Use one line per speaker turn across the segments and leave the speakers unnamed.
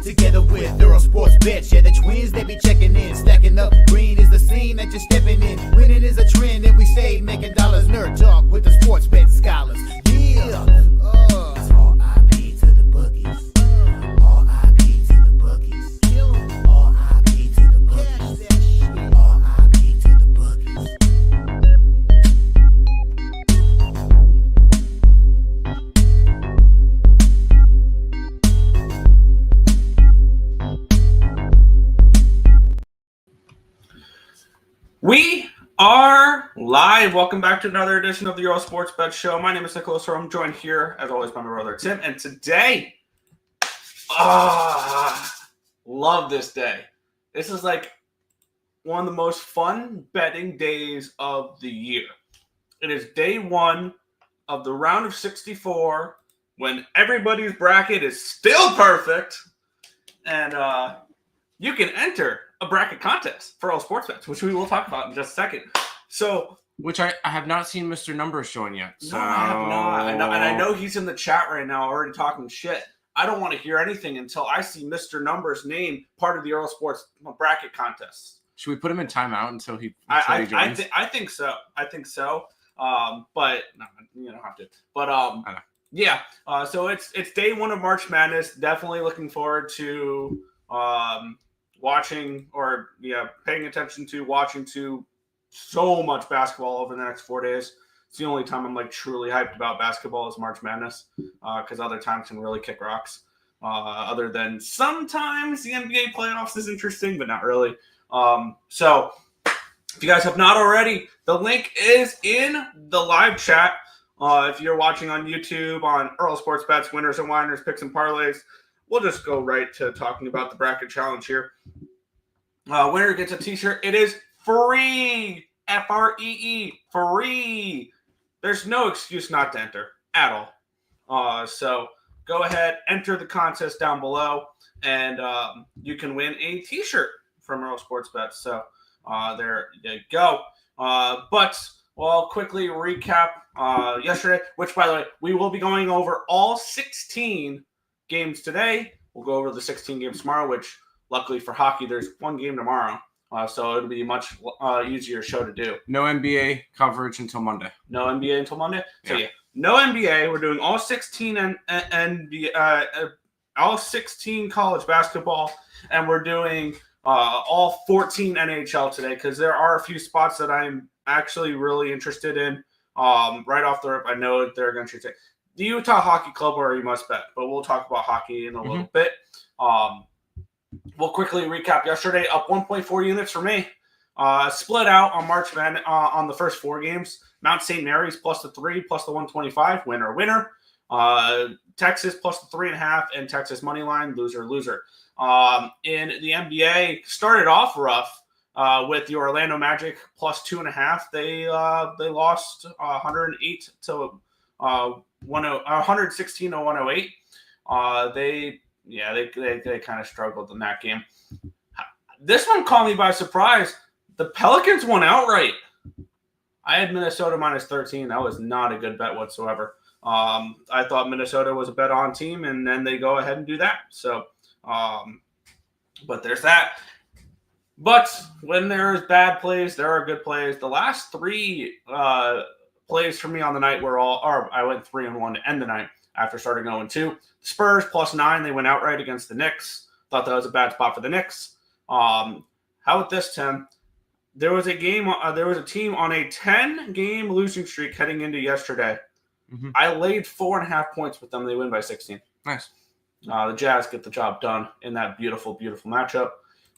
Together with Earle Sports Bets, yeah, the twins, they be checking in. Stacking up, green is the scene that you're stepping in. Winning is a trend, and we stay making dollars. Nerd talk with the sports bet scholars. Yeah, R.I.P. to the bookies. R.I.P. to the bookies. R.I.P. to the bookies. R.I.P. to the bookies.
We are live. Welcome back to another edition of the Earle Sports Bet Show. My name is Nicholas. I'm joined here, as always, by my brother Tim. And today, love this day. This is like one of the most fun betting days of the year. It is day one of the round of 64 when everybody's bracket is still perfect. And you can enter a bracket contest for all sports bets, which we will talk about in just a second. So,
which I have not seen Mr. Numbers showing yet. So.
No, I have not. And I know he's in the chat right now already talking shit. I don't want to hear anything until I see Mr. Numbers' name part of the Earle Sports bracket contest.
Should we put him in timeout until he joins?
I think so. But no, you don't have to. But yeah. So it's day one of March Madness. Definitely looking forward to watching or paying attention to watching so much basketball over the next 4 days. It's the only time I'm like truly hyped about basketball is March Madness, because other times can really kick rocks. Other than sometimes the NBA playoffs is interesting, but not really. So if you guys have not already, the link is in the live chat. If you're watching on YouTube on Earle Sports Bets, winners and whiners, picks and parlays, we'll just go right to talking about the bracket challenge here. Winner gets a t-shirt. It is free. Free. Free. There's no excuse not to enter at all. So go ahead, enter the contest down below, and you can win a t-shirt from Earle Sports Bets. So there you go. But we'll quickly recap yesterday, which, by the way, we will be going over all 16 games today. We'll go over the 16 games tomorrow, which luckily for hockey, there's one game tomorrow. So it'll be a much easier show to do.
No NBA coverage until Monday.
No NBA until Monday? So yeah, no NBA. We're doing all 16 and all 16 college basketball, and we're doing all 14 NHL today because there are a few spots that I'm actually really interested in. Right off the rip, I know they're going to say the Utah Hockey Club where you must bet, but we'll talk about hockey in a little bit. We'll quickly recap yesterday. Up 1.4 units for me. Split out on March Madness on the first 4 games. Mount St. Mary's plus the 3, plus the 125. Winner. Texas plus the 3.5, and Texas money line. Loser. In the NBA, started off rough with the Orlando Magic plus 2.5. They lost 108 to 116 to 108. They kind of struggled in that game. This one caught me by surprise. The Pelicans won outright. I had Minnesota minus 13. That was not a good bet whatsoever. I thought Minnesota was a bet on team, and then they go ahead and do that. So, but there's that. But when there's bad plays, there are good plays. The last 3 plays for me on the night were I went 3-1 to end the night after starting 0-2. Spurs plus 9. They went outright against the Knicks. Thought that was a bad spot for the Knicks. How about this, Tim? There was a team on a 10-game losing streak heading into yesterday. I laid 4.5 points with them. They win by 16.
Nice.
The Jazz get the job done in that beautiful, beautiful matchup.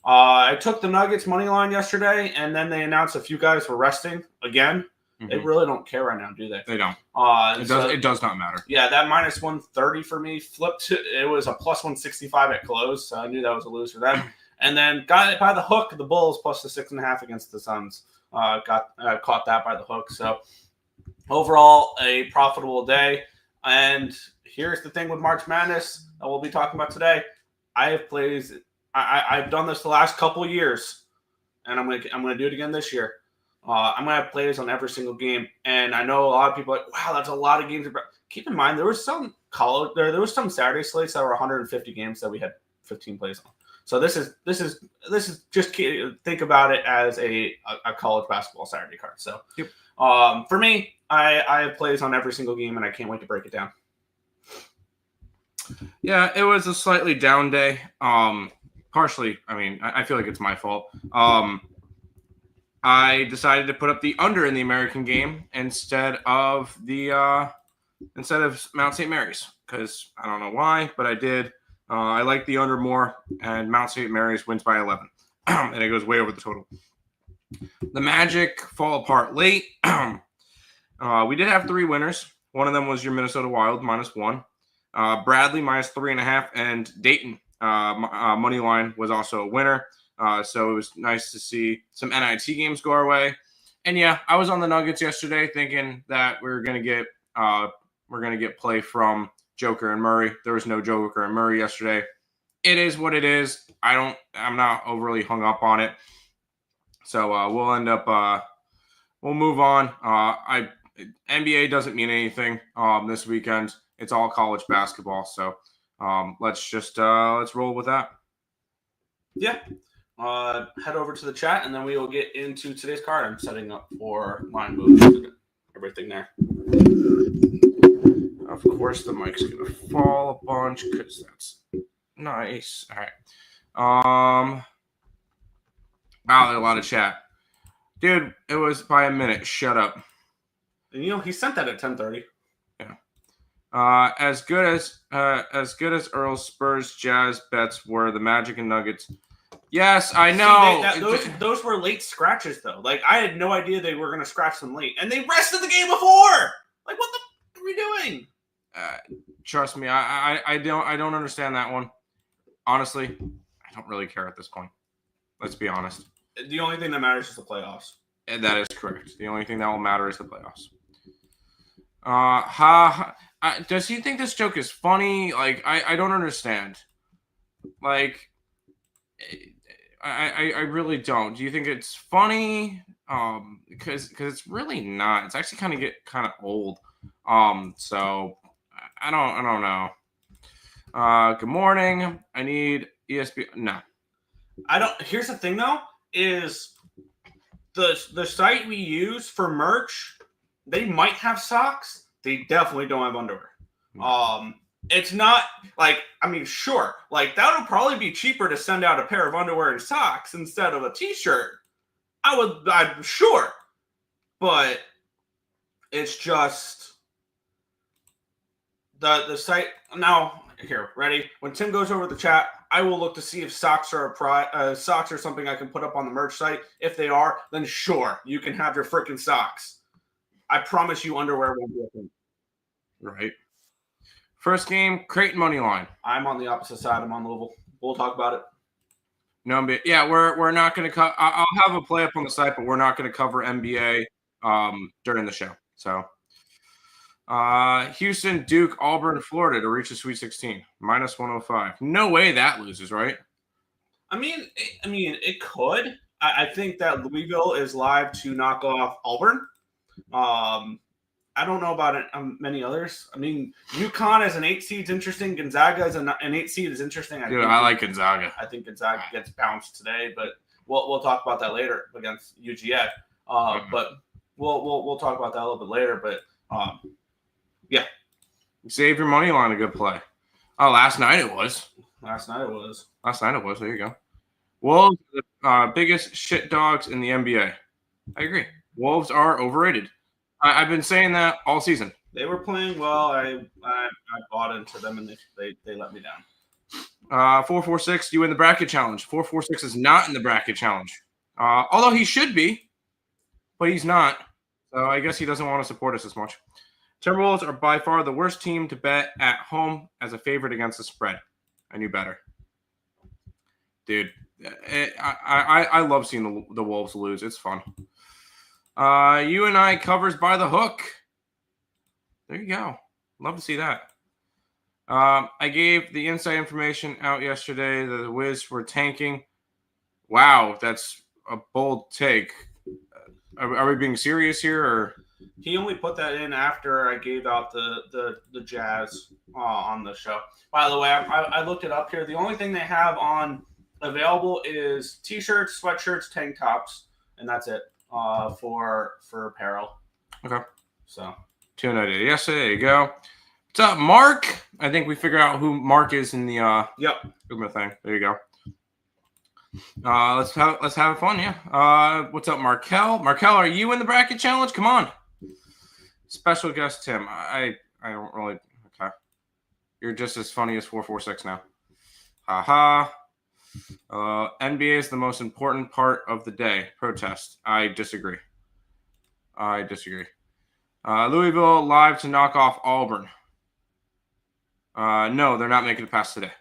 I took the Nuggets money line yesterday, and then they announced a few guys were resting again. They really don't care right now, do they?
They don't. It does not matter.
Yeah, that minus 130 for me flipped to it was a plus 165 at close, so I knew that was a lose for them. And then got it by the hook, the Bulls plus the 6.5 against the Suns. Caught that by the hook. So overall, a profitable day. And here's the thing with March Madness that we'll be talking about today. I've done this the last couple years, and I'm gonna do it again this year. I'm going to have plays on every single game. And I know a lot of people are like, wow, that's a lot of games. Keep in mind, there was some Saturday slates that were 150 games that we had 15 plays on. So this is just think about it as a college basketball Saturday card. So
yep.
For me, I have plays on every single game, and I can't wait to break it down.
Yeah, it was a slightly down day. Partially, I mean, I feel like it's my fault. I decided to put up the under in the American game instead of Mount St. Mary's, because I don't know why, but I did. I like the under more, and Mount St. Mary's wins by 11, and it goes way over the total. The Magic fall apart late. We did have 3 winners. One of them was your Minnesota Wild, -1. Bradley, -3.5, and Dayton, money line, was also a winner. So it was nice to see some NIT games go our way. And yeah, I was on the Nuggets yesterday thinking that we're gonna get play from Joker and Murray. There was no Joker and Murray yesterday. It is what it is. I'm not overly hung up on it. So we'll move on. NBA doesn't mean anything this weekend. It's all college basketball. So let's roll with that.
Yeah. Head over to the chat, and then we will get into today's card. I'm setting up for line moves, everything there.
Of course, the mic's gonna fall a bunch because that's nice. All right. Wow, there's a lot of chat, dude. It was by a minute. Shut up.
And he sent that at 10:30.
Yeah. As good as Earle's Spurs Jazz bets were, the Magic and Nuggets. Yes, I know.
See, those were late scratches, though. Like, I had no idea they were going to scratch them late. And they rested the game before! Like, what the f*** are we doing?
Trust me, I don't understand that one. Honestly, I don't really care at this point. Let's be honest.
The only thing that matters is the playoffs.
And that is correct. The only thing that will matter is the playoffs. Does he think this joke is funny? Like, I don't understand. Like... I really don't. Do you think it's funny? Because it's really not. It's actually kind of old. So I don't know. Good morning. I need ESPN. No,
I don't. Here's the thing though: is the site we use for merch? They might have socks. They definitely don't have underwear. It's not like, I mean, sure, like that would probably be cheaper to send out a pair of underwear and socks instead of a t-shirt. I'm sure, but it's just the site. Now, here, ready? When Tim goes over the chat, I will look to see if socks are socks are something I can put up on the merch site. If they are, then sure, you can have your freaking socks. I promise you, underwear won't be a thing.
Right. First game, Creighton money line.
I'm on the opposite side. I'm on Louisville. We'll talk about it.
No, yeah, we're not going to cover. I'll have a play up on the site, but we're not going to cover NBA during the show. So, Houston, Duke, Auburn, Florida to reach the Sweet 16, -105. No way that loses, right?
I mean, it could. I think that Louisville is live to knock off Auburn. I don't know about many others. I mean, UConn as an 8 seed is interesting. Gonzaga as an 8 seed is interesting.
I like Gonzaga.
I think Gonzaga gets bounced today, but we'll talk about that later against UGA. But we'll talk about that a little bit later. But yeah,
save your money line a good play. Oh, last night it was. There you go. Wolves, the biggest shit dogs in the NBA. I agree. Wolves are overrated. I've been saying that all season.
They were playing well. I bought into them, and they let me down.
446, you win the bracket challenge. 446 is not in the bracket challenge. Although he should be, but he's not. So I guess he doesn't want to support us as much. Timberwolves are by far the worst team to bet at home as a favorite against the spread. I knew better. Dude, I love seeing the Wolves lose. It's fun. You and I covers by the hook. There you go. Love to see that. I gave the inside information out yesterday that the Wiz were tanking. Wow, that's a bold take. Are we being serious here, or
he only put that in after I gave out the Jazz on the show. By the way, I looked it up here. The only thing they have on available is t-shirts, sweatshirts, tank tops, and that's it for apparel.
Okay.
So
290. Yes, there you go. What's up, Mark? I think we figured out who Mark is in the Ugma thing. There you go. Let's have fun, yeah. What's up, Markel? Markel, are you in the bracket challenge? Come on. Special guest Tim. I don't really. Okay. You're just as funny as 446 now. Haha. NBA is the most important part of the day. Protest. I disagree. Louisville live to knock off Auburn. No, they're not making it past today.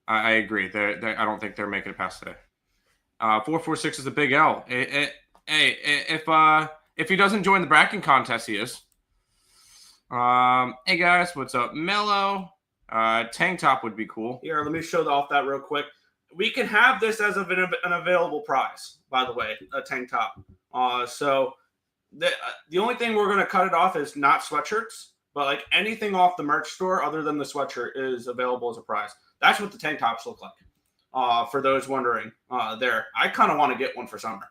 I agree. I don't think they're making it past today. 446 is a big L. Hey, if he doesn't join the bracket contest, he is. Hey guys, what's up, Mello? Tank top would be cool.
Here, let me show off that real quick. We can have this as an available prize, by the way, a tank top. So the only thing we're going to cut it off is not sweatshirts, but like anything off the merch store other than the sweatshirt is available as a prize. That's what the tank tops look like. For those wondering, there, I kind of want to get one for summer,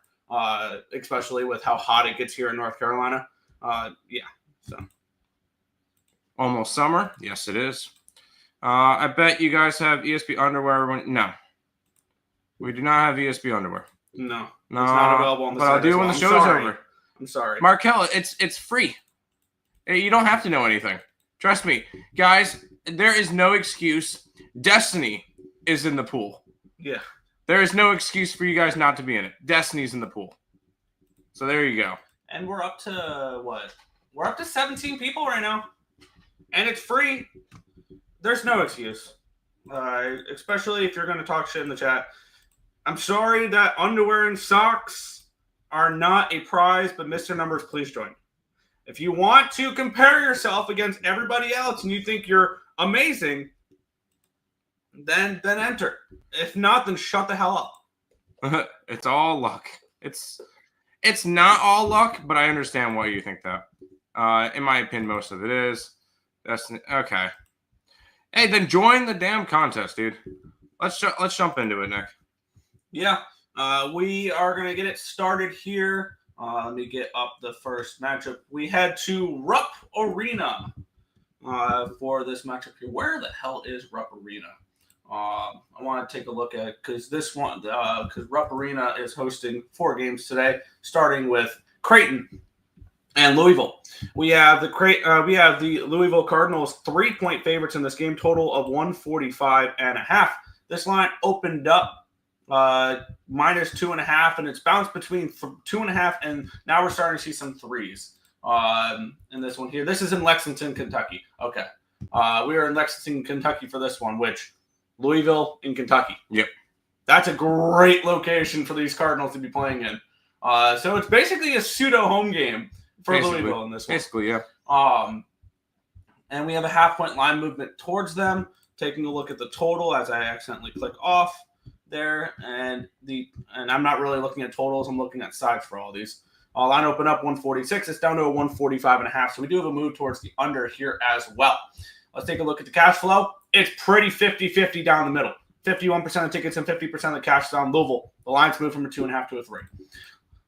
especially with how hot it gets here in North Carolina. So
almost summer. Yes, it is. I bet you guys have ESP underwear. No, we do not have ESP underwear.
No, it's not available on the
site. But I'll do when the show's over.
I'm sorry,
Markel. It's free. You don't have to know anything. Trust me, guys. There is no excuse. Destiny is in the pool.
Yeah.
There is no excuse for you guys not to be in it. Destiny's in the pool. So there you go.
And we're up to what? We're up to 17 people right now. And it's free. There's no excuse. Especially if you're going to talk shit in the chat. I'm sorry that underwear and socks are not a prize, but Mr. Numbers, please join. If you want to compare yourself against everybody else and you think you're amazing, then enter. If not, then shut the hell
up. It's all luck. It's not all luck, but I understand why you think that. In my opinion, most of it is. That's okay. Hey, then join the damn contest, dude. Let's jump into it, Nick.
Yeah, we are gonna get it started here. Let me get up the first matchup. We head to Rupp Arena for this matchup here. Where the hell is Rupp Arena? I want to take a look at because Rupp Arena is hosting 4 games today, starting with Creighton and Louisville. We have the Louisville Cardinals 3-point favorites in this game, total of 145.5. This line opened up minus 2.5, and it's bounced between 2.5 and now we're starting to see some threes in this one here. This is in Lexington, Kentucky. Okay, we are in Lexington, Kentucky for this one, which Louisville in Kentucky.
Yep,
that's a great location for these Cardinals to be playing in. So it's basically a pseudo home game for Louisville in this one.
Basically, yeah.
And we have a half-point line movement towards them. Taking a look at the total as I accidentally click off there, and I'm not really looking at totals. I'm looking at sides for all these. Line open up 146. It's down to a 145.5. So we do have a move towards the under here as well. Let's take a look at the cash flow. It's pretty 50-50 down the middle. 51% of tickets and 50% of the cash is on Louisville. The line's moved from a 2.5 to a 3.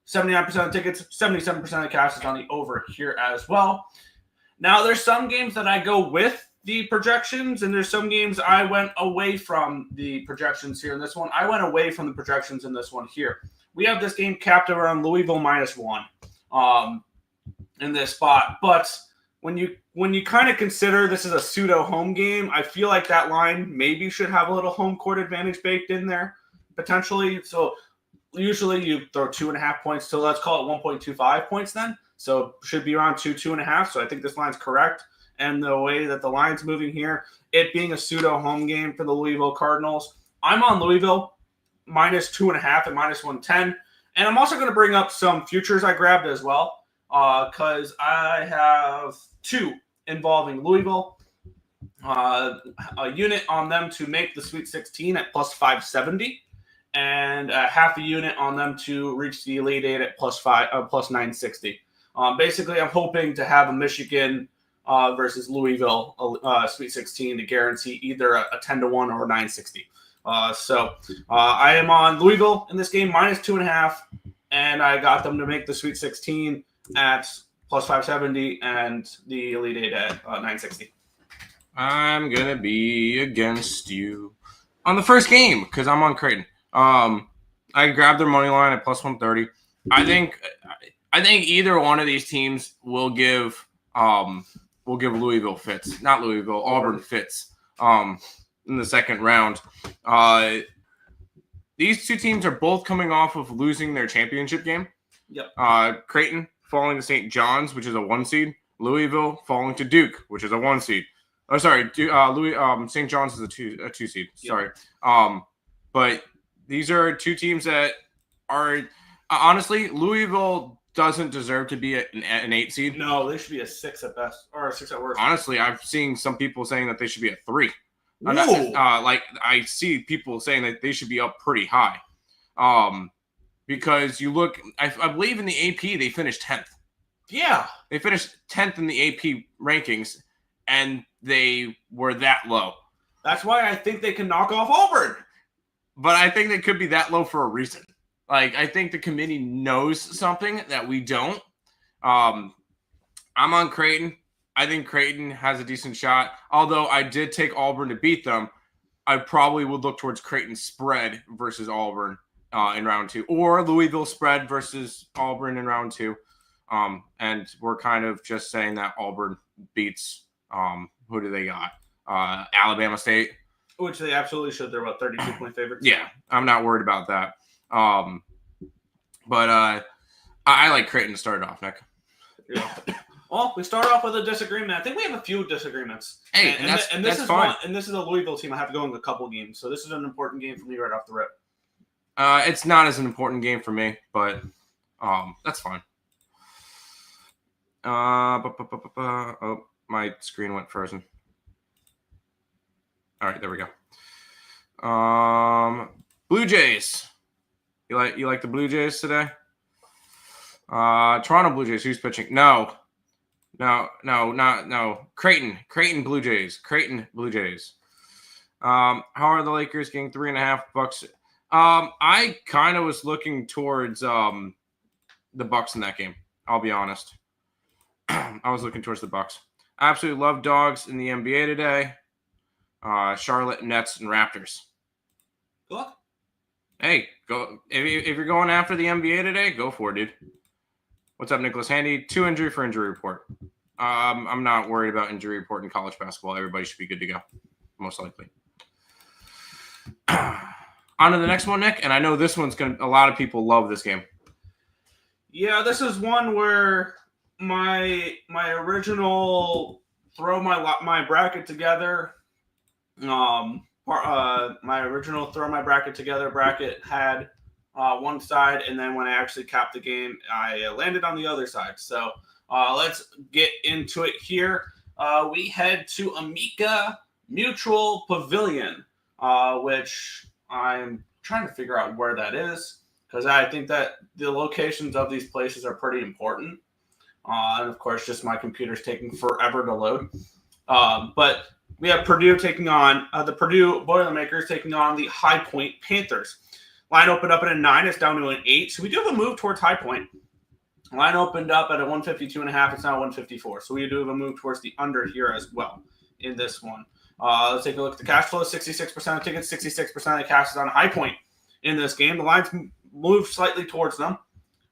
79% of tickets, 77% of the cash is on the over here as well. Now, there's some games that I go with the projections, and there's some games I went away from the projections here in this one. I went away from the projections in this one here. We have this game capped around Louisville -1 in this spot. But when you kind of consider this is a pseudo home game, I feel like that line maybe should have a little home court advantage baked in there, potentially. So usually you throw 2.5 points, so let's call it 1.25 points then. So should be around 2.5. So I think this line's correct. And the way that the line's moving here, it being a pseudo home game for the Louisville Cardinals, I'm on Louisville -2.5 at -110. And I'm also going to bring up some futures I grabbed as well because I have 2 involving Louisville. A unit on them to make the Sweet 16 at +570. And half a unit on them to reach the Elite 8 at +960. Basically, I'm hoping to have a Michigan versus Louisville, Sweet 16 to guarantee either a 10-1 or a 960. I am on Louisville in this game, -2.5, and I got them to make the Sweet 16 at +570 and the Elite 8 at 960.
I'm going to be against you on the first game because I'm on Creighton. I grabbed their money line at +130. I think either one of these teams will give Louisville fits. Not Louisville, Auburn fits in the second round. These two teams are both coming off of losing their championship game.
Yep.
Creighton falling to St. John's, which is a 1 seed. Louisville falling to Duke, which is a 1 seed. Oh, sorry, St. John's is a 2 seed. Sorry.
Yep.
But these are two teams that are honestly, Louisville doesn't deserve to be an 8 seed.
No, they should be a 6 at best or a 6 at worst.
Honestly, I've seen some people saying that they should be a 3. I see people saying that they should be up pretty high. Because you look, I believe in the AP they finished 10th.
Yeah,
they finished 10th in the AP rankings, and they were that low.
That's why I think they can knock off Auburn.
But I think they could be that low for a reason. Like, I think the committee knows something that we don't. I'm on Creighton. I think Creighton has a decent shot. Although I did take Auburn to beat them, I probably would look towards Creighton spread versus Auburn in round 2. Or Louisville spread versus Auburn in round 2. And we're kind of just saying that Auburn beats, who do they got? Alabama State.
Which they absolutely should. They're about 32-point favorites.
Yeah, I'm not worried about that. But I like Creighton to start it off, Nick.
Yeah. Well, we start off with a disagreement. I think we have a few disagreements.
Hey, and this is fine.
And this is a Louisville team I have to go in a couple games. So this is an important game for me right off the rip.
It's not as an important game for me, but that's fine. Oh, my screen went frozen. All right, there we go. Blue Jays. You like the Blue Jays today? Toronto Blue Jays. Who's pitching? No. Creighton Blue Jays. Creighton Blue Jays. How are the Lakers getting $3.5? I kind of was looking towards the Bucks in that game. I'll be honest. I was looking towards the Bucks. I absolutely love dogs in the NBA today. Charlotte, Nets, and Raptors.
Good.
Hey, go if you're going after the NBA today, go for it, dude. What's up, Nicholas Handy? 2 injury for injury report. I'm not worried about injury report in college basketball. Everybody should be good to go, most likely. On to the next one, Nick. And I know this one's a lot of people love this game.
Yeah, this is one where my original throw my bracket together. My original throw my bracket together bracket had one side, and then when I actually capped the game, I landed on the other side. So let's get into it here. We head to Amica Mutual Pavilion, which I'm trying to figure out where that is, because I think that the locations of these places are pretty important. And of course, just my computer's taking forever to load. But we have Purdue taking on the Purdue Boilermakers taking on the High Point Panthers. Line opened up at a 9. It's down to an 8. So we do have a move towards High Point. Line opened up at a 152.5. It's now 154. So we do have a move towards the under here as well in this one. Let's take a look at the cash flow. 66% of tickets, 66% of the cash is on High Point in this game. The lines move slightly towards them.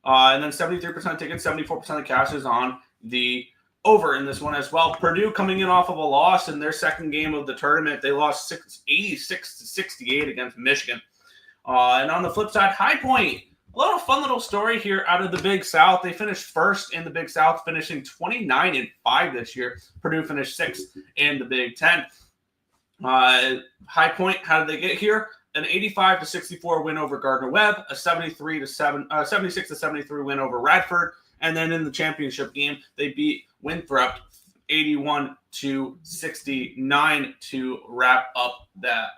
And then 73% of tickets, 74% of cash is on the over in this one as well. Purdue coming in off of a loss in their second game of the tournament. They lost 86-68 against Michigan. And on the flip side, High Point, a little fun little story here out of the Big South. They finished first in the Big South, finishing 29-5 this year. Purdue finished 6th in the Big Ten. High Point, how did they get here? An 85-64 win over Gardner-Webb, a 76-73 win over Radford, and then in the championship game, they beat Winthrop 81-69 to wrap up that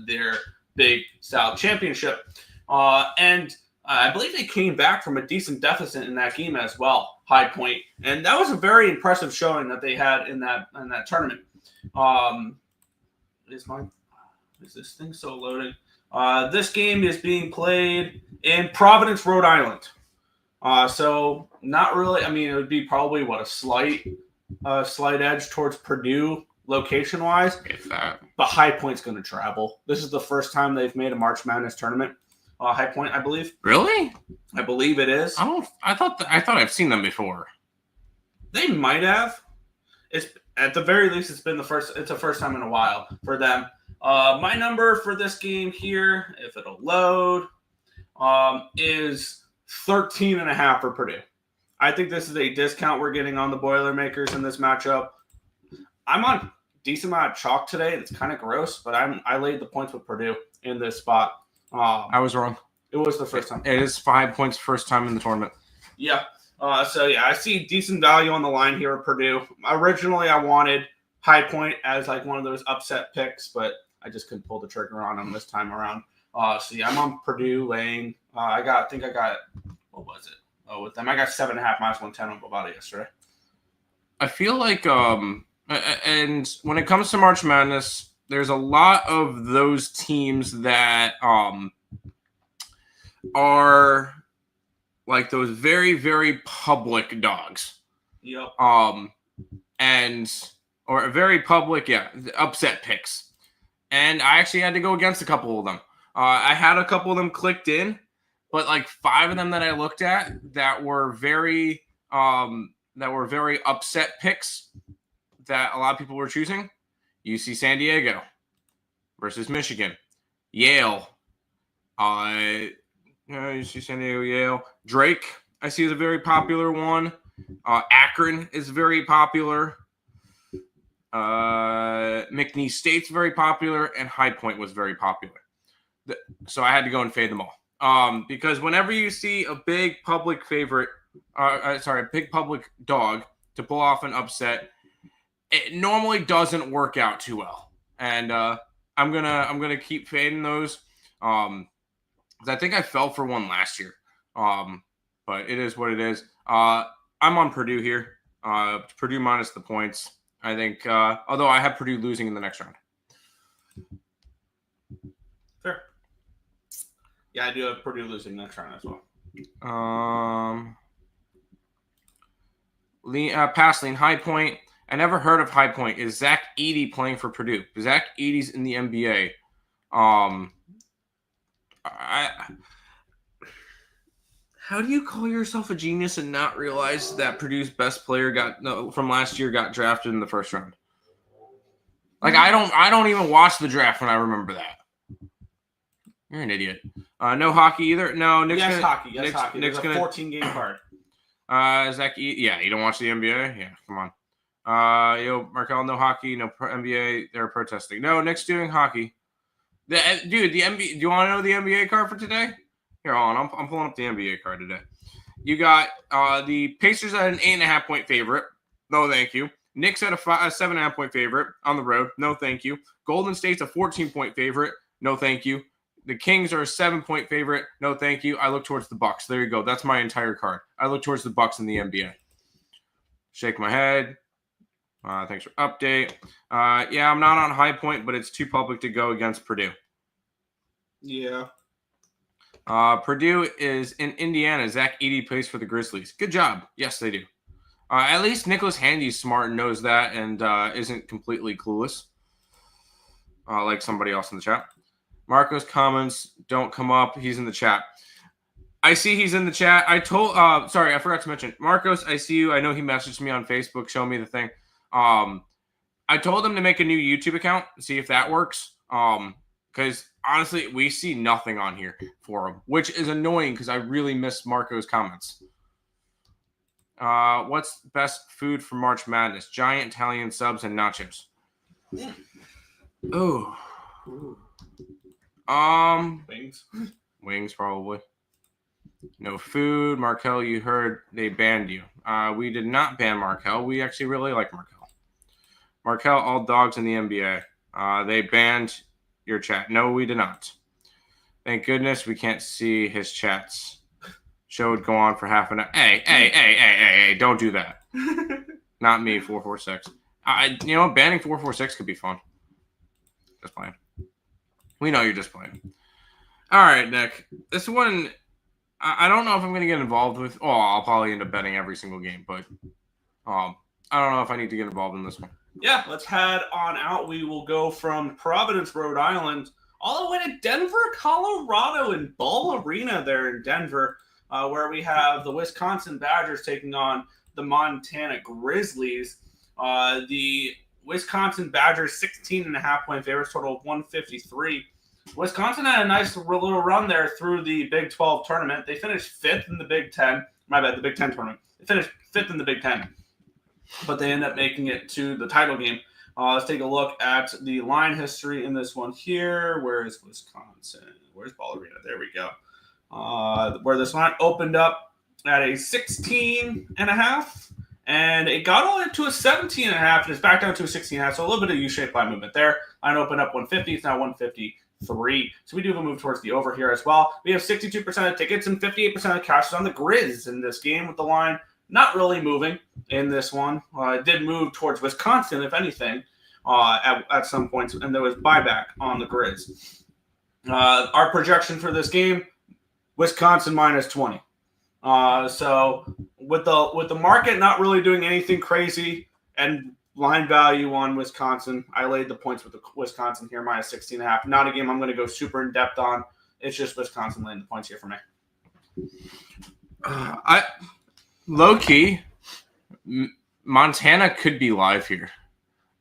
their Big South championship. And I believe they came back from a decent deficit in that game as well. High Point, and that was a very impressive showing that they had in that tournament. Is this thing so loaded? This game is being played in Providence, Rhode Island. So not really. I mean, it would be probably a slight edge towards Purdue location-wise.
If that.
But High Point's going to travel. This is the first time they've made a March Madness tournament. High Point, I believe.
Really?
I believe it is.
I thought I've seen them before.
They might have. It's at the very least, it's the first time in a while for them. My number for this game here, if it'll load, is 13.5 for Purdue. I think this is a discount we're getting on the Boilermakers in this matchup. I'm on decent amount of chalk today. It's kind of gross, but I laid the points with Purdue in this spot.
I was wrong.
It was the first time.
It is 5 points first time in the tournament.
Yeah. I see decent value on the line here at Purdue. Originally, I wanted High Point as like one of those upset picks, but I just couldn't pull the trigger on them this time around. I'm on Purdue laying. I think I got what was it? Oh, with them, I got 7.5 -110 on Bovada yesterday.
I feel like and when it comes to March Madness, there's a lot of those teams that are like those very, very public dogs.
Yep.
Or very public, upset picks. And I actually had to go against a couple of them. I had a couple of them clicked in, but like 5 of them that I looked at that were very upset picks that a lot of people were choosing. UC San Diego versus Michigan. Yale. UC San Diego, Yale. Drake, I see, is a very popular one. Akron is very popular. McNeese State's very popular, and High Point was very popular. So I had to go and fade them all. Because whenever you see a big public favorite, a big public dog to pull off an upset, it normally doesn't work out too well. And I'm gonna keep fading those. I think I fell for one last year. But it is what it is. I'm on Purdue here. Purdue minus the points. I think, although I have Purdue losing in the next round.
Fair. Yeah, I do have Purdue losing next round as well.
Passing High Point. I never heard of High Point. Is Zach Edey playing for Purdue? Zach Edey's in the NBA. How do you call yourself a genius and not realize that Purdue's best player from last year got drafted in the first round? Like I don't even watch the draft when I remember that. You're an idiot. No hockey either. No, Nick's
hockey.
Nick's
gonna 14-game card.
Zach, you don't watch the NBA? Yeah, come on. Markel, no hockey, no NBA. They're protesting. No, Nick's doing hockey. The NBA. Do you want to know the NBA card for today? Here, hold on. I'm pulling up the NBA card today. You got the Pacers at an 8.5 point favorite. No, thank you. Knicks at a 7.5 point favorite on the road. No, thank you. Golden State's a 14 point favorite. No, thank you. The Kings are a 7 point favorite. No, thank you. I look towards the Bucks. There you go. That's my entire card. I look towards the Bucks in the NBA. Shake my head. Thanks for update. I'm not on High Point, but it's too public to go against Purdue.
Yeah.
Purdue is in Indiana. Zach Edey plays for the Grizzlies. Good job. Yes, they do. At least Nicholas Handy's smart and knows that and isn't completely clueless. Like somebody else in the chat. Marco's comments don't come up. He's in the chat. I see he's in the chat. I forgot to mention. Marcos, I see you. I know he messaged me on Facebook, showing me the thing. I told him to make a new YouTube account, see if that works. Because honestly, we see nothing on here for him, which is annoying because I really miss Marco's comments. What's best food for March Madness? Giant Italian subs and nachos. Oh. Wings probably. No food. Markel, you heard they banned you. We did not ban Markel. We actually really like Markel. Markel, all dogs in the NBA. They banned your chat. No, we did not. Thank goodness we can't see his chats. Show would go on for half an hour. Hey, don't do that. Not me, 446. Banning 446 could be fun. Just playing. We know you're just playing. All right, Nick. This one, I don't know if I'm going to get involved with. Oh, I'll probably end up betting every single game, but I don't know if I need to get involved in this one.
Yeah, let's head on out. We will go from Providence, Rhode Island, all the way to Denver, Colorado, in Ball Arena there in Denver, where we have the Wisconsin Badgers taking on the Montana Grizzlies. The Wisconsin Badgers 16.5-point favorites, total of 153. Wisconsin had a nice little run there through the Big 12 tournament. They finished 5th in the Big 10. My bad, the Big 10 tournament. They finished 5th in the Big 10, but they end up making it to the title game. Let's take a look at the line history in this one here. Where is Wisconsin? Where's Ball Arena? There we go. Where this line opened up at a 16.5, and it got all the way to a 17.5, and it's back down to a 16.5. So a little bit of U-shaped line movement there. Line opened up 150. It's now 153. So we do have a move towards the over here as well. We have 62% of tickets and 58% of cash on the Grizz in this game, with the line not really moving in this one. It did move towards Wisconsin, if anything, at some points, and there was buyback on the Grizz. Our projection for this game, Wisconsin minus 20. So with the market not really doing anything crazy and line value on Wisconsin, I laid the points with the Wisconsin here, minus 16.5. Not a game I'm going to go super in depth on. It's just Wisconsin laying the points here for me.
Low key, Montana could be live here.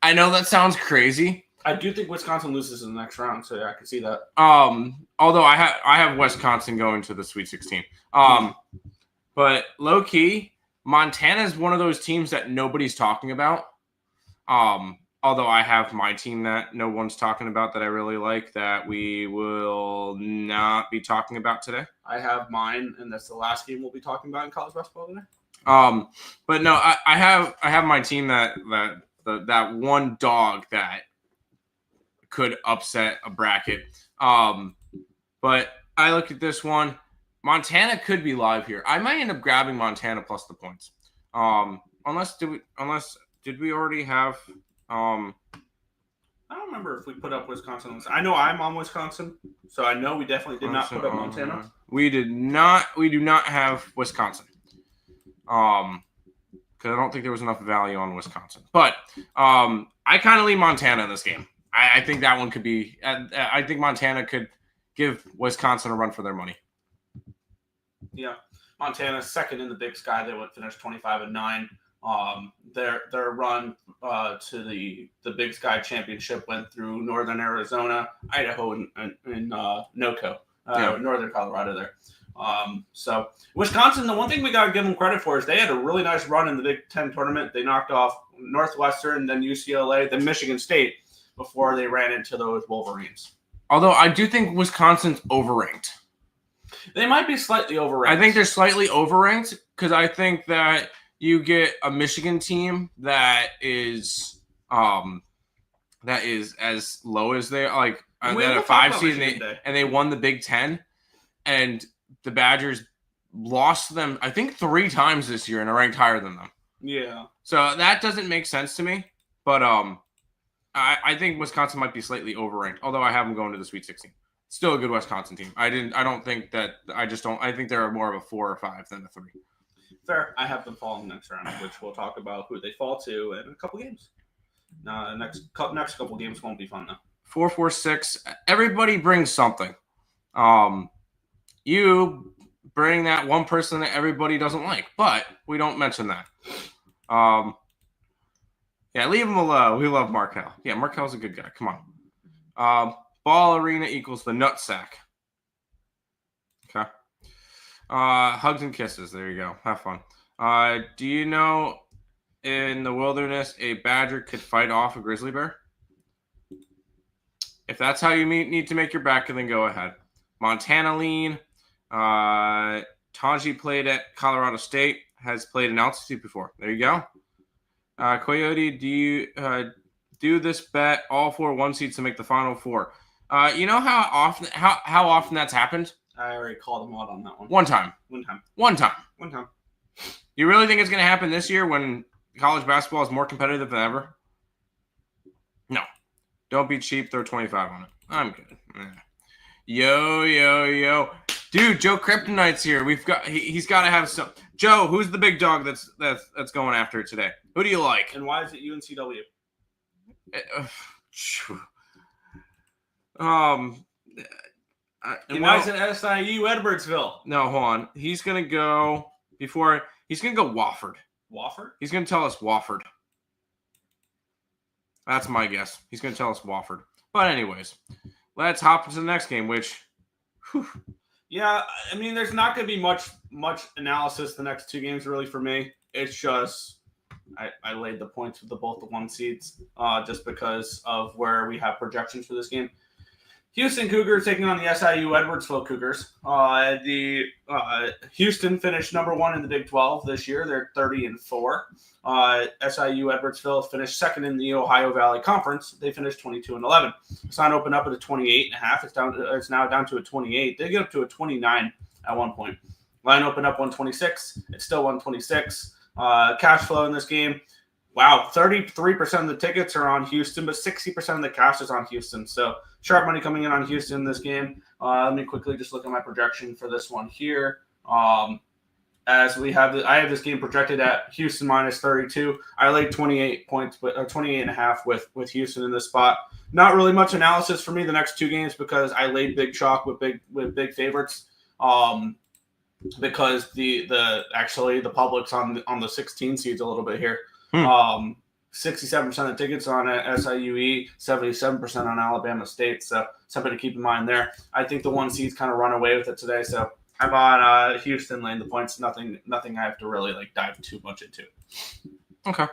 I know that sounds crazy.
I do think Wisconsin loses in the next round, so yeah, I can see that.
Although I have Wisconsin going to the Sweet 16. But low key, Montana is one of those teams that nobody's talking about. Although I have my team that no one's talking about that I really like, that we will not be talking about today.
I have mine, and that's the last game we'll be talking about in college basketball today.
But no, I have my team that one dog that could upset a bracket. But I look at this one. Montana could be live here. I might end up grabbing Montana plus the points. Did we already have?
I don't remember if we put up Wisconsin. I know I'm on Wisconsin, so I know we definitely did not put up Montana.
We did not. We do not have Wisconsin. Because I don't think there was enough value on Wisconsin. But I kind of lean Montana in this game. I think that one could be. I think Montana could give Wisconsin a run for their money.
Yeah, Montana's second in the Big Sky. They would finish 25-9. Their run to the Big Sky Championship went through Northern Arizona, Idaho, and NOCO, Northern Colorado there. So Wisconsin, the one thing we got to give them credit for is they had a really nice run in the Big Ten tournament. They knocked off Northwestern, then UCLA, then Michigan State before they ran into those Wolverines.
Although I do think Wisconsin's overranked.
They might be slightly overranked.
I think they're slightly overranked because I think that you get a Michigan team that is as low as they are, like at a 5 seed, and they won the Big Ten, and the Badgers lost them, I think, 3 times this year and are ranked higher than them.
Yeah.
So that doesn't make sense to me. But I think Wisconsin might be slightly overranked, although I have them going to the Sweet 16. Still a good Wisconsin team. I think they're more of a 4 or 5 than a 3.
Fair. I have them falling next round, which we'll talk about who they fall to in a couple games. Next couple games won't be fun though.
4, 4, 6. Everybody brings something. You bring that one person that everybody doesn't like, but we don't mention that. Yeah, leave him alone. We love Markel. Yeah, Markel's a good guy. Come on. Ball Arena equals the nutsack. Okay. Hugs and kisses. There you go. Have fun. Do you know in the wilderness a badger could fight off a grizzly bear? If that's how you need to make your back, then go ahead. Montana lean. Taji played at Colorado State. Has played in altitude before. There you go. Coyote, do you do this bet all 4 1 seeds to make the Final Four? You know how often that's happened?
I already called him out on that one.
One time.
One time.
One time.
One time.
You really think it's going to happen this year when college basketball is more competitive than ever? No. Don't be cheap. Throw 25 on it. I'm good. Yo. Dude, Joe Kryptonite's here. He's got to have some. Joe, who's the big dog that's going after it today? Who do you like?
And why is it UNCW? And why is it SIU Edwardsville?
No, hold on. He's going to go Wofford.
Wofford?
He's going to tell us Wofford. That's my guess. He's going to tell us Wofford. But anyways, let's hop into the next game, which... Whew.
Yeah, I mean, there's not going to be much analysis the next two games really for me. It's just I laid the points with both the 1 seeds just because of where we have projections for this game. Houston Cougars taking on the SIU Edwardsville Cougars. Houston finished number 1 in the Big 12 this year. They're 30-4. SIU Edwardsville finished second in the Ohio Valley Conference. They finished 22-11. This line opened up at a 28.5. It's now down to a 28. They get up to a 29 at one point. Line opened up 126. It's still 126. Cash flow in this game. Wow, 33% of the tickets are on Houston, but 60% of the cash is on Houston. So sharp money coming in on Houston in this game. Let me quickly just look at my projection for this one here. As we have, I have this game projected at Houston minus 32. I laid 28 points, but 28.5 with Houston in this spot. Not really much analysis for me the next two games because I laid big chalk with big favorites. Because the public's on the 16 seeds a little bit here. 67% of the tickets on SIUE, 77% on Alabama State. So something to keep in mind there. I think the 1 seeds kind of run away with it today. So I'm on Houston laying the points. Nothing I have to really dive too much into.
Okay.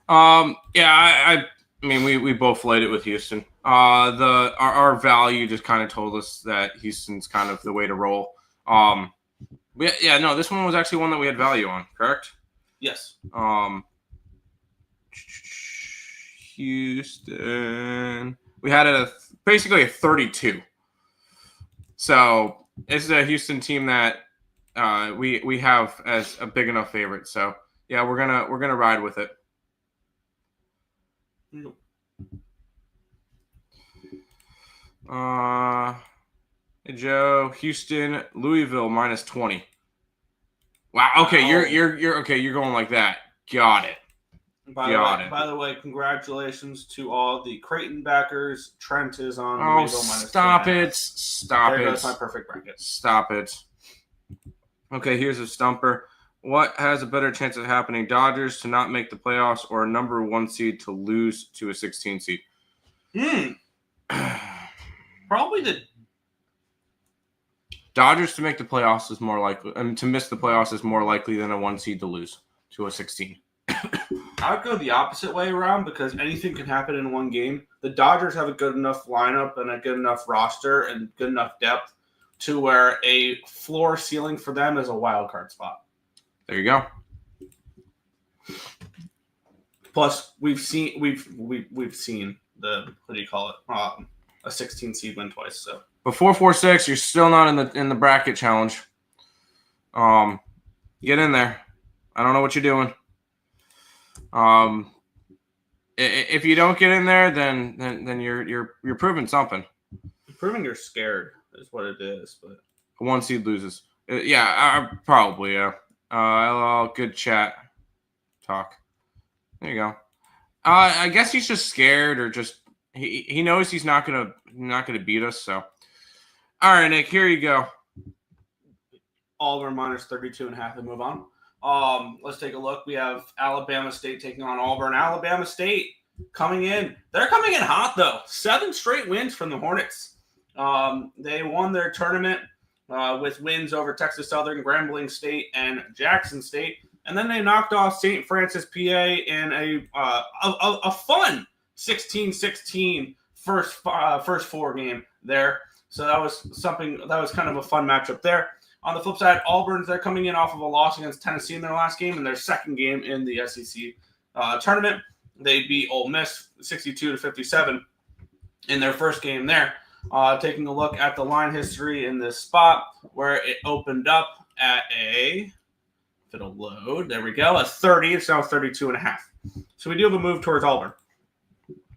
I mean we both laid it with Houston. Our value just kind of told us that Houston's kind of the way to roll. This one was actually one that we had value on, correct?
Yes.
Houston. We had basically a 32. So this is a Houston team that we have as a big enough favorite. So yeah, we're gonna ride with it. Hey Joe, Houston, Louisville minus 20. Wow. Okay, you're okay. You're going like that. Got it.
By the way, congratulations to all the Creighton backers. Trent is on Louisville minus 20.
Stop it.
That's my perfect bracket.
Stop it. Okay, here's a stumper. What has a better chance of happening? Dodgers to not make the playoffs or a number 1 seed to lose to a 16 seed?
Probably the
Dodgers to make the playoffs is more likely, and to miss the playoffs is more likely than a 1 seed to lose to a 16.
I would go the opposite way around because anything can happen in one game. The Dodgers have a good enough lineup and a good enough roster and good enough depth to where a floor ceiling for them is a wild card spot.
There you go.
Plus, we've seen the what do you call it? A 16 seed win twice. So
before 4-6, you're still not in the bracket challenge. Get in there. I don't know what you're doing. If you don't get in there, then you're proving something.
You're proving you're scared is what it is. But
1 seed loses. Probably. Yeah. Hello, good chat. Talk. There you go. I guess he's just scared, or just he knows he's not gonna beat us. So, all right, Nick, here you go.
Auburn minus 32.5 and move on. Let's take a look. We have Alabama State taking on Auburn. Alabama State coming in. They're coming in hot, though. 7 straight wins from the Hornets. They won their tournament with wins over Texas Southern, Grambling State, and Jackson State. And then they knocked off St. Francis, PA in a fun 16-16 first 4 game there. So that was kind of a fun matchup there. On the flip side, Auburn, they're coming in off of a loss against Tennessee in their last game and their second game in the SEC tournament. They beat Ole Miss 62-57 in their first game there. Taking a look at the line history in this spot where it opened up at if it'll load, there we go, a 30. It's now 32.5. So we do have a move towards Auburn.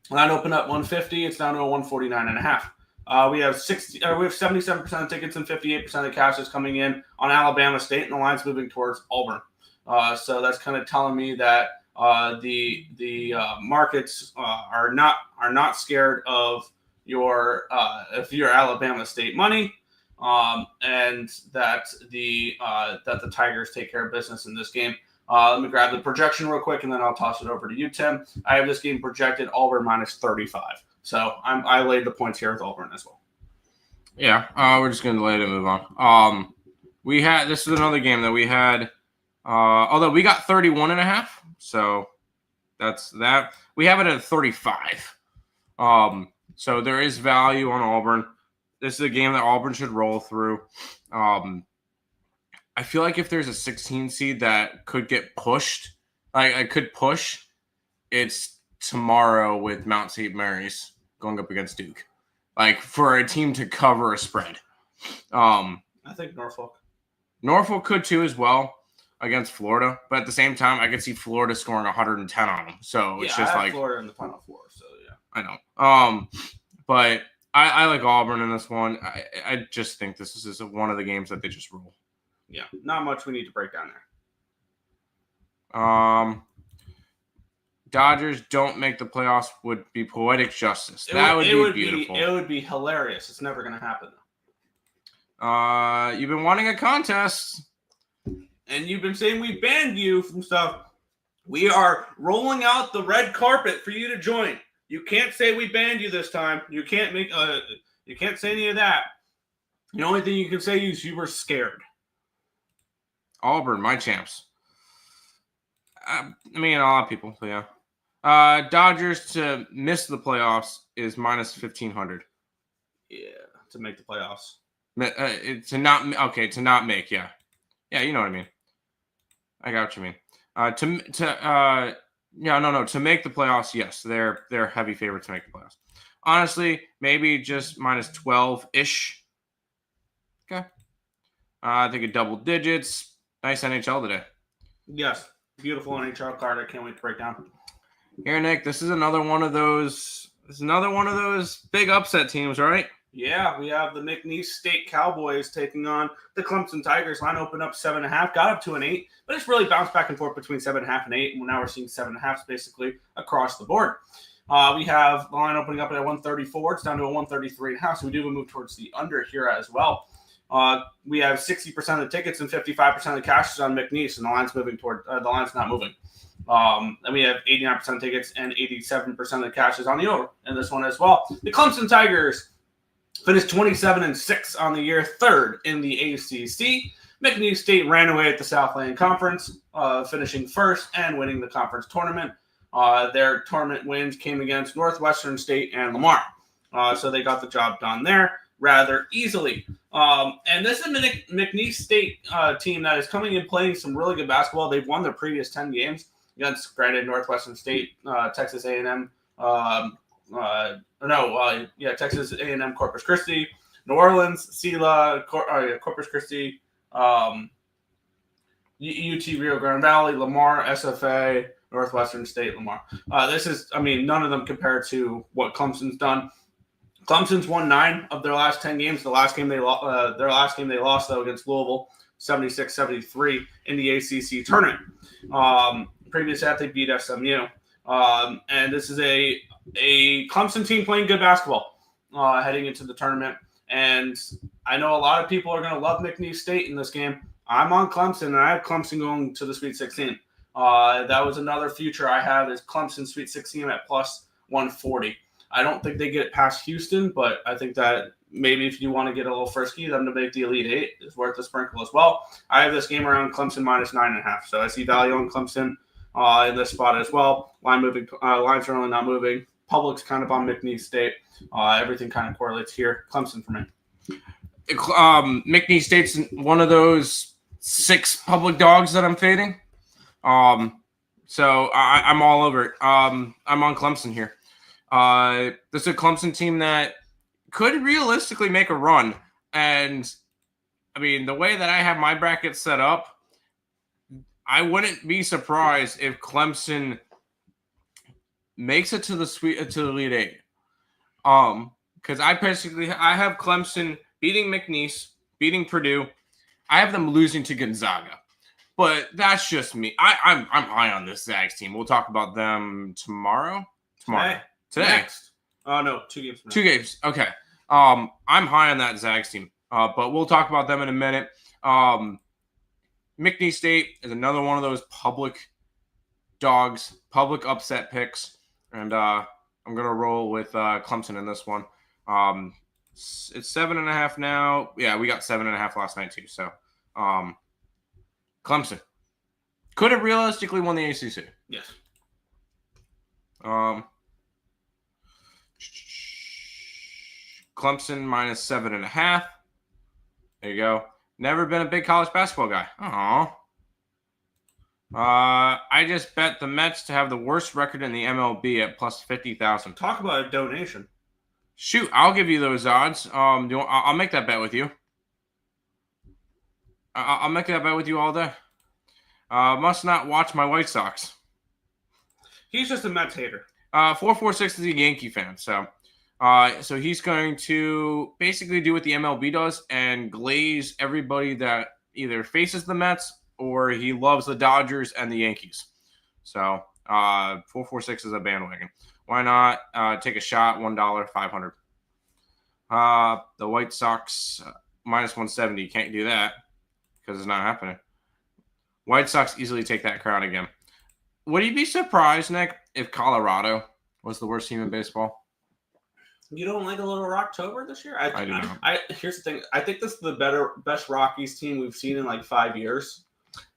Line opened up 150. It's down to a 149.5. We have 77% of tickets and 58% of the cash is coming in on Alabama State, and the line's moving towards Auburn. So that's kind of telling me that the markets are not scared of your Alabama State money, and that the Tigers take care of business in this game. Let me grab the projection real quick, and then I'll toss it over to you, Tim. I have this game projected Auburn minus 35. So I laid the points here with Auburn as well.
Yeah, we're just going to let it move on. This is another game that we had, although we got 31.5. So that's that. We have it at 35. So there is value on Auburn. This is a game that Auburn should roll through. I feel like if there's a 16 seed that could get pushed, I could push, it's tomorrow with Mount St. Mary's going up against Duke. Like, for a team to cover a spread.
I think
Norfolk could too as well against Florida. But at the same time, I could see Florida scoring 110 on them. So it's just like
Florida in the Final Four. So yeah,
I know. But I like Auburn in this one. I just think this is one of the games that they just roll.
Yeah, not much we need to break down there.
Dodgers don't make the playoffs would be poetic justice. That would be beautiful.
It would be hilarious. It's never going to happen.
You've been wanting a contest.
And you've been saying we banned you from stuff. We are rolling out the red carpet for you to join. You can't say we banned you this time. You can't you can't say any of that. The only thing you can say is you were scared.
Auburn, my champs. I mean, a lot of people, but yeah. Dodgers to miss the playoffs is minus 1,500.
Yeah, to make the playoffs.
To not make, yeah. Yeah, you know what I mean. I got what you mean. To make the playoffs, yes, they're heavy favorites to make the playoffs. Honestly, maybe just minus 12-ish. Okay. I think a double digits. Nice NHL today.
Yes. Beautiful NHL card. I can't wait to break down.
Here, Nick, this is another one of those big upset teams, right?
Yeah, we have the McNeese State Cowboys taking on the Clemson Tigers. Line opened up 7.5, got up to an 8, but it's really bounced back and forth between 7.5 and 8. And now we're seeing 7.5 basically across the board. We have the line opening up at 134. It's down to a 133.5. So we do have a move towards the under here as well. We have 60% of the tickets and 55% of the cash is on McNeese, and the line's moving toward the line's not moving. And we have 89% of tickets and 87% of the cash is on the over in this one as well. The Clemson Tigers finished 27-6 on the year, third in the ACC. McNeese State ran away at the Southland Conference, finishing first and winning the conference tournament. Their tournament wins came against Northwestern State and Lamar. So they got the job done there rather easily. And this is a McNeese State team that is coming in playing some really good basketball. They've won their previous 10 games against, granted, Northwestern State, Texas A&M, Texas A&M, Corpus Christi, New Orleans, SELA, Corpus Christi, UT Rio Grande Valley, Lamar, SFA, Northwestern State, Lamar. None of them compared to what Clemson's done. Clemson's won 9 of their last 10 games. Their last game they lost though against Louisville, 76-73 in the ACC tournament. Previous that they beat SMU, and this is a Clemson team playing good basketball heading into the tournament. And I know a lot of people are going to love McNeese State in this game. I'm on Clemson, and I have Clemson going to the Sweet 16. That was another future I have is Clemson Sweet 16 at plus 140. I don't think they get past Houston, but I think that maybe if you want to get a little frisky, them to make the Elite Eight is worth a sprinkle as well. I have this game around Clemson minus 9.5, so I see value on Clemson in this spot as well. Lines are only not moving. Public's kind of on McNeese State. Everything kind of correlates here. Clemson for me.
McNeese State's one of those 6 public dogs that I'm fading. So I'm all over it. I'm on Clemson here. This is a Clemson team that could realistically make a run. And, I mean, the way that I have my bracket set up, I wouldn't be surprised if Clemson makes it to the Elite Eight. Because I have Clemson beating McNeese, beating Purdue. I have them losing to Gonzaga. But that's just me. I'm high on this Zags team. We'll talk about them tomorrow. Today.
Next. Oh, no. 2 games from now.
2 games. Okay. I'm high on that Zags team. But we'll talk about them in a minute. McNeese State is another one of those public dogs, public upset picks. And I'm going to roll with Clemson in this one. It's 7.5 now. Yeah, we got 7.5 last night too. So Clemson could have realistically won the ACC.
Yes.
Clemson minus 7.5. There you go. Never been a big college basketball guy. I just bet the Mets to have the worst record in the MLB at plus 50,000.
Talk about a donation.
Shoot, I'll give you those odds. I'll make that bet with you. I'll make that bet with you all day. Must not watch my White Sox.
He's just a Mets hater.
446 is a Yankee fan, so he's going to basically do what the MLB does and glaze everybody that either faces the Mets or he loves the Dodgers and the Yankees. So 446 is a bandwagon. Why not take a shot? $1, 500. The White Sox minus 170. Can't do that because it's not happening. White Sox easily take that crown again. Would you be surprised, Nick, if Colorado was the worst team in baseball?
You don't like a little Rocktober this year?
I do not.
Here's the thing. I think this is the best Rockies team we've seen in like 5 years.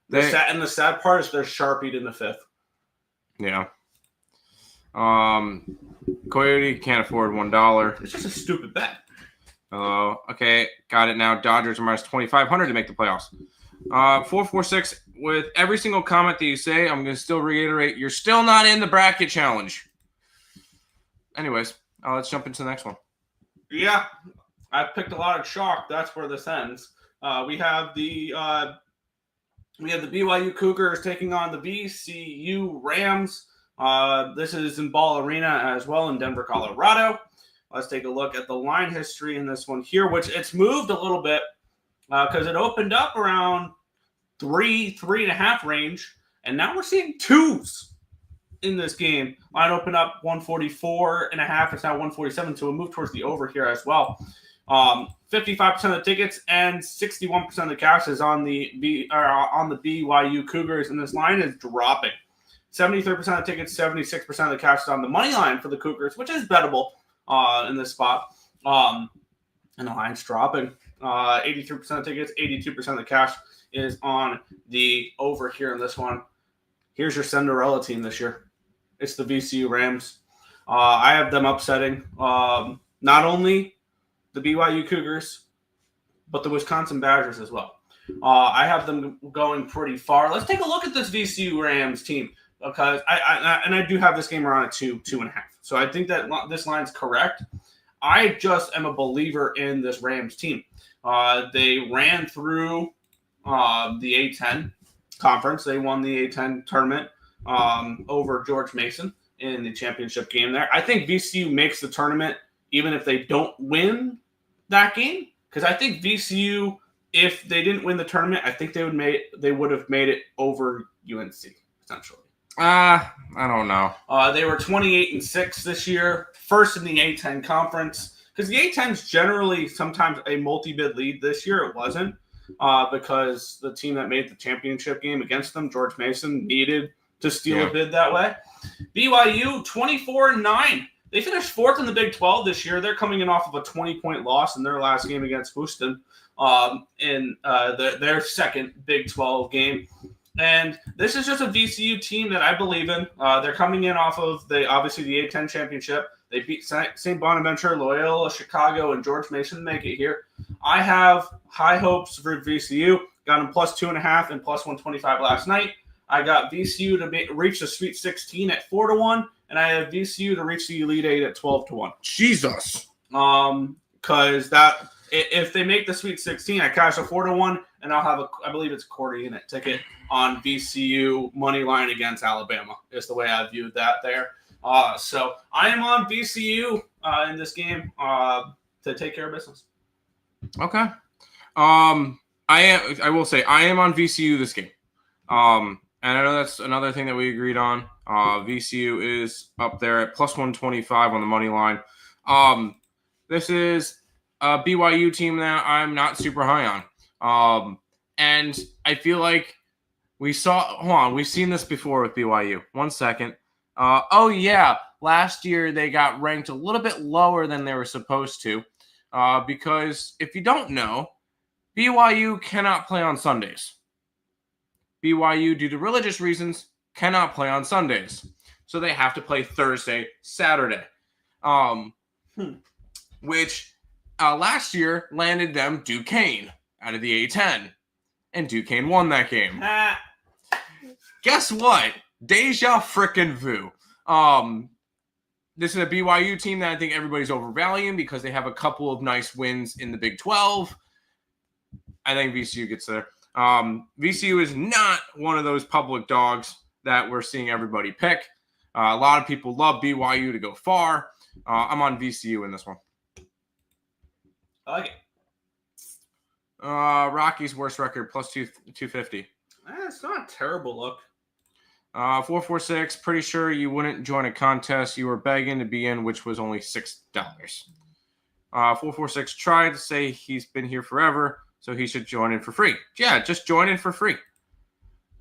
The sad part is they're sharpied in the 5th.
Yeah. Coyote can't afford $1.
It's just a stupid bet.
Oh, okay. Got it now. Dodgers are minus 2,500 to make the playoffs. 446. With every single comment that you say, I'm going to still reiterate, you're still not in the bracket challenge. Anyways, let's jump into the next one.
Yeah, I picked a lot of chalk. That's where this ends. We have the BYU Cougars taking on the VCU Rams. This is in Ball Arena as well in Denver, Colorado. Let's take a look at the line history in this one here, which it's moved a little bit because it opened up around 3.5 range, and now we're seeing 2s in this game. Line opened up 144.5. It's now 147, so we'll move towards the over here as well. 55% of the tickets and 61% of the cash is on the BYU Cougars, and this line is dropping. 73% of the tickets, 76% of the cash is on the money line for the Cougars, which is bettable in this spot. And the line's dropping. 83% of tickets, 82% of the cash is on the over here in this one. Here's your Cinderella team this year. It's the VCU Rams. I have them upsetting not only the BYU Cougars, but the Wisconsin Badgers as well. I have them going pretty far. Let's take a look at this VCU Rams team because I do have this game around at 2.5. So I think that this line's correct. I just am a believer in this Rams team. They ran through the A-10 conference. They won the A-10 tournament over George Mason in the championship game there. I think VCU makes the tournament even if they don't win that game, because I think VCU, if they didn't win the tournament, I think they would have made it over UNC essentially.
I don't know.
They were 28-6 this year, first in the A-10 conference, because the A-10 is generally sometimes a multi-bid lead. This year it wasn't because the team that made the championship game against them, George Mason, needed to steal a bid that way. BYU 24-9. They finished 4th in the Big 12 this year. They're coming in off of a 20-point loss in their last game against Houston in their second Big 12 game. And this is just a VCU team that I believe in. They're coming in off of the A-10 championship. They beat St. Bonaventure, Loyola, Chicago, and George Mason to make it here. I have high hopes for VCU. Got them plus 2.5 and plus 125 last night. I got VCU to reach the Sweet 16 at 4-1, and I have VCU to reach the Elite 8 at 12-1.
Jesus.
because if they make the Sweet 16, I cash a 4-1, and I'll have I believe it's a quarter unit ticket on VCU money line against Alabama. Is the way I viewed that there. So I am on VCU in this game to take care of business.
Okay. I will say I am on VCU this game. And I know that's another thing that we agreed on. VCU is up there at plus 125 on the money line. This is a BYU team that I'm not super high on. And I feel like we've seen this before with BYU. 1 second. Last year they got ranked a little bit lower than they were supposed to. Because if you don't know, BYU cannot play on Sundays. BYU, due to religious reasons, cannot play on Sundays. So they have to play Thursday, Saturday. Which last year landed them Duquesne out of the A-10. And Duquesne won that game. Guess what? Deja frickin' vu. This is a BYU team that I think everybody's overvaluing because they have a couple of nice wins in the Big 12. I think VCU gets there. VCU is not one of those public dogs that we're seeing everybody pick. A lot of people love BYU to go far. I'm on VCU in this one.
I like it.
Rocky's worst record, plus 250.
It's not a terrible look.
446, pretty sure you wouldn't join a contest you were begging to be in, which was only $6. 446 tried to say he's been here forever, so he should join in for free. Yeah, just join in for free.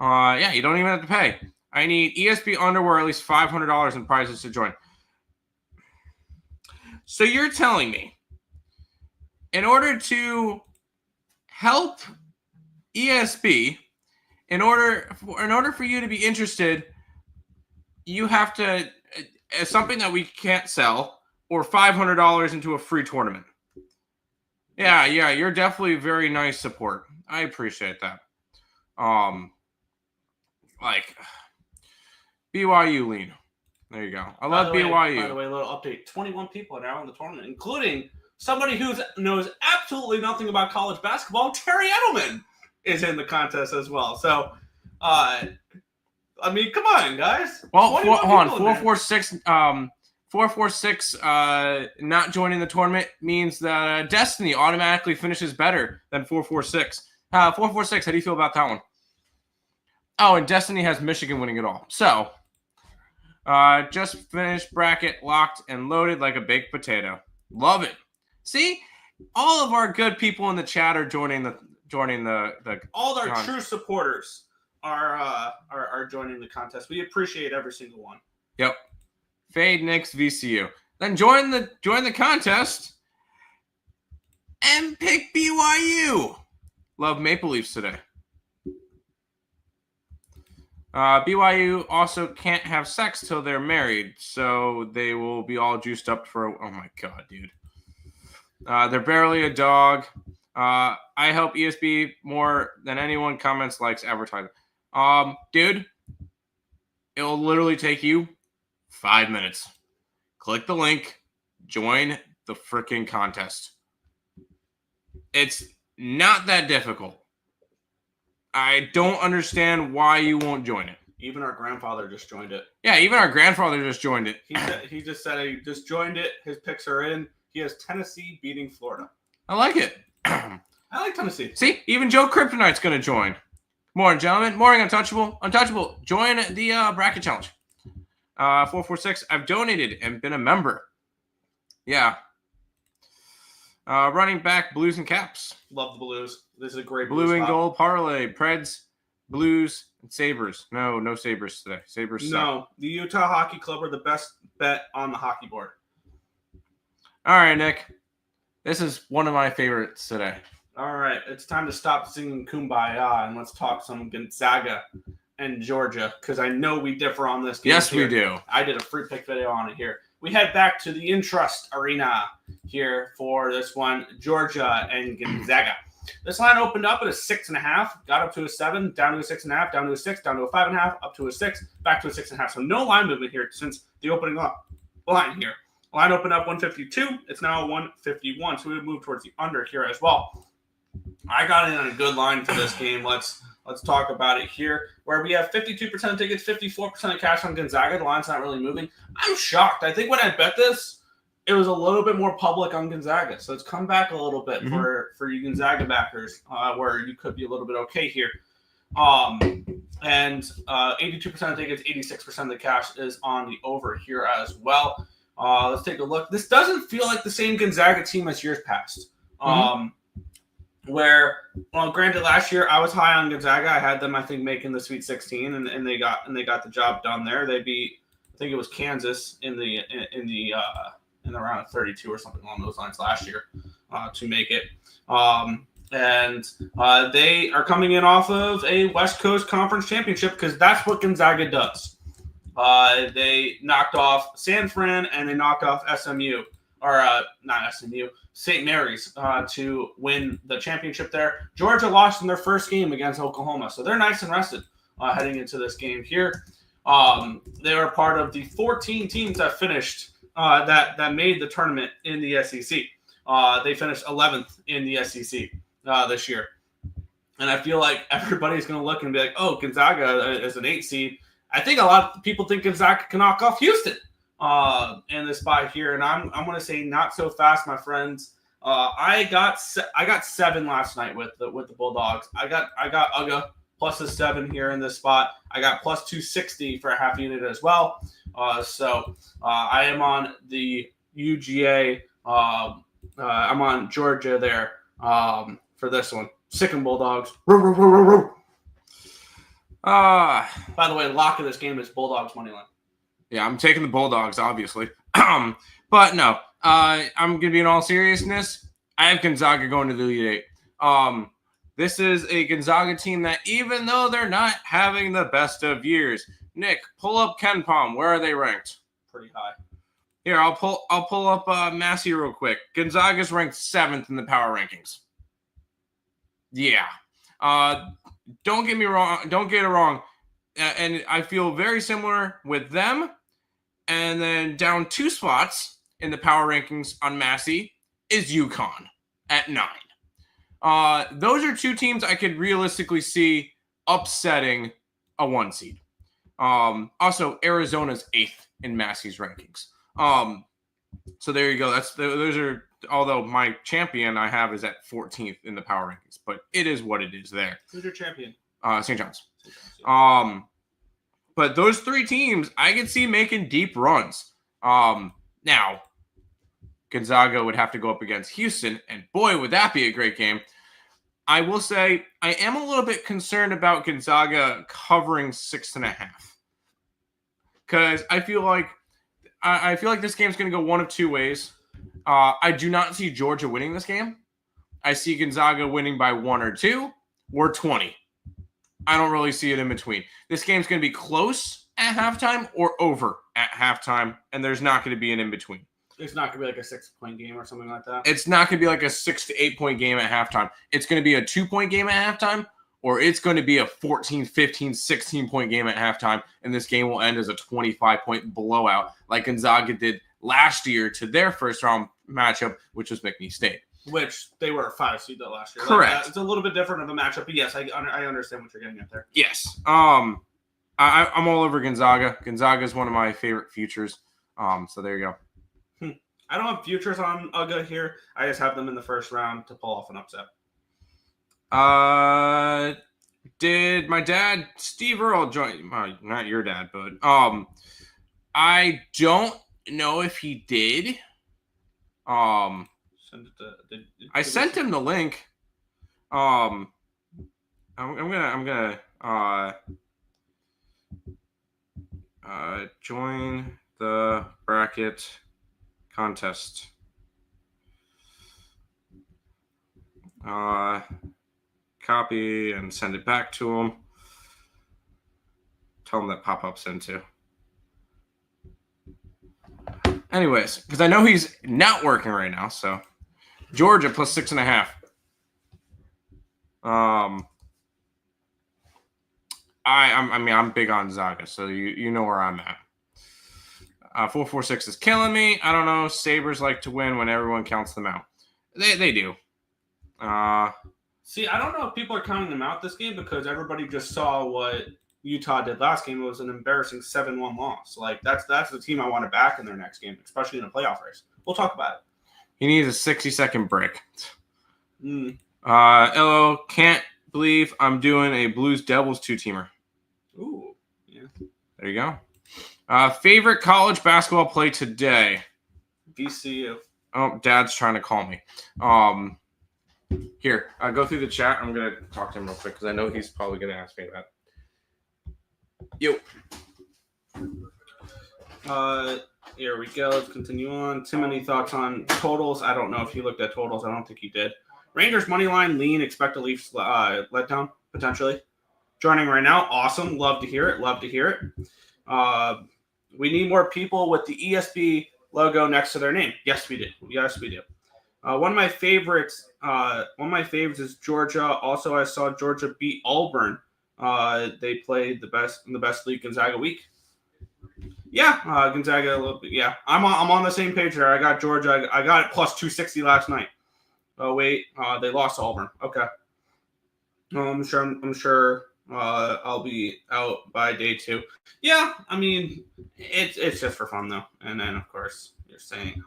You don't even have to pay. I need ESP underwear at least $500 in prizes to join. So you're telling me, in order to help ESP, in order for you to be interested, you have to something that we can't sell, or $500 into a free tournament. Yeah, you're definitely very nice support. I appreciate that. BYU lean. There you go. I love BYU.
By the way, a little update. 21 people are now in the tournament, including somebody who knows absolutely nothing about college basketball. Terry Edelman is in the contest as well. So, come on, guys.
Well, hold on. 446 not joining the tournament means that Destiny automatically finishes better than 446. 446, how do you feel about that one? Oh, and Destiny has Michigan winning it all. So, just finished bracket locked and loaded like a baked potato. Love it. See, all of our good people in the chat are joining the
all our true supporters are joining the contest. We appreciate every single one.
Yep. Fade Knicks VCU. Then join the contest and pick BYU. Love Maple Leafs today. BYU also can't have sex till they're married, so they will be all juiced up for. Oh my god, dude. They're barely a dog. I help ESB more than anyone. Comments, likes, advertising. Dude, it'll literally take you 5 minutes. Click the link, join the freaking contest. It's not that difficult. I don't understand why you won't join it.
Even our grandfather just joined it.
Yeah, even our grandfather just joined it.
He just said he just joined it. His picks are in. He has Tennessee beating Florida.
I like it.
I like Tennessee.
See, even Joe Kryptonite's going to join. Morning, gentlemen. Morning, Untouchable. Untouchable, join the bracket challenge. 446, I've donated and been a member. Yeah. Running back, Blues and Caps.
Love the Blues. This is a great
Blue and gold parlay. Preds, Blues, and Sabres. No Sabres today. Sabres suck.
No, the Utah Hockey Club are the best bet on the hockey board.
All right, Nick. This is one of my favorites today.
All right, it's time to stop singing Kumbaya and let's talk some Gonzaga and Georgia, because I know we differ on this game.
Yes,
here.
we do.
I did a free pick video on it here. We head back to the Intrust Arena here for this one, Georgia and Gonzaga. This line opened up at a 6.5, got up to a 7, down to a 6.5, down to a 6, down to a 5.5, up to a 6, back to a 6.5. So no line movement here since the opening line here. Line opened up 152. It's now 151. So we move towards the under here as well. I got in on a good line for this game. Let's talk about it here, where we have 52% of tickets, 54% of cash on Gonzaga. The line's not really moving. I'm shocked. I think when I bet this, it was a little bit more public on Gonzaga. So it's come back a little bit for you Gonzaga backers, where you could be a little bit okay here. And 82% of tickets, 86% of the cash is on the over here as well. Let's take a look. This doesn't feel like the same Gonzaga team as years past. Where, well, granted, last year I was high on Gonzaga. I had them, I think, making the Sweet 16, and they got the job done there. They beat, I think it was Kansas in the round of 32 or something along those lines last year to make it. And they are coming in off of a West Coast Conference championship because that's what Gonzaga does. They knocked off San Fran and they knocked off SMU, or not SMU, St. Mary's to win the championship there. Georgia lost in their first game against Oklahoma, so they're nice and rested heading into this game here. They were part of the 14 teams that finished that made the tournament in the SEC. They finished 11th in the SEC this year. And I feel like everybody's going to look and be like, oh, Gonzaga is an 8 seed. I think a lot of people think Gonzaga can knock off Houston in this spot here. And I'm going to say not so fast, my friends. I got 7 last night with the Bulldogs. I got UGA plus a 7 here in this spot. I got plus 260 for a half unit as well. So I am on the UGA. I'm on Georgia there for this one. Sick 'em Bulldogs. By the way, lock of this game is Bulldogs money line.
Yeah, I'm taking the Bulldogs, obviously. But no, I'm going to be in all seriousness. I have Gonzaga going to the Elite Eight. This is a Gonzaga team that, even though they're not having the best of years, Nick, pull up KenPom. Where are they ranked?
Pretty high.
Here, I'll pull up Massey real quick. Gonzaga's ranked 7th in the power rankings. Yeah. Don't get me wrong. Don't get it wrong. And I feel very similar with them. And then down 2 spots in the power rankings on Massey is UConn at 9. Those are 2 teams I could realistically see upsetting a 1 seed. Also, Arizona's 8th in Massey's rankings. So there you go. Those are, although my champion I have is at 14th in the power rankings, but it is what it is there.
Who's your champion?
St. John's. But those 3 teams I could see making deep runs. Now, Gonzaga would have to go up against Houston, and boy, would that be a great game. I will say I am a little bit concerned about Gonzaga covering 6.5. Because I feel like this game's going to go one of 2 ways. I do not see Georgia winning this game. I see Gonzaga winning by 1 or 2 or 20. I don't really see it in between. This game's going to be close at halftime or over at halftime, and there's not going to be an in-between.
It's not going to be like a 6-point game or something like that?
It's not going to be like a 6 to 8-point game at halftime. It's going to be a 2-point game at halftime, or it's going to be a 14, 15, 16-point game at halftime, and this game will end as a 25-point blowout like Gonzaga did last year to their first-round matchup, which was McNeese State.
Which they were a 5 seed last year.
Correct.
Like, it's a little bit different of a matchup, but yes, I understand what you're getting at there.
Yes. I'm all over Gonzaga. Gonzaga is one of my favorite futures. So there you go.
I don't have futures on UGA here. I just have them in the first round to pull off an upset.
Did my dad, Steve Earle, join? Not your dad, but I don't know if he did. I sent him the link. I'm gonna join the bracket contest. Copy and send it back to him. Tell him that pop-up sent to. Anyways, because I know he's not working right now, so Georgia plus 6.5. I'm big on Zaga, so you know where I'm at. 446 is killing me. I don't know. Sabres like to win when everyone counts them out. They do.
See, I don't know if people are counting them out this game because everybody just saw what Utah did last game. It was an embarrassing 7-1 loss. Like that's the team I want to back in their next game, especially in a playoff race. We'll talk about it.
He needs a 60-second break. Earle, can't believe I'm doing a Blues Devils 2-teamer.
Ooh, yeah.
There you go. Favorite college basketball play today?
VCU.
Oh, Dad's trying to call me. Here, go through the chat. I'm going to talk to him real quick because I know he's probably going to ask me that. Yo.
Here we go. Let's continue on. Tim, any thoughts on totals? I don't know if you looked at totals. I don't think you did. Rangers money line lean. Expect a Leafs letdown potentially. Joining right now. Awesome. Love to hear it. Love to hear it. We need more people with the ESB logo next to their name. Yes, we do. Yes, we do. One of my favorites is Georgia. Also, I saw Georgia beat Auburn. They played the best league Gonzaga week. Yeah, Gonzaga a little bit. Yeah, I'm on the same page there. I got Georgia. I got it plus 260 last night. Oh wait, they lost to Auburn. Okay. I'm sure. I'll be out by day 2. Yeah, I mean, it's just for fun though. And then of course you're saying.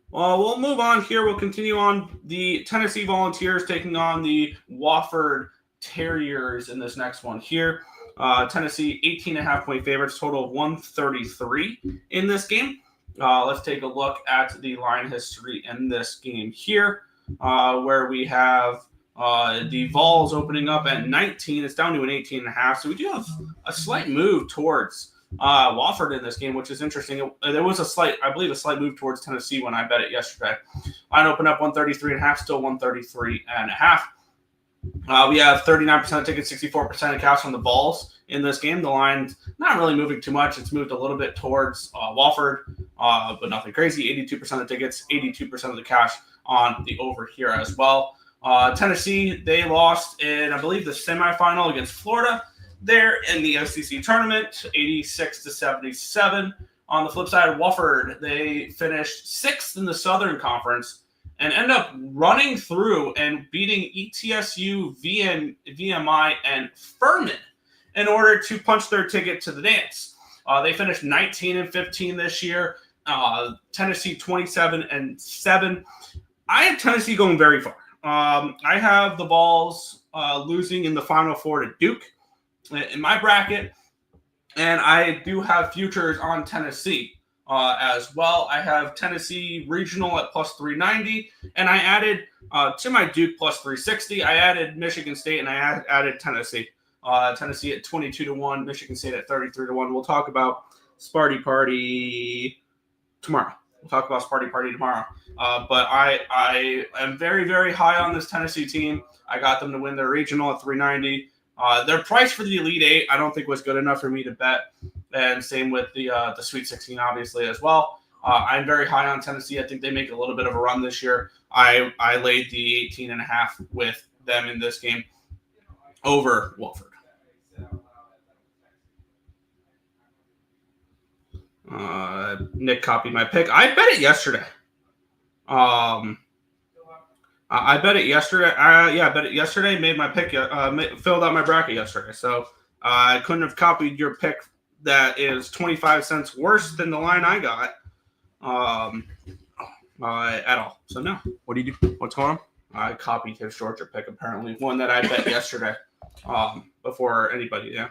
Well, we'll move on here. We'll continue on. The Tennessee Volunteers taking on the Wofford Terriers in this next one here. Tennessee 18.5-point favorites, total of 133 in this game. Let's take a look at the line history in this game here, where we have the Vols opening up at 19. It's down to an 18.5. So we do have a slight move towards Wofford in this game, which is interesting. There was a slight move towards Tennessee when I bet it yesterday. Line opened up 133.5, still 133.5. We have 39% tickets, 64% of cash on the Vols in this game. The line's not really moving too much. It's moved a little bit towards Wofford, but nothing crazy. 82% of tickets, 82% of the cash on the over here as well. Tennessee, they lost in, I believe, the semifinal against Florida there in the SEC tournament, 86-77. On the flip side, Wofford, they finished 6th in the Southern Conference and end up running through and beating ETSU, VMI, and Furman in order to punch their ticket to the dance. They finished 19-15 this year. Tennessee 27-7. I have Tennessee going very far. I have the Vols losing in the Final Four to Duke in my bracket, and I do have futures on Tennessee as well. I have Tennessee regional at plus 390, and I added to my Duke plus 360. I added Michigan State, and I added Tennessee. Tennessee at 22-1, Michigan State at 33-1. We'll talk about Sparty Party tomorrow. But I am very, very high on this Tennessee team. I got them to win their regional at 390. Their price for the Elite Eight, I don't think was good enough for me to bet. And same with the Sweet 16, obviously, as well. I'm very high on Tennessee. I think they make a little bit of a run this year. I laid the 18.5 with them in this game over Wofford. Nick copied my pick. I bet it yesterday. I bet it yesterday. I bet it yesterday. Made my pick. Filled out my bracket yesterday. So I couldn't have copied your pick. That is 25 cents worse than the line I got. At all. So no.
What do you do? What's going on?
I copied his Georgia pick. Apparently, one that I bet yesterday. Before anybody. Yeah.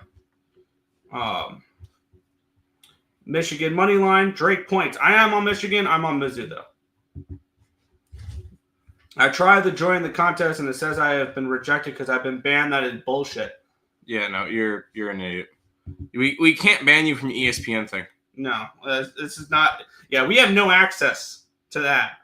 Michigan money line, Drake points. I am on Michigan. I'm on Mizzou, though. I tried to join the contest, and it says I have been rejected because I've been banned. That is bullshit.
Yeah, no, you're an idiot. We can't ban you from the ESPN thing.
No, this is not. Yeah, we have no access to that.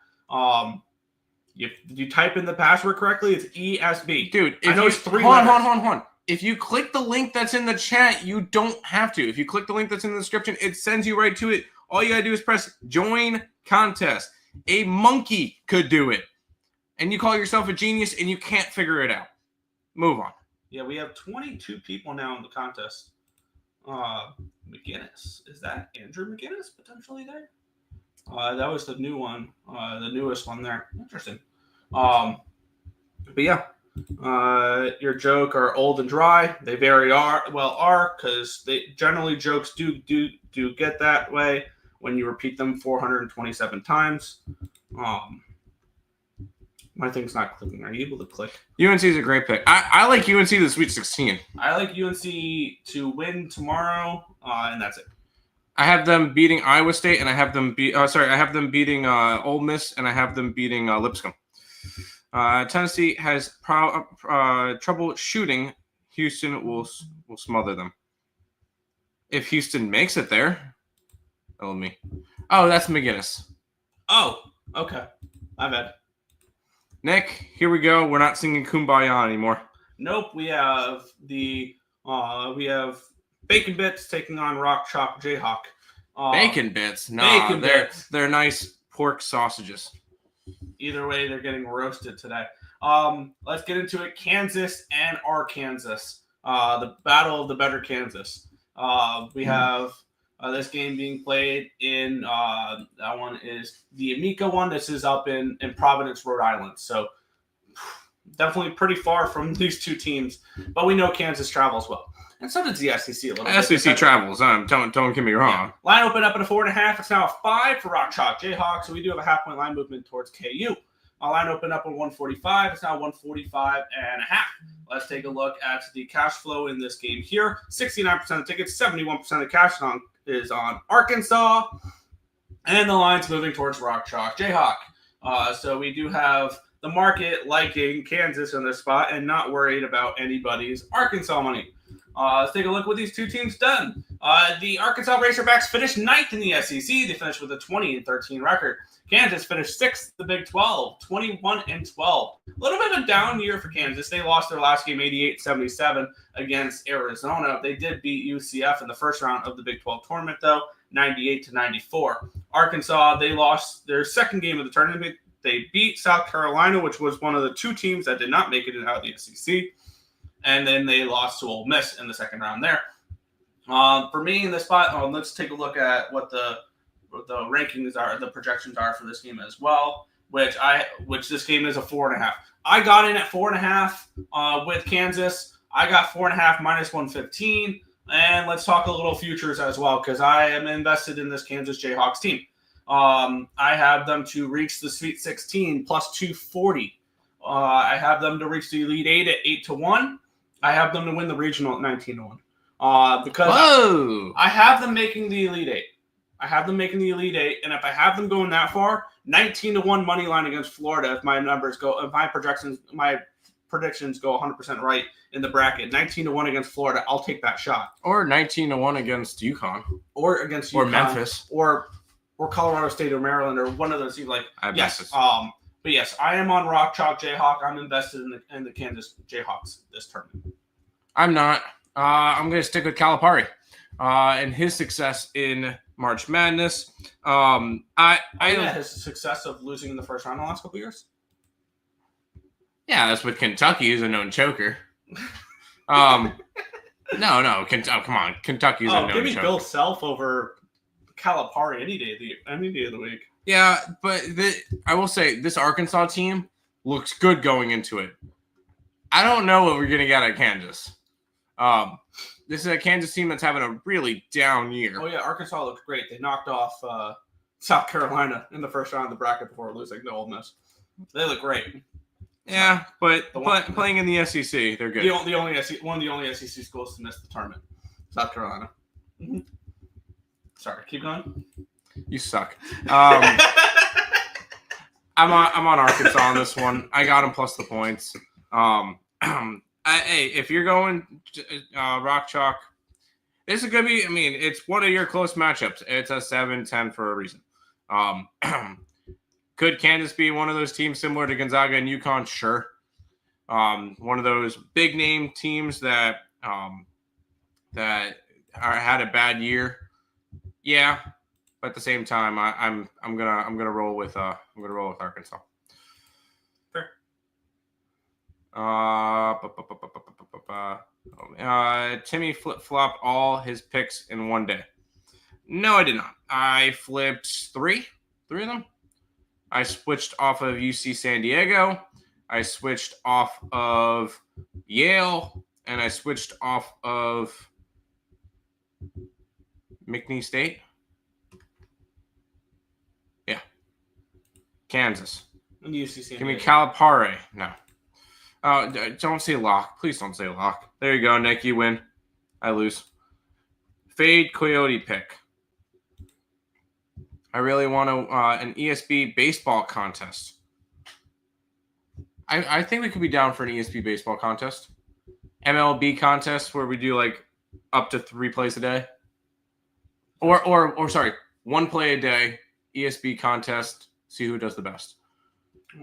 Did you type in the password correctly? It's ESB.
Dude,
I know it's 3
Hold
letters.
on. If you click the link that's in the chat, you don't have to. If you click the link that's in the description, it sends you right to it. All you got to do is press join contest. A monkey could do it. And you call yourself a genius and you can't figure it out. Move on.
Yeah, we have 22 people now in the contest. McGinnis. Is that Andrew McGinnis potentially there? That was the new one, the newest one there. Interesting. But yeah, your joke are old and dry. They very are because they generally jokes do get that way when you repeat them 427 times. My thing's not clicking. Are you able to click?
UNC is a great pick. I like UNC to the Sweet 16.
I like UNC to win tomorrow, and that's it.
I have them beating Iowa State, and I have them I have them beating Ole Miss, and I have them beating Lipscomb. Tennessee has trouble shooting. Houston will smother them. If Houston makes it there, that'll be me. Oh, that's McGinnis.
Oh, okay. My bad.
Nick, here we go. We're not singing Kumbaya anymore.
Nope. We have Bacon Bits taking on Rock Chalk Jayhawk.
Bacon Bits? No, they're nice pork sausages.
Either way, they're getting roasted today. Let's get into it. Kansas and Arkansas. The battle of the better Kansas. We have this game being played in that one is the Amica one. This is up in Providence, Rhode Island. So definitely pretty far from these two teams. But we know Kansas travels well. And so does the SEC a little bit.
SEC travels. Don't get me wrong.
Yeah. Line opened up at a 4.5. It's now a 5 for Rock Chalk Jayhawk. So we do have a half-point line movement towards KU. Line opened up at 145. It's now 145.5. Let's take a look at the cash flow in this game here. 69% of tickets, 71% of the cash is on Arkansas. And the line's moving towards Rock Chalk Jayhawk. So we do have the market liking Kansas in this spot and not worried about anybody's Arkansas money. Let's take a look at what these two teams done. The Arkansas Razorbacks finished 9th in the SEC. They finished with a 20-13 record. Kansas finished 6th in the Big 12, 21-12. A little bit of a down year for Kansas. They lost their last game 88-77 against Arizona. They did beat UCF in the first round of the Big 12 tournament, though, 98-94. Arkansas, they lost their second game of the tournament. They beat South Carolina, which was one of the two teams that did not make it out of the SEC. And then they lost to Ole Miss in the second round there. For me in this spot, let's take a look at what the rankings are, the projections are for this game as well, which this game is a 4.5. I got in at 4.5 with Kansas. I got 4.5 minus 115. And let's talk a little futures as well, because I am invested in this Kansas Jayhawks team. I have them to reach the Sweet 16 plus 240. I have them to reach the Elite 8 at 8-1. I have them to win the regional at 19-1. Because I have them making the Elite 8. I have them making the Elite 8, and if I have them going that far, 19-1 money line against Florida. If my predictions go 100% right in the bracket, 19-1 against Florida, I'll take that shot.
Or 19-1 against UConn,
or against UConn,
or Memphis,
or Colorado State or Maryland, or one of those teams. Yes. But yes, I am on Rock Chalk Jayhawk. I'm invested in the Kansas Jayhawks this tournament. I'm
not. I'm going to stick with Calipari and his success in March Madness.
His success of losing in the first round the last couple years.
Yeah, that's with Kentucky, who's a known choker. No, come on, Kentucky's a known choker.
Give me Bill Self over Calipari any day of the week.
Yeah, but I will say this Arkansas team looks good going into it. I don't know what we're going to get at Kansas. This is a Kansas team that's having a really down year.
Oh, yeah, Arkansas looks great. They knocked off South Carolina in the first round of the bracket before losing to Ole Miss. They look great.
Yeah, but playing in the SEC, they're good.
One of the only SEC schools to miss the tournament, South Carolina. Mm-hmm. Sorry, keep going.
You suck. I'm on Arkansas on this one. I got them plus the points. Hey, if you're going Rock Chalk, this is gonna be. I mean, it's one of your close matchups. It's a 7-10 for a reason. Could Kansas be one of those teams similar to Gonzaga and UConn? Sure. One of those big name teams that had a bad year. Yeah. But at the same time, I'm gonna roll with Arkansas.
Fair.
Timmy flip-flopped all his picks in one day. No, I did not. I flipped three of them. I switched off of UC San Diego. I switched off of Yale. And I switched off of McNeese State. Yeah. Kansas.
And UC San
Give me
Diego.
Calipari. No. Don't say lock. Please don't say lock. There you go, Nick. You win. I lose. Fade Coyote pick. I really want an ESB baseball contest. I think we could be down for an ESB baseball contest. MLB contest where we do like up to 3 plays a day. Or sorry, 1 play a day. ESB contest. See who does the best.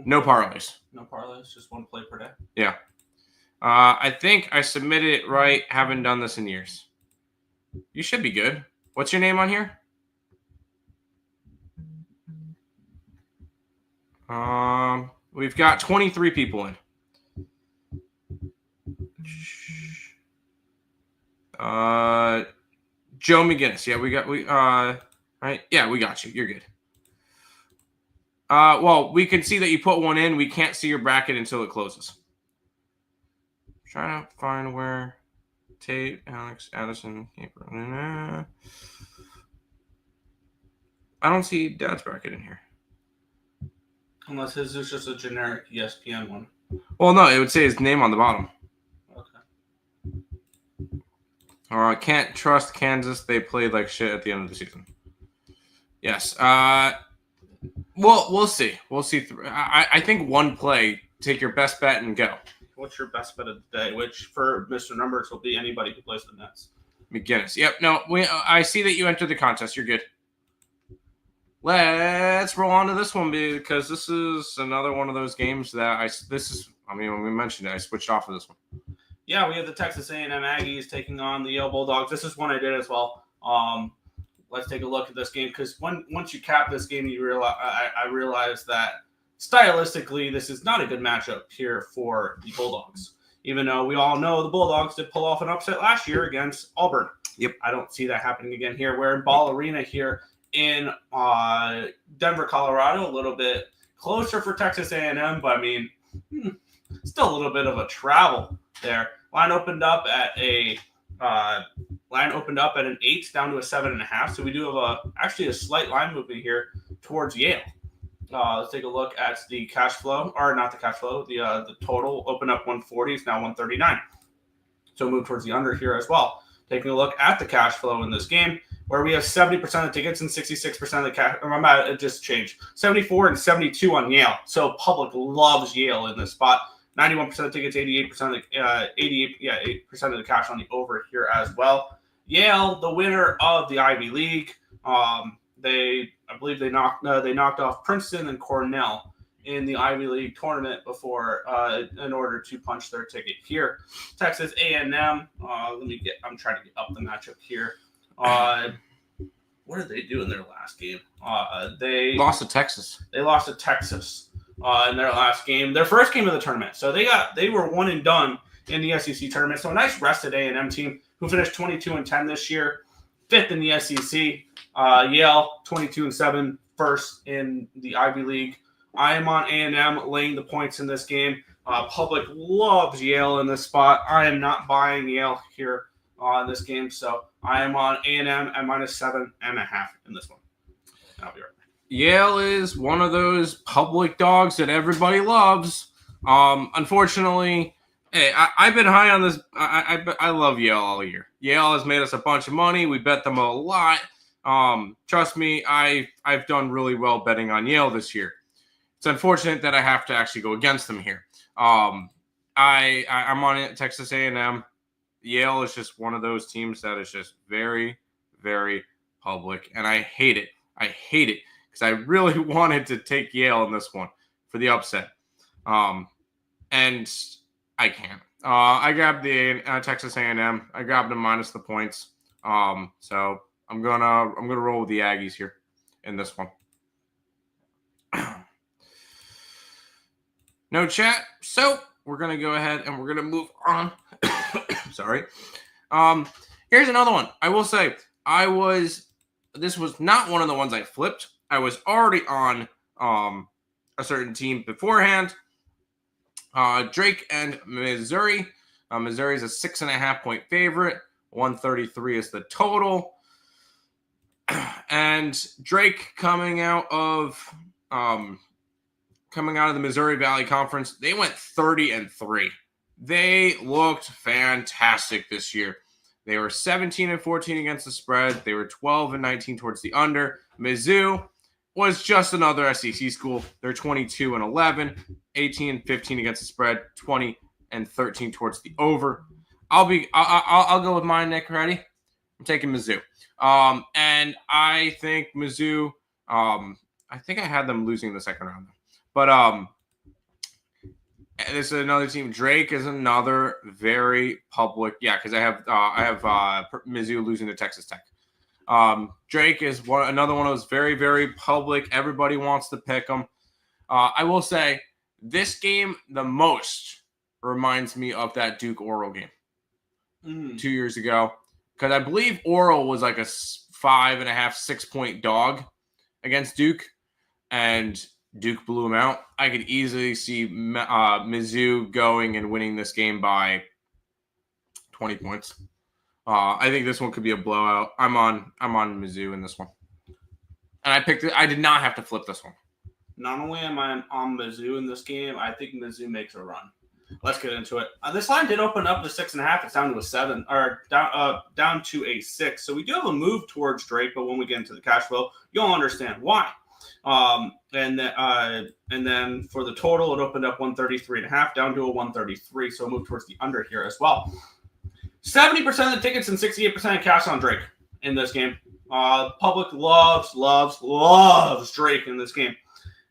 No parlays.
No parlays, just 1 play per day.
Yeah. I think I submitted it right. Haven't done this in years. You should be good. What's your name on here? We've got 23 people in. Joe McGinnis. Yeah, right? Yeah, we got you. You're good. Well, we can see that you put one in. We can't see your bracket until it closes. Trying to find where Tate, Alex, Addison, I don't see Dad's bracket in here.
Unless his is just a generic ESPN one.
Well, no, it would say his name on the bottom.
Okay.
Can't trust Kansas. They played like shit at the end of the season. Yes. We'll see. We'll see. I think 1 play. Take your best bet and go.
What's your best bet of the day? Which for Mr. Numbers will be anybody who plays the Nets.
McGinnis. Yep. No, I see that you entered the contest. You're good. Let's roll on to this one because this is another one of those games that when we mentioned it, I switched off of this one.
Yeah, we have the Texas A&M Aggies taking on the Yale Bulldogs. This is one I did as well. Let's take a look at this game because once you cap this game, you realize I realized that stylistically this is not a good matchup here for the Bulldogs. Even though we all know the Bulldogs did pull off an upset last year against Auburn.
Yep.
I don't see that happening again here. We're in Ball Arena here in Denver, Colorado, a little bit closer for Texas A&M, but I mean, still a little bit of a travel there. Line opened up at an 8 down to a 7.5. So we do have actually a slight line movement here towards Yale. Let's take a look at the cash flow, or not the cash flow. The total opened up 140. It's now 139. So move towards the under here as well. Taking a look at the cash flow in this game, where we have 70% of the tickets and 66% of the cash. It just changed. 74 and 72 on Yale. So public loves Yale in this spot. 91% of the tickets, 88% of the 8% of the cash on the over here as well. Yale, the winner of the Ivy League. I believe they knocked off Princeton and Cornell in the Ivy League tournament before in order to punch their ticket here. Texas A&M. I'm trying to get up the matchup here. What did they do in their last game? They
lost to Texas.
They lost to Texas in their last game, their first game of the tournament. So they were 1 and done in the SEC tournament. So a nice rested A&M team who finished 22-10 this year, 5th in the SEC. Yale 22-7, first in the Ivy League. I am on A&M laying the points in this game. Public loves Yale in this spot. I am not buying Yale here in this game, so I am on A&M at -7.5 in this one. I'll be right back.
Yale is one of those public dogs that everybody loves. Unfortunately, hey, I've been high on this. I love Yale all year. Yale has made us a bunch of money. We bet them a lot. Trust me, I've done really well betting on Yale this year. It's unfortunate that I have to actually go against them here. I'm on it, Texas A&M. Yale is just one of those teams that is just very, very public, and I hate it. I hate it because I really wanted to take Yale in this one for the upset, and I can't. I grabbed the Texas A&M. I grabbed them minus the points. So I'm gonna roll with the Aggies here in this one. No chat. So we're gonna go ahead and we're gonna move on. Sorry. Here's another one. I will say, this was not one of the ones I flipped. I was already on a certain team beforehand. Drake and Missouri. Missouri is a 6.5-point favorite. 133 is the total. And Drake coming out of the Missouri Valley Conference, they went 30-3. They looked fantastic this year. They were 17-14 against the spread. They were 12-19 towards the under. Mizzou was just another SEC school. They're 22-11, 18-15 against the spread, 20-13 towards the over. I'll go with mine, Nick. Ready? I'm taking Mizzou. And I think Mizzou. I think I had them losing the second round, but this is another team. Drake is another very public. Yeah, because I have Mizzou losing to Texas Tech. Drake is another one of those very, very public. Everybody wants to pick them. I will say this game the most reminds me of that Duke Earle game 2 years ago, because I believe Earle was like a 5.5, 6 point dog against Duke, and Duke blew him out. I could easily see Mizzou going and winning this game by 20 points. I think this one could be a blowout. I'm on Mizzou in this one, and I picked it. I did not have to flip this one.
Not only am I on Mizzou in this game, I think Mizzou makes a run. Let's get into it. This line did open up to 6.5. It's down to a 7, or down to a 6. So we do have a move towards Drake, but when we get into the cash flow, you'll understand why. And then for the total, it opened up 133.5 down to a 133. So move towards the under here as well. 70% of the tickets and 68% of cash on Drake in this game. Public loves Drake in this game.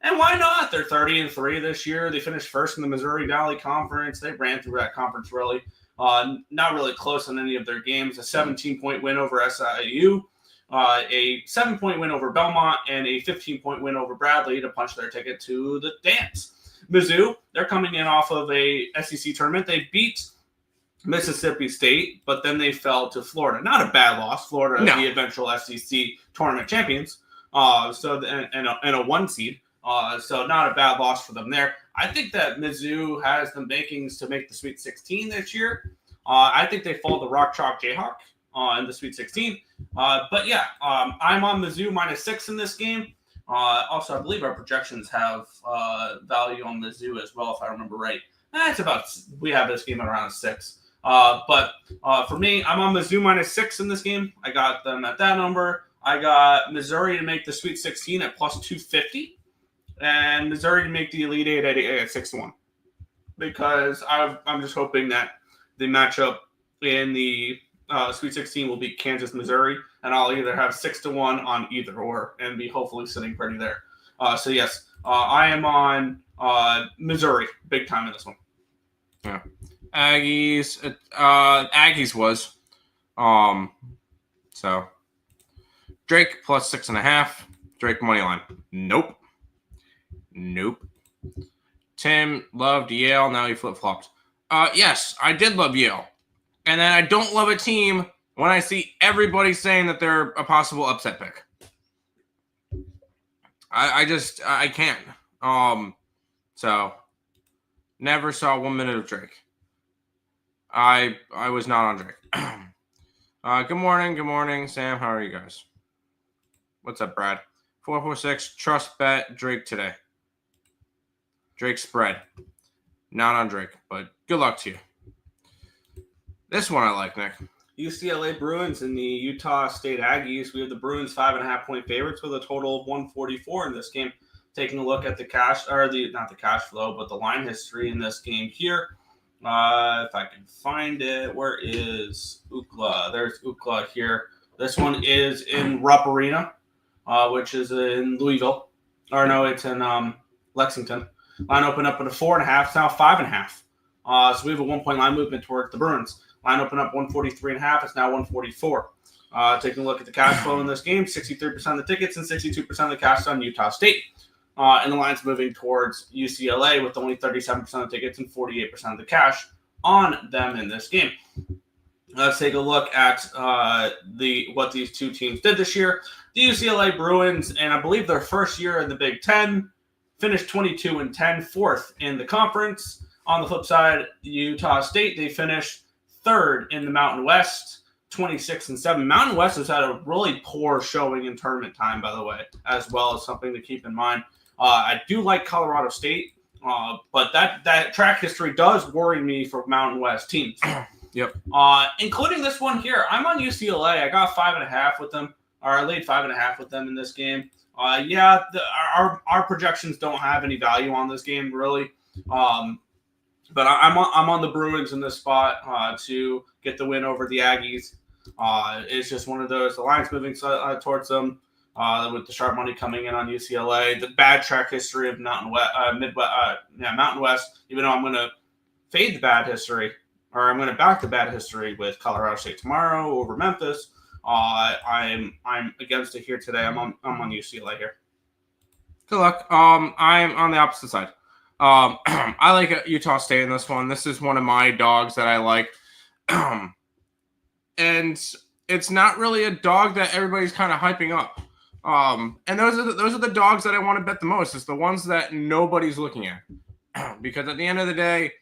And why not? They're 30-3 this year. They finished first in the Missouri Valley Conference. They ran through that conference really. Not really close in any of their games. A 17-point win over SIU, a 7-point win over Belmont, and a 15-point win over Bradley to punch their ticket to the dance. Mizzou, they're coming in off of a SEC tournament. They beat Mississippi State, but then they fell to Florida. Not a bad loss. Florida, the eventual SEC tournament champions. And a 1 seed. So not a bad loss for them there. I think that Mizzou has the makings to make the Sweet 16 this year. I think they fall the Rock Chalk Jayhawk in the Sweet 16. But yeah, I'm on Mizzou -6 in this game. Also, I believe our projections have value on Mizzou as well, if I remember right. We have this game at around a 6. But for me, I'm on Mizzou -6 in this game. I got them at that number. I got Missouri to make the Sweet 16 at +250. And Missouri to make the Elite Eight at 6-1, because I'm just hoping that the matchup in the Sweet 16 will be Kansas, Missouri, and I'll either have 6-1 on either or, and be hopefully sitting pretty there. So yes, I am on Missouri big time in this one.
Yeah, Aggies was so Drake +6.5. Drake money line. Nope. Tim loved Yale. Now he flip-flopped. Yes, I did love Yale. And then I don't love a team when I see everybody saying that they're a possible upset pick. I can't. So never saw 1 minute of Drake. I was not on Drake. Good morning, Sam. How are you guys? What's up, Brad? 446. Trust bet Drake today. Drake spread. Not on Drake, but good luck to you. This one I like, Nick.
UCLA Bruins and the Utah State Aggies. We have the Bruins 5.5-point favorites with a total of 144 in this game. Taking a look at the not the cash flow, but the line history in this game here. If I can find it, where is UCLA? There's UCLA here. This one is in Rupp Arena, which is in Louisville. Or no, it's in Lexington. Line opened up at a 4.5. It's now 5.5. So we have a 1-point line movement towards the Bruins. Line opened up 143.5. It's now 144. Taking a look at the cash flow in this game, 63% of the tickets and 62% of the cash on Utah State. And the line's moving towards UCLA with only 37% of the tickets and 48% of the cash on them in this game. Let's take a look at what these two teams did this year. The UCLA Bruins, and I believe their first year in the Big Ten, finished 22-10, fourth in the conference. On the flip side, Utah State, they finished third in the Mountain West, 26-7. Mountain West has had a really poor showing in tournament time, by the way, as well as something to keep in mind. I do like Colorado State, but that track history does worry me for Mountain West teams.
Yep.
Including this one here. I'm on UCLA. I got 5.5 with them, or I laid 5.5 with them in this game. Our projections don't have any value on this game, really. But I'm on the Bruins in this spot to get the win over the Aggies. It's just one of those. The line's moving towards them with the sharp money coming in on UCLA. The bad track history of Mountain West. Even though I'm going to fade the bad history, or I'm going to back the bad history with Colorado State tomorrow over Memphis. I'm against it here today. I'm on UCLA here.
Good luck. I'm on the opposite side. I like Utah State in this one. This is one of my dogs that I like. And it's not really a dog that everybody's kind of hyping up. And those are the dogs that I want to bet the most. It's the ones that nobody's looking at. Because at the end of the day,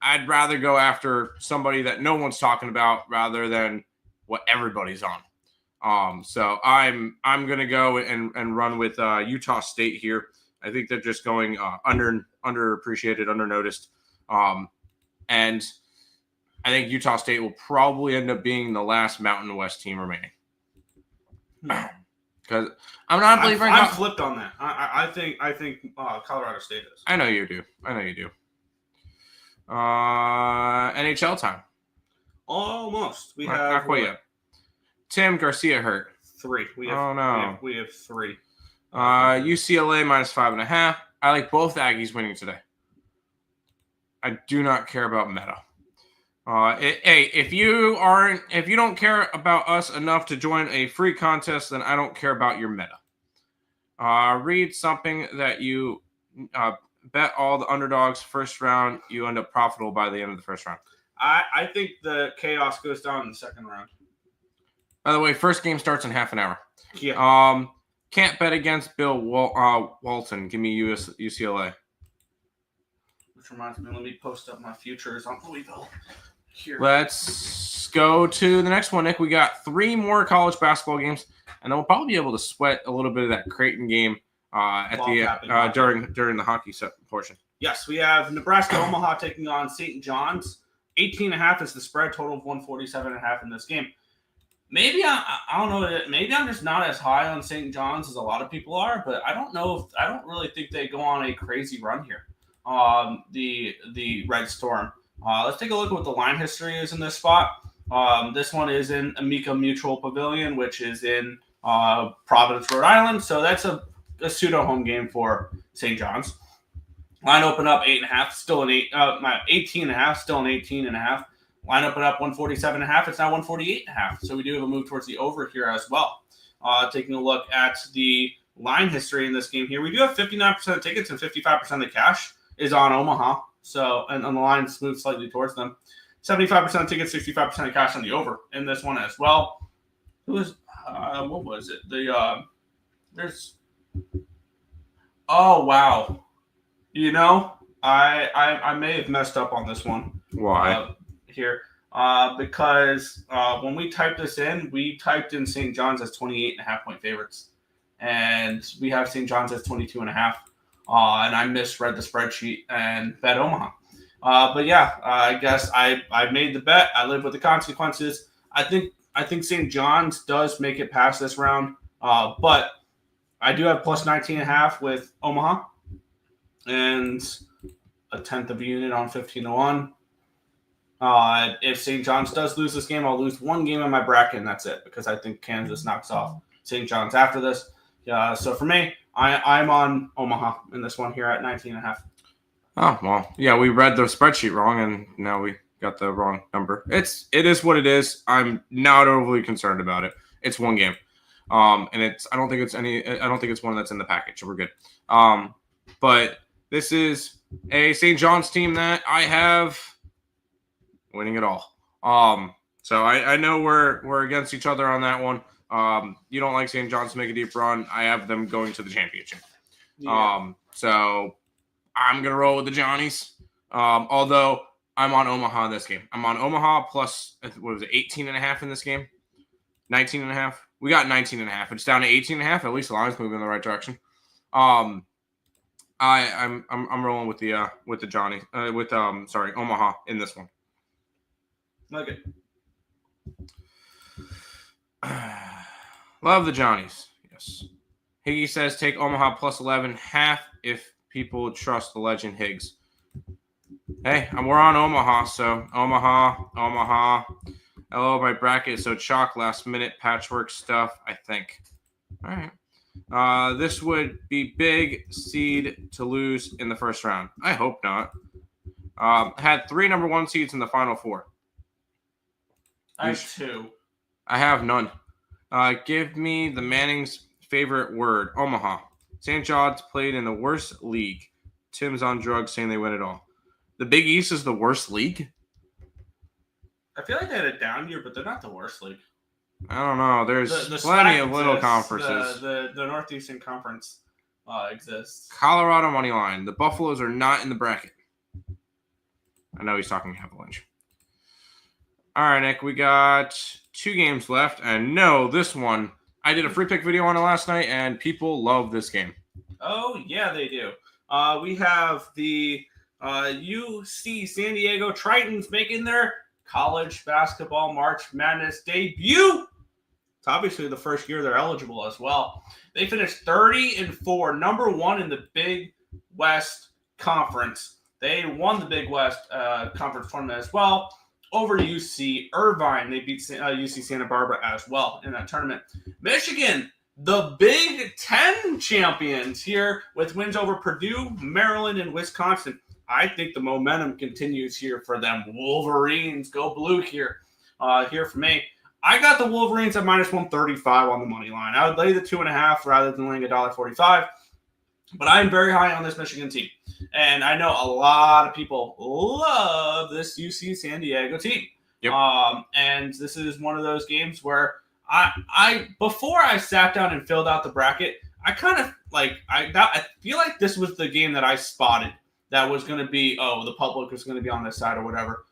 I'd rather go after somebody that no one's talking about rather than what everybody's on. So I'm gonna go and run with Utah State here. I think they're just going underappreciated, undernoticed, and I think Utah State will probably end up being the last Mountain West team remaining. Because I'm not believing.
I'm flipped on that. I think Colorado State is.
I know you do. NHL time.
Almost. We have
not quite yet. Tim Garcia hurt.
3. We have 3.
UCLA minus 5.5. I like both Aggies winning today. I do not care about meta. If you don't care about us enough to join a free contest, then I don't care about your meta. Read something that you bet all the underdogs first round. You end up profitable by the end of the first round.
I think the chaos goes down in the second round.
By the way, first game starts in half an hour.
Yeah.
Can't bet against Bill Walton. Give me UCLA.
Which reminds me, let me post up my futures on Louisville. Here.
Let's go to the next one, Nick. We got 3 more college basketball games, and then we'll probably be able to sweat a little bit of that Creighton game during the hockey set portion.
Yes, we have Nebraska Omaha taking on St. John's. 18.5 is the spread, total of 147.5 in this game. Maybe I don't know. Maybe I'm just not as high on St. John's as a lot of people are, but I don't know. I don't really think they go on a crazy run here. The Red Storm. Let's take a look at what the line history is in this spot. This one is in Amica Mutual Pavilion, which is in Providence, Rhode Island. So that's a pseudo home game for St. John's. Line open up 8.5, still an 18.5, still an 18.5. Line open up 147.5. It's now 148.5. So we do have a move towards the over here as well. Taking a look at the line history in this game here, we do have 59% of tickets and 55% of the cash is on Omaha. So, and on the lines move slightly towards them. 75% of tickets, 65% of cash on the over in this one as well. What was it? Oh, wow. You know, I may have messed up on this one.
Why?
Here. Because when we typed this in, we typed in St. John's as 28.5 point favorites. And we have St. John's as 22.5. And I misread the spreadsheet and bet Omaha. But yeah, I guess I made the bet. I live with the consequences. I think St. John's does make it past this round. But I do have plus 19.5 with Omaha. And a tenth of a unit on 15-1. If St. John's does lose this game, I'll lose one game in my bracket, and that's it, because I think Kansas knocks off St. John's after this. So for me, I'm on Omaha in this one here at 19.5.
Oh, well, yeah, we read the spreadsheet wrong, and now we got the wrong number. It is what it is. I'm not overly concerned about it. It's one game. And I don't think it's one that's in the package, so we're good. But this is a St. John's team that I have winning it all. So I know we're against each other on that one. You don't like St. John's to make a deep run. I have them going to the championship.
Yeah.
So I'm gonna roll with the Johnnies. Although I'm on Omaha in this game. I'm on Omaha plus, what was it, 18.5 in this game? 19.5. We got 19.5. It's down to 18.5. At least the line's moving in the right direction. I'm rolling with the Johnny Omaha in this one.
Okay.
Love the Johnnies. Yes. Higgy says take Omaha plus 11.5 if people trust the legend Higgs. Hey, we're on Omaha, so Omaha. Hello, my bracket. So chalk last minute patchwork stuff, I think. All right. This would be big seed to lose in the first round. I hope not. Had 3 number 1 seeds in the final 4.
I have 2.
I have none. Give me the Manning's favorite word, Omaha. St. John's played in the worst league. Tim's on drugs saying they win it all. The Big East is the worst league?
I feel like they had a down year, but they're not the worst league.
I don't know. There's
the
plenty
SWAC
of little
exists.
conferences.
The Northeastern Conference exists.
Colorado money line. The Buffaloes are not in the bracket. I know he's talking Avalanche. All right, Nick. We got 2 games left. And no, this one, I did a free pick video on it last night, and people love this game.
Oh, yeah, they do. We have the UC San Diego Tritons making their college basketball March Madness debut. It's obviously the first year they're eligible as well. They finished 30-4, number 1 in the Big West Conference. They won the Big West Conference tournament as well over UC Irvine. They beat UC Santa Barbara as well in that tournament. Michigan, the Big Ten champions here with wins over Purdue, Maryland, and Wisconsin. I think the momentum continues here for them. Wolverines, go blue here. Here for me. I got the Wolverines at minus 135 on the money line. I would lay the 2.5 rather than laying $1.45. But I'm very high on this Michigan team. And I know a lot of people love this UC San Diego team.
Yep.
And this is one of those games where I before I sat down and filled out the bracket, I kind of I feel like this was the game that I spotted that was going to be, the public was going to be on this side or whatever.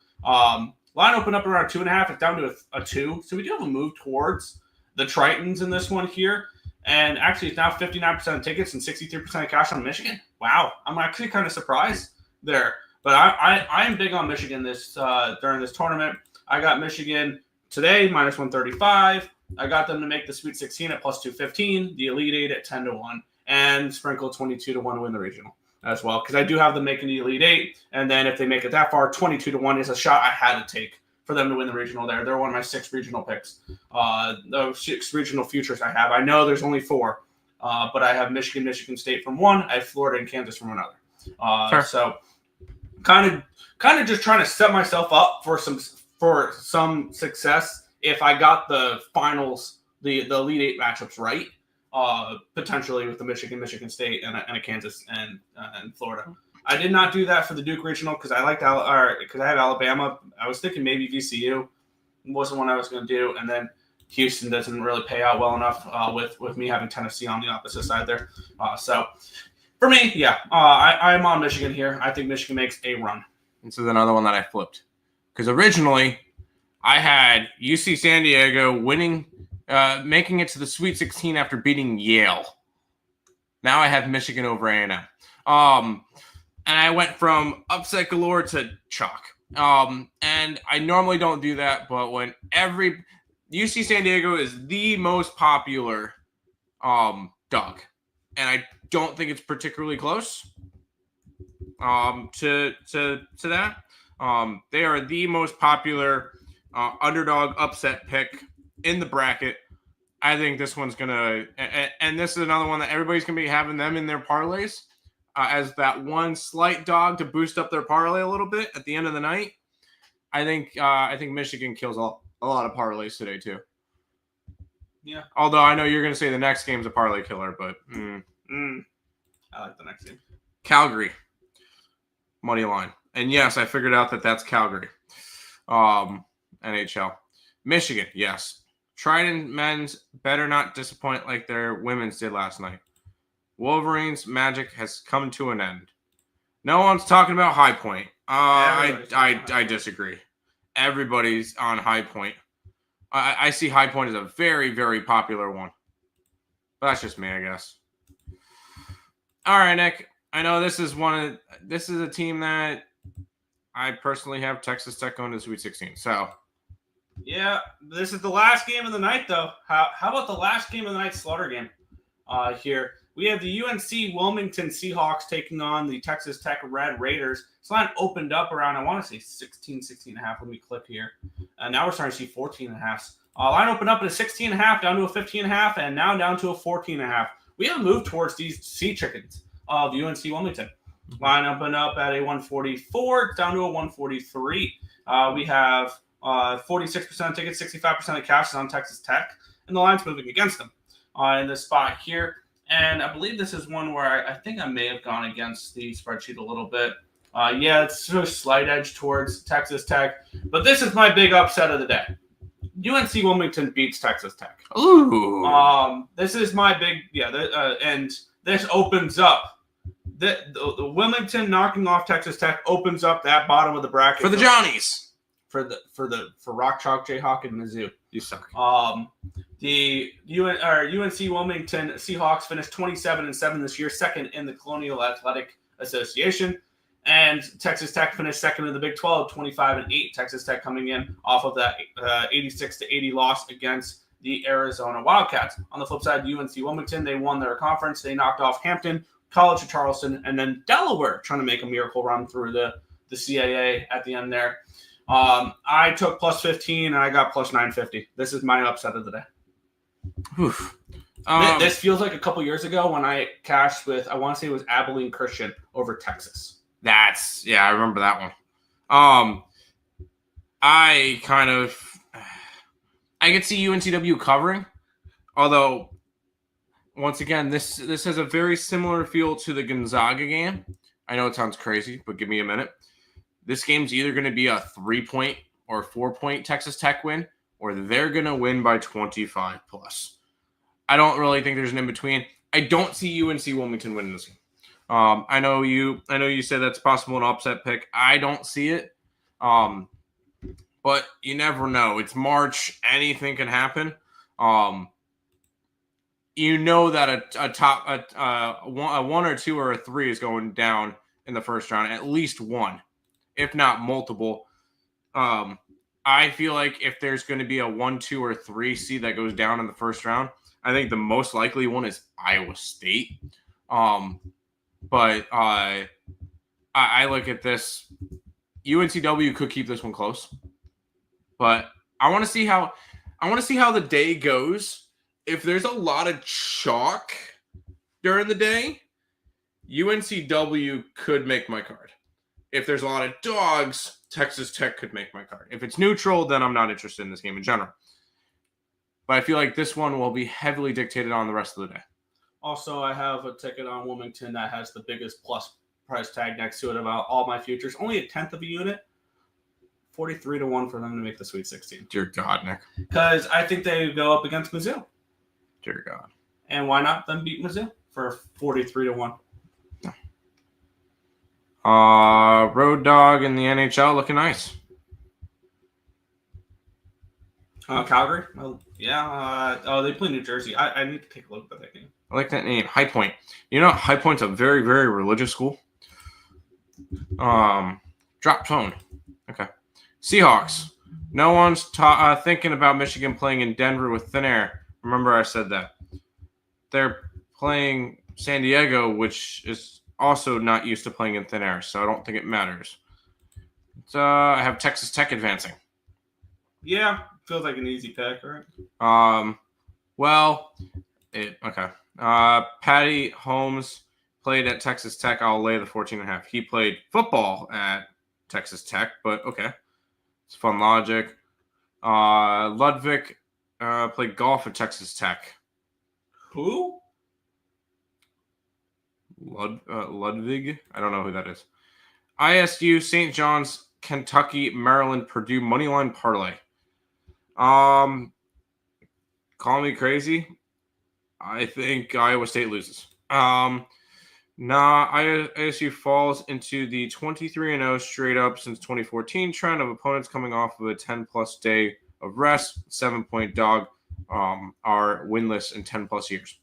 Line opened up around 2.5. It's down to a 2. So we do have a move towards the Tritons in this one here. And actually, it's now 59% of tickets and 63% of cash on Michigan. Wow. I'm actually kind of surprised there. But I am big on Michigan during this tournament. I got Michigan today, minus 135. I got them to make the Sweet 16 at plus 215, the Elite 8 at 10-1, and sprinkle 22-1 to win the regional as well. Because I do have them making the Elite 8. And then if they make it that far, 22-1 is a shot I had to take for them to win the regional there. They're one of my 6 regional picks. Those 6 regional futures I have. I know there's only 4, but I have Michigan State from one. I have Florida and Kansas from another.
Sure.
So kind of just trying to set myself up for some success if I got the finals, the Elite 8 matchups right, potentially with the Michigan State and a Kansas and Florida. I did not do that for the Duke Regional because I have Alabama. I was thinking maybe VCU wasn't one I was going to do, and then Houston doesn't really pay out well enough with me having Tennessee on the opposite side there. So for me, yeah, I'm on Michigan here. I think Michigan makes a run.
This is another one that I flipped because originally I had UC San Diego winning, making it to the Sweet 16 after beating Yale. Now I have Michigan over A&M. And I went from upset galore to chalk. And I normally don't do that, but when UC San Diego is the most popular dog, and I don't think it's particularly close to that. They are the most popular underdog upset pick in the bracket. I think this one's gonna, and this is another one that everybody's gonna be having them in their parlays. As that one slight dog to boost up their parlay a little bit at the end of the night. I think Michigan kills a lot of parlays today too.
Yeah.
Although I know you're going to say the next game's a parlay killer, but
I like the next game.
Calgary money line, and yes, I figured out that that's Calgary, NHL. Michigan, yes. Trident men's better not disappoint like their women's did last night. Wolverines' magic has come to an end. No one's talking about High Point. I disagree. Everybody's on High Point. I see High Point as a very, very popular one. But that's just me, I guess. All right, Nick. I know this is a team that I personally have Texas Tech going to the Sweet 16. So,
yeah, this is the last game of the night, though. How about the last game of the night slaughter game here? We have the UNC Wilmington Seahawks taking on the Texas Tech Red Raiders. This line opened up around, I want to say 16 and a half. Let me click here. And now we're starting to see 14 and a half. Line opened up at a 16 and a half, down to a 15 and a half, and now down to a 14 and a half. We have moved towards these sea chickens of UNC Wilmington. Line opened up at a 144, down to a 143. We have 46% tickets, 65% of cash is on Texas Tech, and the line's moving against them in this spot here. And I believe this is one where I think I may have gone against the spreadsheet a little bit. Yeah, it's a slight edge towards Texas Tech, but this is my big upset of the day. UNC Wilmington beats Texas Tech.
Ooh.
This is my big, and this opens up the Wilmington knocking off Texas Tech opens up that bottom of the bracket
For the Johnnies.
For Rock Chalk, Jayhawk, and Mizzou.
You suck.
The UNC Wilmington Seahawks finished 27-7 this year, second in the Colonial Athletic Association. And Texas Tech finished second in the Big 12, 25-8. Texas Tech coming in off of that 86-80 loss against the Arizona Wildcats. On the flip side, UNC Wilmington, they won their conference. They knocked off Hampton, College of Charleston, and then Delaware, trying to make a miracle run through the CAA at the end there. I took plus 15, and I got plus 950. This is my upset of the day.
Oof.
This feels like a couple years ago when I cashed with, I want to say it was Abilene Christian over Texas.
I remember that one. I could see UNCW covering, although once again, this has a very similar feel to the Gonzaga game. I know it sounds crazy, but give me a minute. This game's either going to be a 3-point or 4-point Texas Tech win, or they're going to win by 25 plus. I don't really think there's an in-between. I don't see UNC Wilmington winning this game. I know you said that's possible an upset pick. I don't see it. But you never know. It's March. Anything can happen. You know that a 1 or 2 or a 3 is going down in the first round. At least one, if not multiple. I feel like if there's going to be a 1, 2, or 3 seed that goes down in the first round, I think the most likely one is Iowa State. But I look at this. UNCW could keep this one close, but I want to see how the day goes. If there's a lot of chalk during the day, UNCW could make my card. If there's a lot of dogs, Texas Tech could make my card. If it's neutral, then I'm not interested in this game in general. But I feel like this one will be heavily dictated on the rest of the day.
Also, I have a ticket on Wilmington that has the biggest plus price tag next to it about all my futures. Only a tenth of a unit. 43-1 for them to make the Sweet 16.
Dear God, Nick.
Because I think they go up against Mizzou.
Dear God.
And why not them beat Mizzou for 43-1?
Road Dog in the NHL looking nice.
Calgary? Oh, yeah. They play New Jersey. I need to take a look at that game.
I like that name, High Point. You know, High Point's a very, very religious school. Drop tone. Okay. Seahawks. No one's thinking about Michigan playing in Denver with thin air. Remember I said that. They're playing San Diego, which is also not used to playing in thin air, so I don't think it matters. So I have Texas Tech advancing.
Yeah, feels like an easy pick, right?
Okay. Patty Holmes played at Texas Tech. I'll lay the 14.5. He played football at Texas Tech, but okay. It's fun logic. Ludwig played golf at Texas Tech.
Who?
Ludwig? I don't know who that is. ISU, St. John's, Kentucky, Maryland, Purdue, Moneyline Parlay. Call me crazy. I think Iowa State loses. ISU falls into the 23-0 straight up since 2014 trend of opponents coming off of a 10-plus day of rest. 7-point dog are winless in 10-plus years.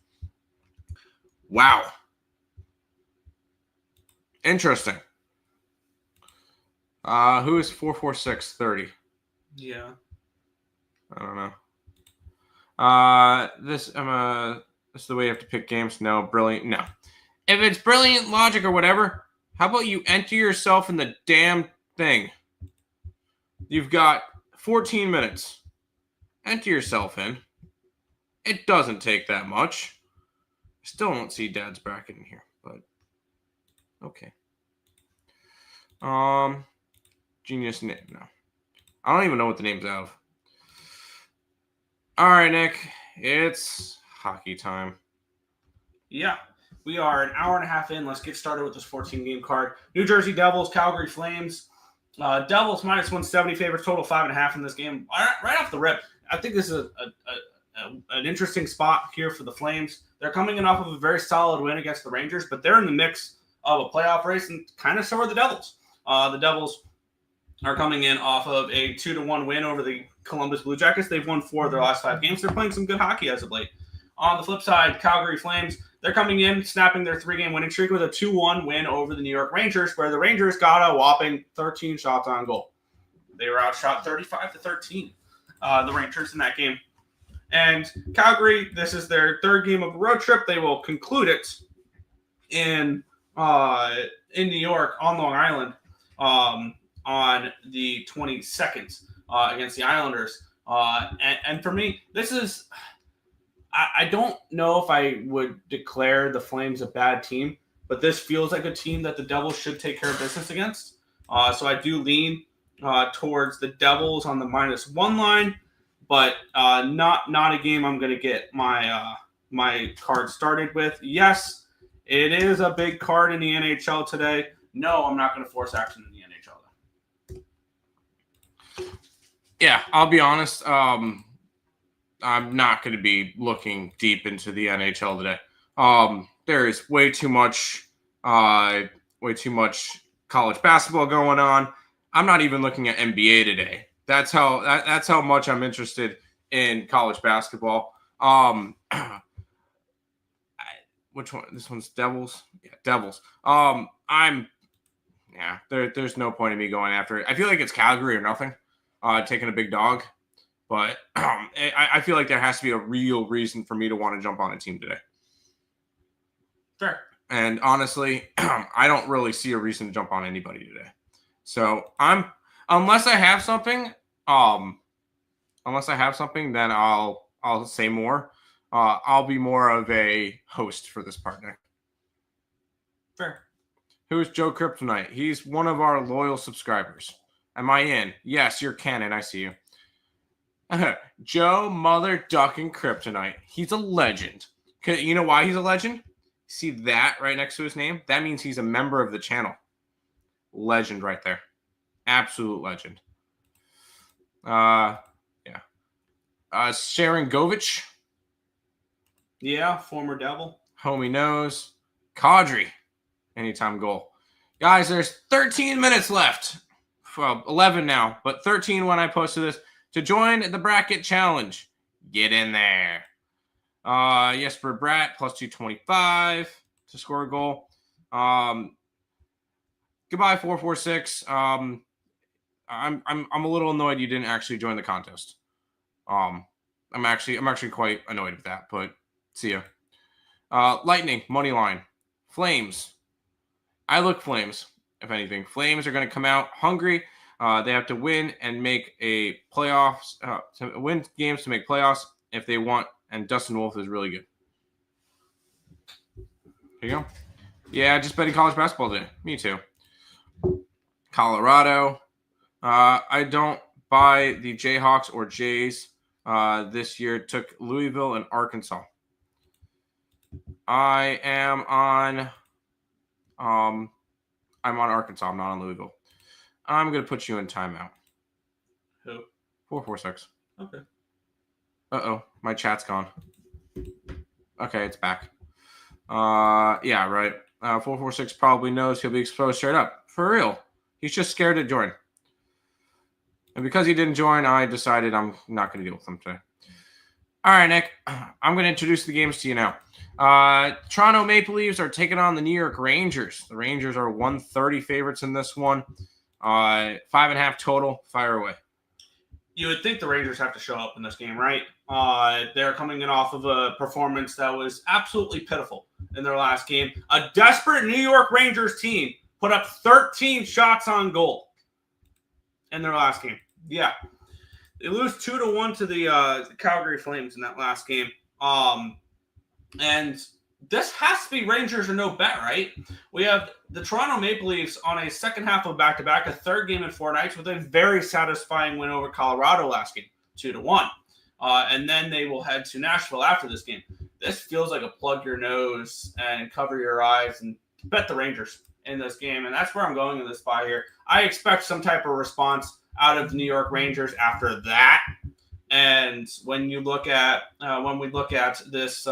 Wow. Interesting. Who is 44630?
Yeah.
I don't know. This is the way you have to pick games. No, brilliant. No. If it's brilliant logic or whatever, how about you enter yourself in the damn thing? You've got 14 minutes. Enter yourself in. It doesn't take that much. Still don't see Dad's bracket in here, but okay. Genius name. No. I don't even know what the name's of. All right, Nick. It's hockey time.
Yeah. We are an hour and a half in. Let's get started with this 14-game card. New Jersey Devils, Calgary Flames. Devils minus 170 favorites, total 5.5 in this game. Right off the rip, I think this is an interesting spot here for the Flames. They're coming in off of a very solid win against the Rangers, but they're in the mix of a playoff race, and kind of so are the Devils. The Devils are coming in off of a 2-1 win over the Columbus Blue Jackets. They've won 4 of their last 5 games. They're playing some good hockey as of late. On the flip side, Calgary Flames, they're coming in, snapping their 3-game winning streak with a 2-1 win over the New York Rangers, where the Rangers got a whopping 13 shots on goal. They were outshot 35-13, the Rangers in that game. And Calgary, this is their 3rd game of a road trip. They will conclude it in New York on Long Island on the 22nd against the Islanders. And for me, this is... I don't know if I would declare the Flames a bad team, but this feels like a team that the Devils should take care of business against. So I do lean towards the Devils on the -1 line, but not a game I'm going to get my card started with. Yes, it is a big card in the NHL today. No, I'm not going to force action in the NHL, though.
Yeah, I'll be honest. I'm not going to be looking deep into the NHL today. There is way too much college basketball going on. I'm not even looking at NBA today. That's how much I'm interested in college basketball. Which one? This one's Devils. Yeah, Devils. There's no point in me going after it. I feel like it's Calgary or nothing. Taking a big dog. But I feel like there has to be a real reason for me to want to jump on a team today.
Fair.
And honestly, I don't really see a reason to jump on anybody today. So unless I have something, then I'll say more. I'll be more of a host for this part, Nick.
Fair.
Who is Joe Kryptonite? He's one of our loyal subscribers. Am I in? Yes, you're canon. I see you. Joe Mother Ducking Kryptonite. He's a legend. You know why he's a legend? See that right next to his name? That means he's a member of the channel. Legend right there. Absolute legend. Sharon Govich.
Yeah, former Devil.
Homie knows. Kadri. Anytime goal. Guys, there's 13 minutes left. Well, 11 now, but 13 when I posted this. To join the bracket challenge, get in there. Jesper Bratt plus 225 to score a goal. Goodbye 446. I'm a little annoyed you didn't actually join the contest. I'm actually quite annoyed with that, but see ya. Lightning money line. Flames. I look Flames. If anything, Flames are going to come out hungry. They have to win and make a playoffs, to win games to make playoffs if they want. And Dustin Wolf is really good. Here you go. Yeah, just betting college basketball today. Me too. Colorado. I don't buy the Jayhawks or Jays. This year took Louisville and Arkansas. I'm on Arkansas. I'm not on Louisville. I'm going to put you in timeout.
Who?
446.
Okay.
Uh-oh, my chat's gone. Okay, it's back. Yeah, right. 446 probably knows he'll be exposed straight up. For real. He's just scared to join. And because he didn't join, I decided I'm not going to deal with him today. All right, Nick. I'm going to introduce the games to you now. Toronto Maple Leafs are taking on the New York Rangers. The Rangers are 130 favorites in this one. 5.5 total. Fire away.
You would think the Rangers have to show up in this game, right? They're coming in off of a performance that was absolutely pitiful in their last game. A desperate New York Rangers team put up 13 shots on goal in their last game. Yeah. They lose 2-1 to the Calgary Flames in that last game. And this has to be Rangers or no bet, right? We have the Toronto Maple Leafs on a second half of back-to-back, a third game in 4 nights with a very satisfying win over Colorado last game, 2-1. And then they will head to Nashville after this game. This feels like a plug your nose and cover your eyes and bet the Rangers in this game. And that's where I'm going in this spot here. I expect some type of response out of the New York Rangers after that. And when you look at when we look at this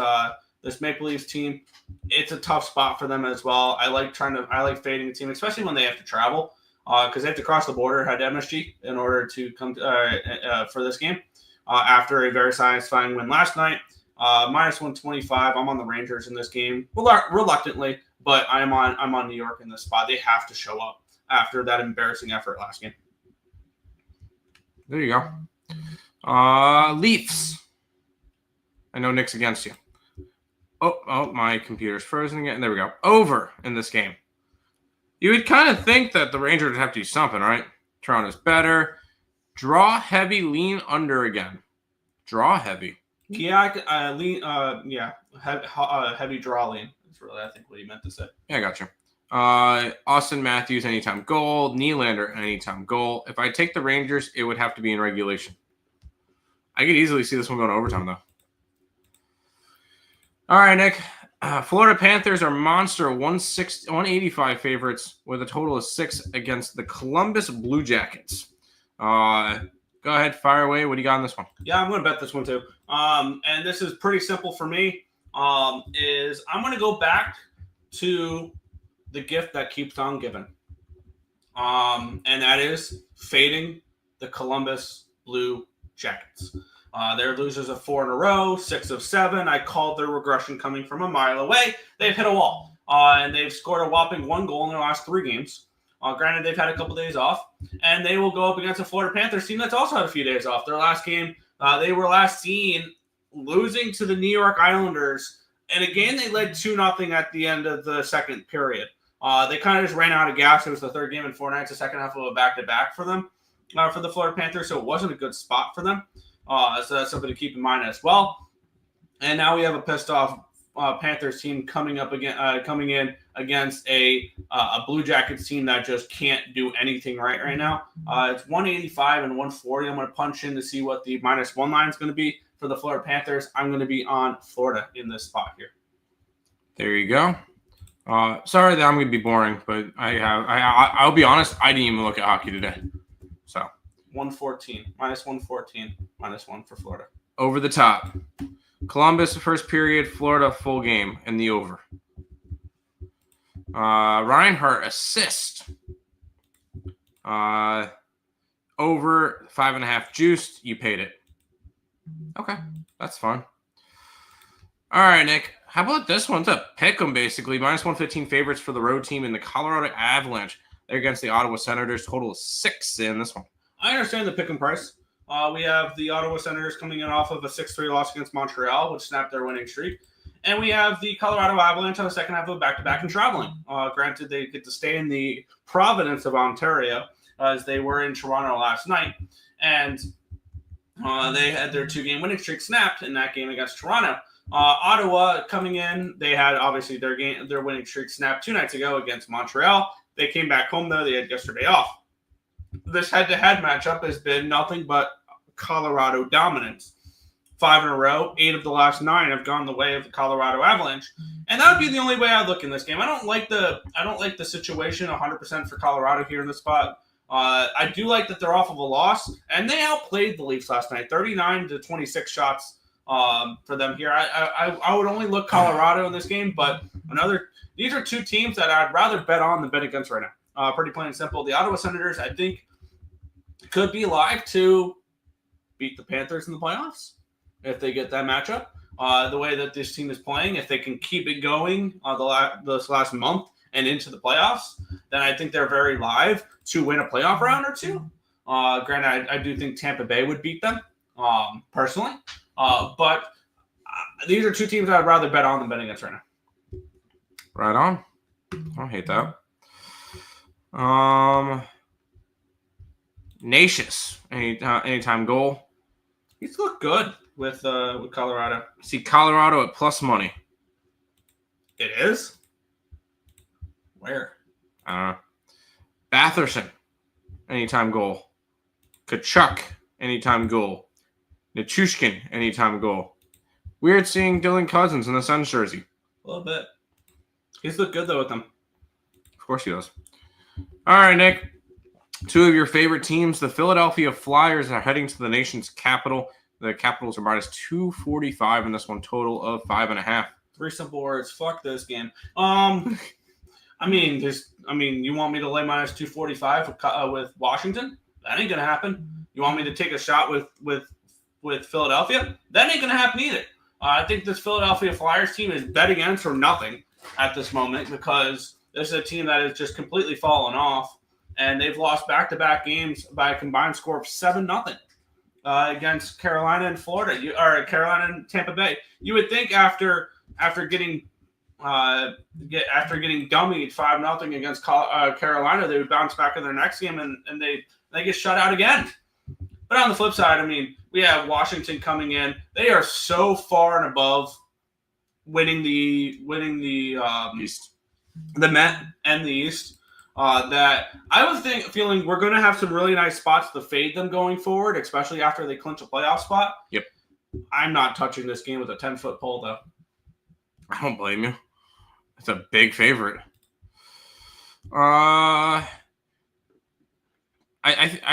this Maple Leafs team, it's a tough spot for them as well. I like fading the team, especially when they have to travel because they have to cross the border, head to MSG in order to come for this game after a very satisfying win last night. Minus 125. I'm on the Rangers in this game, reluctantly, but I'm on New York in this spot. They have to show up after that embarrassing effort last game.
There you go. Leafs. I know Nick's against you. Oh, my computer's frozen again. There we go. Over in this game. You would kind of think that the Rangers would have to do something, right? Toronto's better. Draw heavy, lean under again. Draw heavy.
Yeah, lean. Heavy draw lean. That's really, I think, what he meant to say.
Yeah, I got you. Austin Matthews, anytime goal. Nylander, anytime goal. If I take the Rangers, it would have to be in regulation. I could easily see this one going to overtime, though. All right, Nick. Florida Panthers are monster 185 favorites with a total of 6 against the Columbus Blue Jackets. Go ahead, fire away. What do you got on this one?
Yeah, I'm going to bet this one too. And this is pretty simple for me. Is I'm going to go back to the gift that keeps on giving. And that is fading the Columbus Blue Jackets. They're losers of 4 in a row, 6 of 7. I called their regression coming from a mile away. They've hit a wall, and they've scored a whopping 1 goal in their last 3 games. Granted, they've had a couple days off, and they will go up against a Florida Panthers team that's also had a few days off. Their last game, they were last seen losing to the New York Islanders, and again, they led 2-0 at the end of the second period. They kind of just ran out of gas. It was the third game in 4 nights, the second half of a back-to-back for them, for the Florida Panthers, so it wasn't a good spot for them. So that's something to keep in mind as well. And now we have a pissed off Panthers team coming in against a Blue Jackets team that just can't do anything right now. It's 185 and 140. I'm going to punch in to see what the -1 line is going to be for the Florida Panthers. I'm going to be on Florida in this spot here.
There you go. Sorry that I'm going to be boring, but I'll be honest. I didn't even look at hockey today. So
114, -114, -1 for Florida.
Over the top. Columbus, first period. Florida, full game in the over. Reinhart, assist. Over 5.5 juiced. You paid it. Okay, that's fine. All right, Nick. How about this one? It's a pick 'em, basically. -115 favorites for the road team in the Colorado Avalanche. They're against the Ottawa Senators. Total of 6 in this one.
I understand the pick and price. We have the Ottawa Senators coming in off of a 6-3 loss against Montreal, which snapped their winning streak. And we have the Colorado Avalanche on the second half of a back-to-back and traveling. Granted, they get to stay in the province of Ontario as they were in Toronto last night. And they had their 2-game winning streak snapped in that game against Toronto. Ottawa coming in, they had obviously their winning streak snapped 2 nights ago against Montreal. They came back home, though. They had yesterday off. This head-to-head matchup has been nothing but Colorado dominance. 5 in a row, 8 of the last 9 have gone the way of the Colorado Avalanche, and that would be the only way I look in this game. I don't like the situation 100% for Colorado here in this spot. I do like that they're off of a loss, and they outplayed the Leafs last night, 39-26 shots for them here. I would only look Colorado in this game, but these are two teams that I'd rather bet on than bet against right now. Pretty plain and simple. The Ottawa Senators, I think, could be live to beat the Panthers in the playoffs if they get that matchup. The way that this team is playing, if they can keep it going this last month and into the playoffs, then I think they're very live to win a playoff round or two. Granted, I do think Tampa Bay would beat them personally, but these are two teams I'd rather bet on than bet against right now.
Right on. I don't hate that. Nacious, anytime goal.
He's looked good with Colorado.
See Colorado at plus money.
It is? Where?
Batherson, anytime goal. Kachuk, anytime goal. Nichushkin, anytime goal. Weird seeing Dylan Cousins in the Suns jersey.
A little bit. He's looked good, though, with them.
Of course he does. All right, Nick. Two of your favorite teams, the Philadelphia Flyers, are heading to the nation's capital. The Capitals are minus 245 in this one, total of 5.5.
3 simple words. Fuck this game. I mean, you want me to lay minus 245 with Washington? That ain't gonna happen. You want me to take a shot with Philadelphia? That ain't gonna happen either. I think this Philadelphia Flyers team is bet against for nothing at this moment because this is a team that has just completely fallen off, and they've lost back-to-back games by a combined score of 7-0 against Carolina and Carolina and Tampa Bay. You would think after getting dummied 5-0 against Carolina, they would bounce back in their next game and they get shut out again. But on the flip side, I mean, we have Washington coming in. They are so far and above winning the
East,
the Met and the East that I was feeling we're going to have some really nice spots to fade them going forward, especially after they clinch a playoff spot.
Yep. I'm
not touching this game with a 10-foot pole, though.
I don't blame you. It's a big favorite. I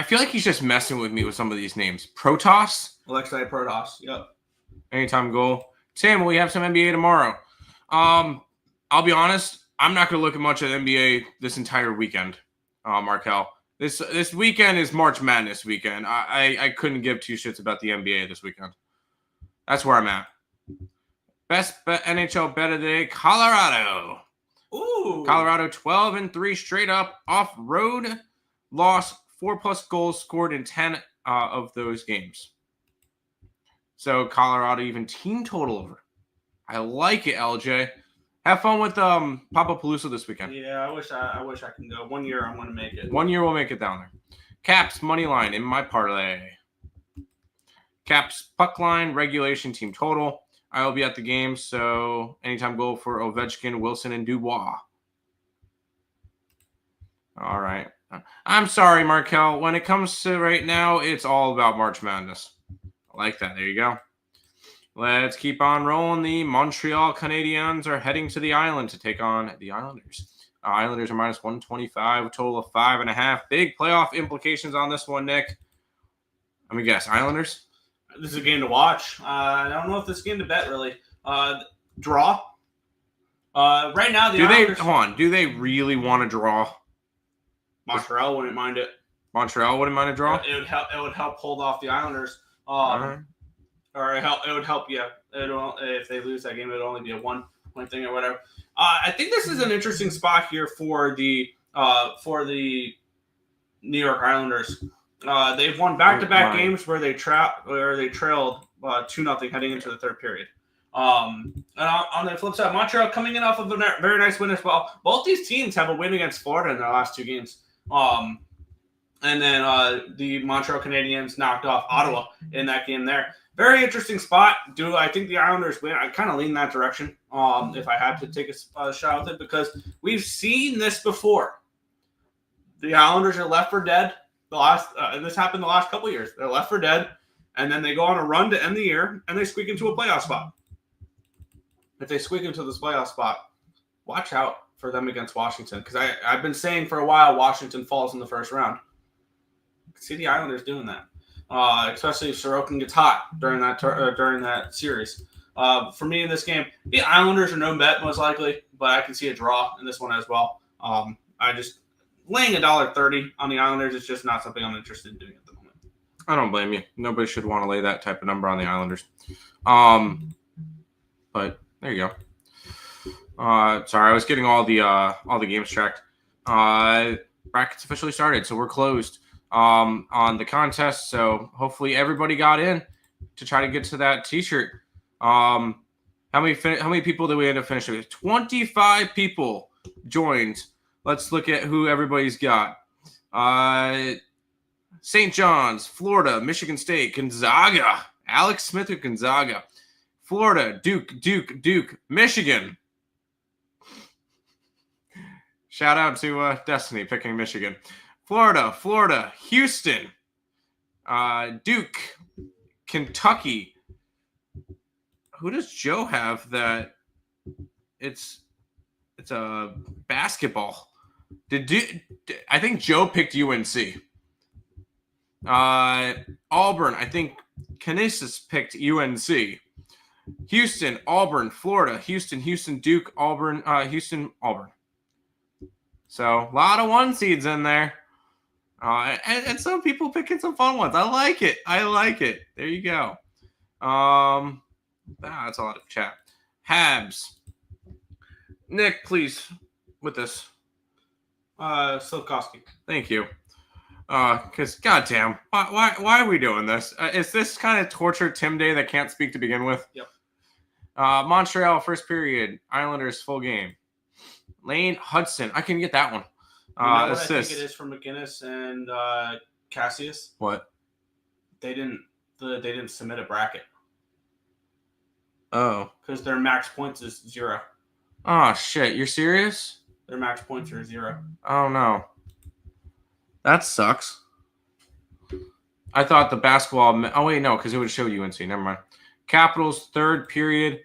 feel like he's just messing with me with some of these names. Protoss?
Alexei Protoss, yep.
Anytime goal. Sam, we have some NBA tomorrow. I'll be honest, I'm not going to look at much at NBA this entire weekend, Markel. This weekend is March Madness weekend. I couldn't give two shits about the NBA this weekend. That's where I'm at. Best bet, NHL bet of the day, Colorado.
Ooh.
Colorado 12-3 straight up off road loss, 4+ goals scored in 10 of those games. So Colorado even team total over. I like it, LJ. Have fun with Papapalooza this weekend.
Yeah, I wish I can go. 1 year I'm going to make it.
1 year we'll make it down there. Caps money line in my parlay. Caps puck line regulation team total. I will be at the game, so anytime goal for Ovechkin, Wilson, and Dubois. All right. I'm sorry, Markel. When it comes to right now, it's all about March Madness. I like that. There you go. Let's keep on rolling. The Montreal Canadiens are heading to the island to take on the Islanders. Islanders are minus 125, a total of 5.5. Big playoff implications on this one, Nick. Let me guess. Islanders?
This is a game to watch. I don't know if this is a game to bet, really. Draw. Right now, Islanders...
Do they really want to draw?
Montreal wouldn't mind it.
Montreal wouldn't mind a draw?
It would help hold off the Islanders.
Right.
Or it would help, yeah. If they lose that game, it would only be a one-point thing or whatever. I think this is an interesting spot here for the New York Islanders. They've won back-to-back games where they trailed 2-0 heading into the third period. And on the flip side, Montreal coming in off of a very nice win as well. Both these teams have a win against Florida in their last 2 games. And then the Montreal Canadiens knocked off Ottawa in that game there. Very interesting spot. Do I think the Islanders win? I kind of lean that direction if I had to take a shot with it because we've seen this before. The Islanders are left for dead. And this happened the last couple of years. They're left for dead, and then they go on a run to end the year, and they squeak into a playoff spot. If they squeak into this playoff spot, watch out for them against Washington because I've been saying for a while Washington falls in the first round. see the Islanders doing that, especially if Sorokin gets hot during that series. For me in this game, the Islanders are no bet most likely, but I can see a draw in this one as well. I just laying $1.30 on the Islanders is just not something I'm interested in doing at the moment.
I don't blame you. Nobody should want to lay that type of number on the Islanders. But there you go. Sorry, I was getting all the games tracked. Brackets officially started, so we're closed on the contest. So hopefully everybody got in to try to get to that T-shirt. How many people did we end up finishing with? 25 people joined. Let's look at who everybody's got. St. John's, Florida, Michigan State, Gonzaga, Alex Smith with Gonzaga, Florida, Duke, Michigan. Shout out to Destiny picking Michigan. Florida, Houston, Duke, Kentucky. Who does Joe have that it's a basketball? I think Joe picked UNC. Auburn, I think Kinesis picked UNC. Houston, Auburn, Florida, Houston, Duke, Auburn, Houston, Auburn. So a lot of one seeds in there. And some people picking some fun ones. I like it. There you go. That's a lot of chat. Habs. Nick, please, with this.
Slavkovsky.
Thank you. Because goddamn, why are we doing this? Is this kind of torture Tim Day that can't speak to begin with?
Yep.
Montreal first period. Islanders full game. Lane Hudson. I can get that one.
You know what
assist.
I think it is for McGinnis and Cassius?
What?
They didn't submit a bracket
Oh.
because their max points is 0.
Oh shit! You're serious?
Their max points are 0.
Oh no. That sucks. I thought the basketball. Oh wait, no, because it would show UNC. Never mind. Capitals third period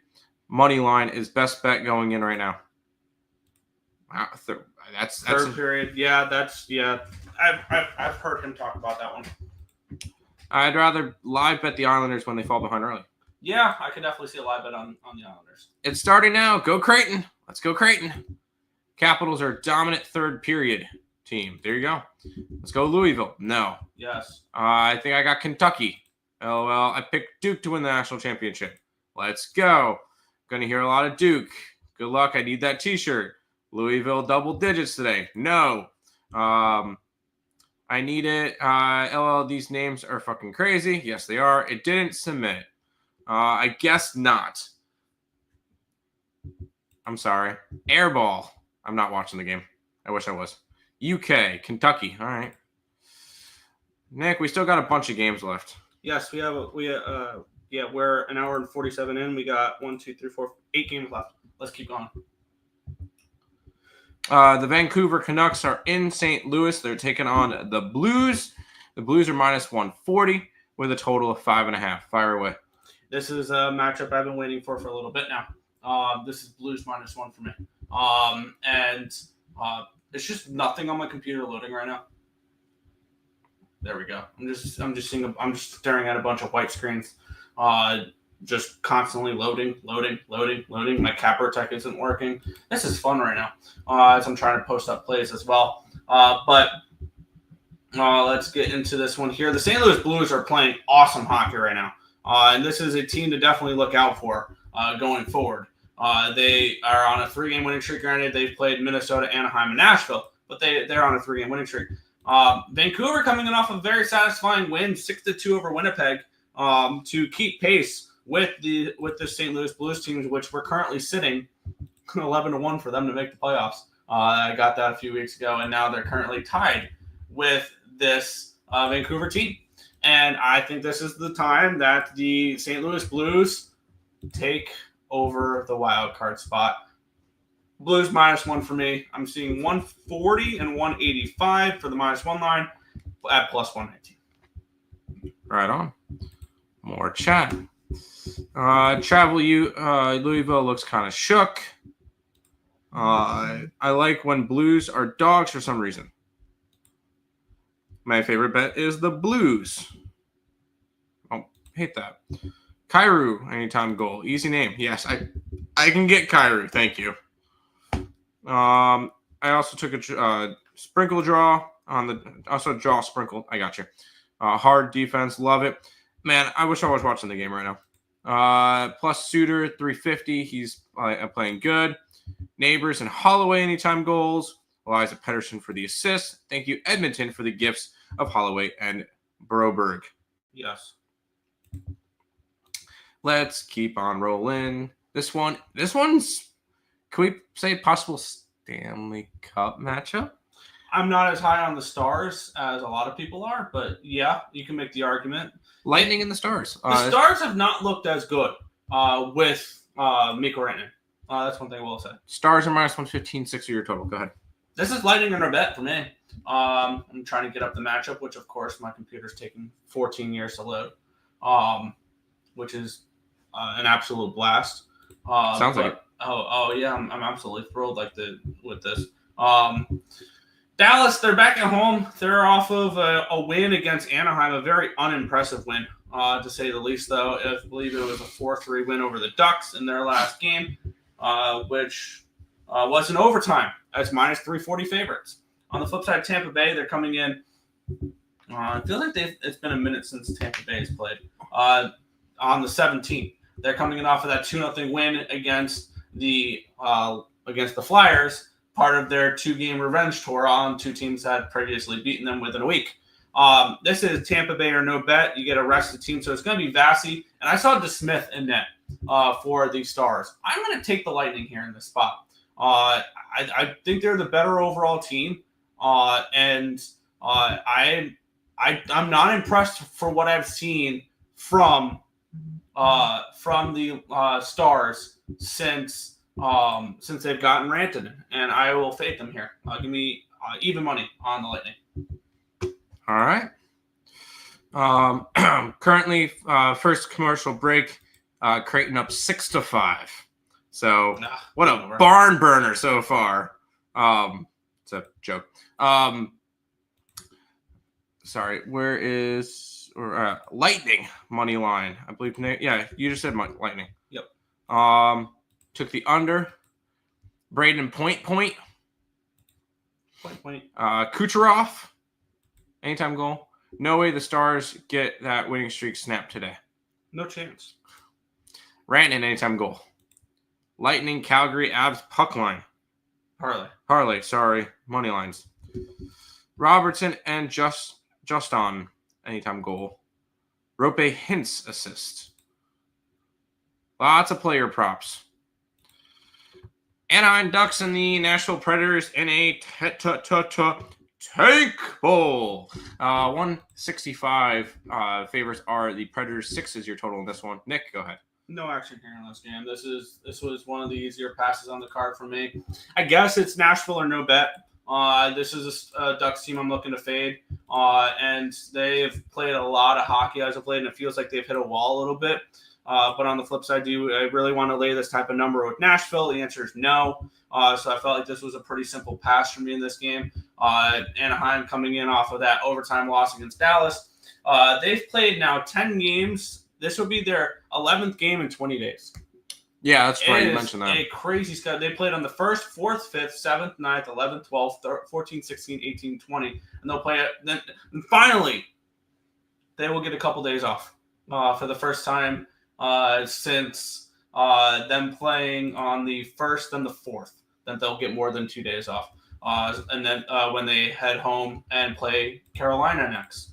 money line is best bet going in right now. Wow, that's
Third period. Yeah, I've heard him talk about that one.
I'd rather live bet the Islanders when they fall behind early.
Yeah, I could definitely see a live bet on the Islanders.
It's starting now. Go Creighton. Let's go Creighton. Capitals are dominant third period team. There you go. Let's go Louisville. No.
Yes.
I think I got Kentucky. LOL. I picked Duke to win the national championship. Let's go. Going to hear a lot of Duke. Good luck. I need that T-shirt. Louisville double digits today. No. I need it. LOL, these names are fucking crazy. Yes, they are. It didn't submit. I guess not. I'm sorry. Airball. I'm not watching the game. I wish I was. UK, Kentucky. All right. Nick, we still got a bunch of games left.
Yes, we're an hour and 47 in. We got 1, 2, 3, 4, 8 games left. Let's keep going.
The Vancouver Canucks are in St. Louis. They're taking on the Blues. The Blues are minus 140 with a total of 5.5. Fire away.
This is a matchup I've been waiting for a little bit now. This is Blues -1 for me. It's just nothing on my computer loading right now. There we go. I'm just staring at a bunch of white screens. Just constantly loading. My capper tech isn't working. This is fun right now. As I'm trying to post up plays as well. But let's get into this one here. The St. Louis Blues are playing awesome hockey right now. And this is a team to definitely look out for going forward. They are on a 3-game winning streak. Granted, they've played Minnesota, Anaheim, and Nashville, but they're on a 3-game winning streak. Vancouver coming in off a very satisfying win, 6-2 over Winnipeg, to keep pace with the St. Louis Blues teams, which we're currently sitting 11-1 for them to make the playoffs. I got that a few weeks ago, and now they're currently tied with this Vancouver team. And I think this is the time that the St. Louis Blues take over the wild card spot. Blues -1 for me. I'm seeing 140 and 185 for the -1 line at +119.
Right on. More chat. Louisville looks kind of shook. I like when Blues are dogs for some reason. My favorite bet is the Blues. Oh, hate that. Kyrou, anytime goal. Easy name. Yes, I can get Kyrou. Thank you. I also took a sprinkle draw on the also draw sprinkled. I got you. Hard defense, love it. Man, I wish I was watching the game right now. Plus Suter 350. He's playing good. Neighbors and Holloway anytime goals. Eliza Pettersson for the assist. Thank you, Edmonton, for the gifts of Holloway and Broberg.
Yes.
Let's keep on rolling. This one's, can we say possible Stanley Cup matchup?
I'm not as high on the Stars as a lot of people are, but yeah, you can make the argument.
Lightning and the Stars.
The Stars have not looked as good with Mikko Rantanen. That's one thing I will say.
Stars are minus 115, 6-year total. Go ahead.
This is Lightning and our bet for me. I'm trying to get up the matchup, which of course my computer's taking 14 years to load, which is an absolute blast.
Sounds like it.
Oh yeah, I'm absolutely thrilled with this. Dallas, they're back at home. They're off of a win against Anaheim, a very unimpressive win, to say the least, though. I believe it was a 4-3 win over the Ducks in their last game, which was in overtime as minus 340 favorites. On the flip side, Tampa Bay, they're coming in. I feel like it's been a minute since Tampa Bay has played. On the 17th, they're coming in off of that 2-0 win against the Flyers, part of their 2-game revenge tour on two teams that had previously beaten them within a week. This is Tampa Bay or no bet. You get a rested team, so it's going to be Vasi. And I saw DeSmith in net for the Stars. I'm going to take the Lightning here in this spot. I think they're the better overall team, and I'm not impressed for what I've seen from the Stars since they've gotten Rantanen, and I will fade them here. Give me even money on the Lightning.
All right. Currently, first commercial break, Creighton up 6-5. So what a barn burner so far. It's a joke. Sorry, where is Lightning money line? I believe. Yeah, you just said Lightning.
Yep.
Took the under. Braden Point. Kucherov. Anytime goal. No way the Stars get that winning streak snapped today.
No chance.
Rantanen anytime goal. Lightning, Calgary, Abs, puck line. Parley, sorry. Money lines. Robertson and Justin, anytime goal. Rope Hintz assist. Lots of player props. Anaheim Ducks and the Nashville Predators in a tank bowl. 165 favors are the Predators. 6 is your total in this one. Nick, go ahead.
No action here in this game. This was one of the easier passes on the card for me. I guess it's Nashville or no bet. This is a Ducks team I'm looking to fade, and they've played a lot of hockey as of late, and it feels like they've hit a wall a little bit. But on the flip side, do I really want to lay this type of number with Nashville? The answer is no. So I felt like this was a pretty simple pass for me in this game. Anaheim coming in off of that overtime loss against Dallas. They've played now 10 games. This will be their 11th game in 20 days.
Yeah, that's right. You mentioned that.
A crazy schedule. They played on the 1st, 4th, 5th, 7th, 9th, 11th, 12th, 14th, 16th, 18th, 20th. And they'll play it. Then finally, they will get a couple days off for the first time since them playing on the 1st and the 4th. Then they'll get more than 2 days off. And then when they head home and play Carolina next.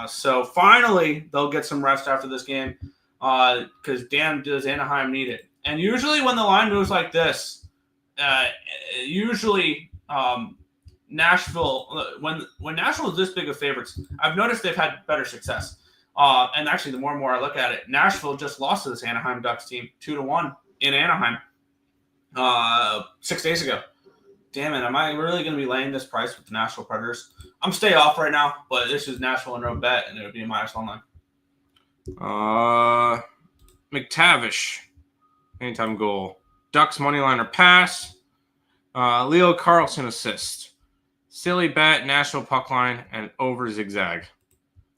So finally, they'll get some rest after this game because damn, does Anaheim need it. And usually when the line moves like this, Nashville, when Nashville is this big of favorites, I've noticed they've had better success. And actually, the more and more I look at it, Nashville just lost to this Anaheim Ducks team 2-1 in Anaheim 6 days ago. Damn it, am I really going to be laying this price with the Nashville Predators? I'm stay off right now, but this is Nashville and no bet, and it would be a -1 line.
McTavish, anytime goal. Ducks money line or pass. Leo Carlson assist. Silly bet, national puck line, and over zigzag.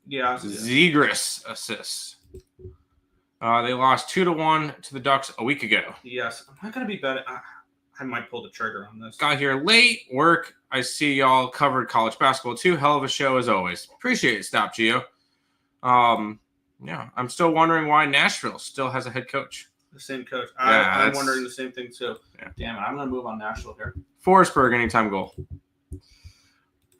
Yeah.
Zegras assists. They lost 2-1 to the Ducks a week ago.
Yes. I'm not going to be betting. I might pull the trigger on this.
Got here late. Work. I see y'all covered college basketball too. Hell of a show as always. Appreciate it, Stop Gio. Yeah, I'm still wondering why Nashville still has a head coach.
The same coach.
Yeah,
I'm wondering the same thing too.
Yeah.
Damn it. I'm going to move on Nashville here.
Forsberg, anytime goal.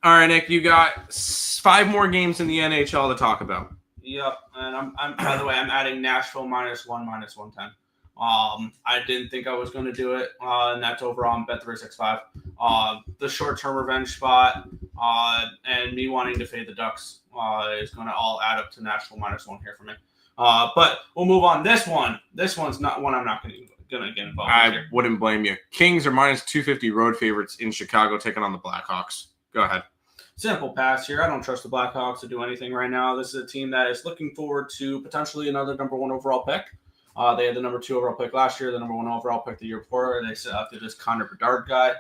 All right, Nick, you got 5 more games in the NHL to talk about.
Yep. And I'm by the way, I'm adding Nashville -1, -110. I didn't think I was going to do it, and that's over on Bet365. The short-term revenge spot and me wanting to fade the Ducks is going to all add up to Nashville -1 here for me. But we'll move on. This one's not one I'm not going to get involved with here.
I wouldn't blame you. Kings are -250 road favorites in Chicago, taking on the Blackhawks. Go ahead.
Simple pass here. I don't trust the Blackhawks to do anything right now. This is a team that is looking forward to potentially another number 1 overall pick. They had the number 2 overall pick last year, the number 1 overall pick the year before. They set up to this Connor Bedard guy.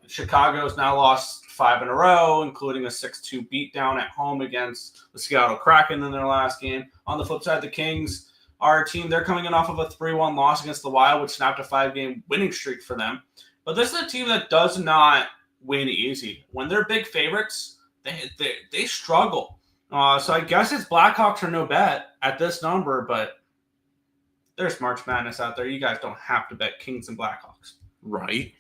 Chicago's now lost 5 in a row, including a 6-2 beatdown at home against the Seattle Kraken in their last game. On the flip side, the Kings are a team. They're coming in off of a 3-1 loss against the Wild, which snapped a 5-game winning streak for them. But this is a team that does not win easy. When they're big favorites, they struggle. So I guess it's Blackhawks or no bet at this number, but there's March Madness out there. You guys don't have to bet Kings and Blackhawks.
Right.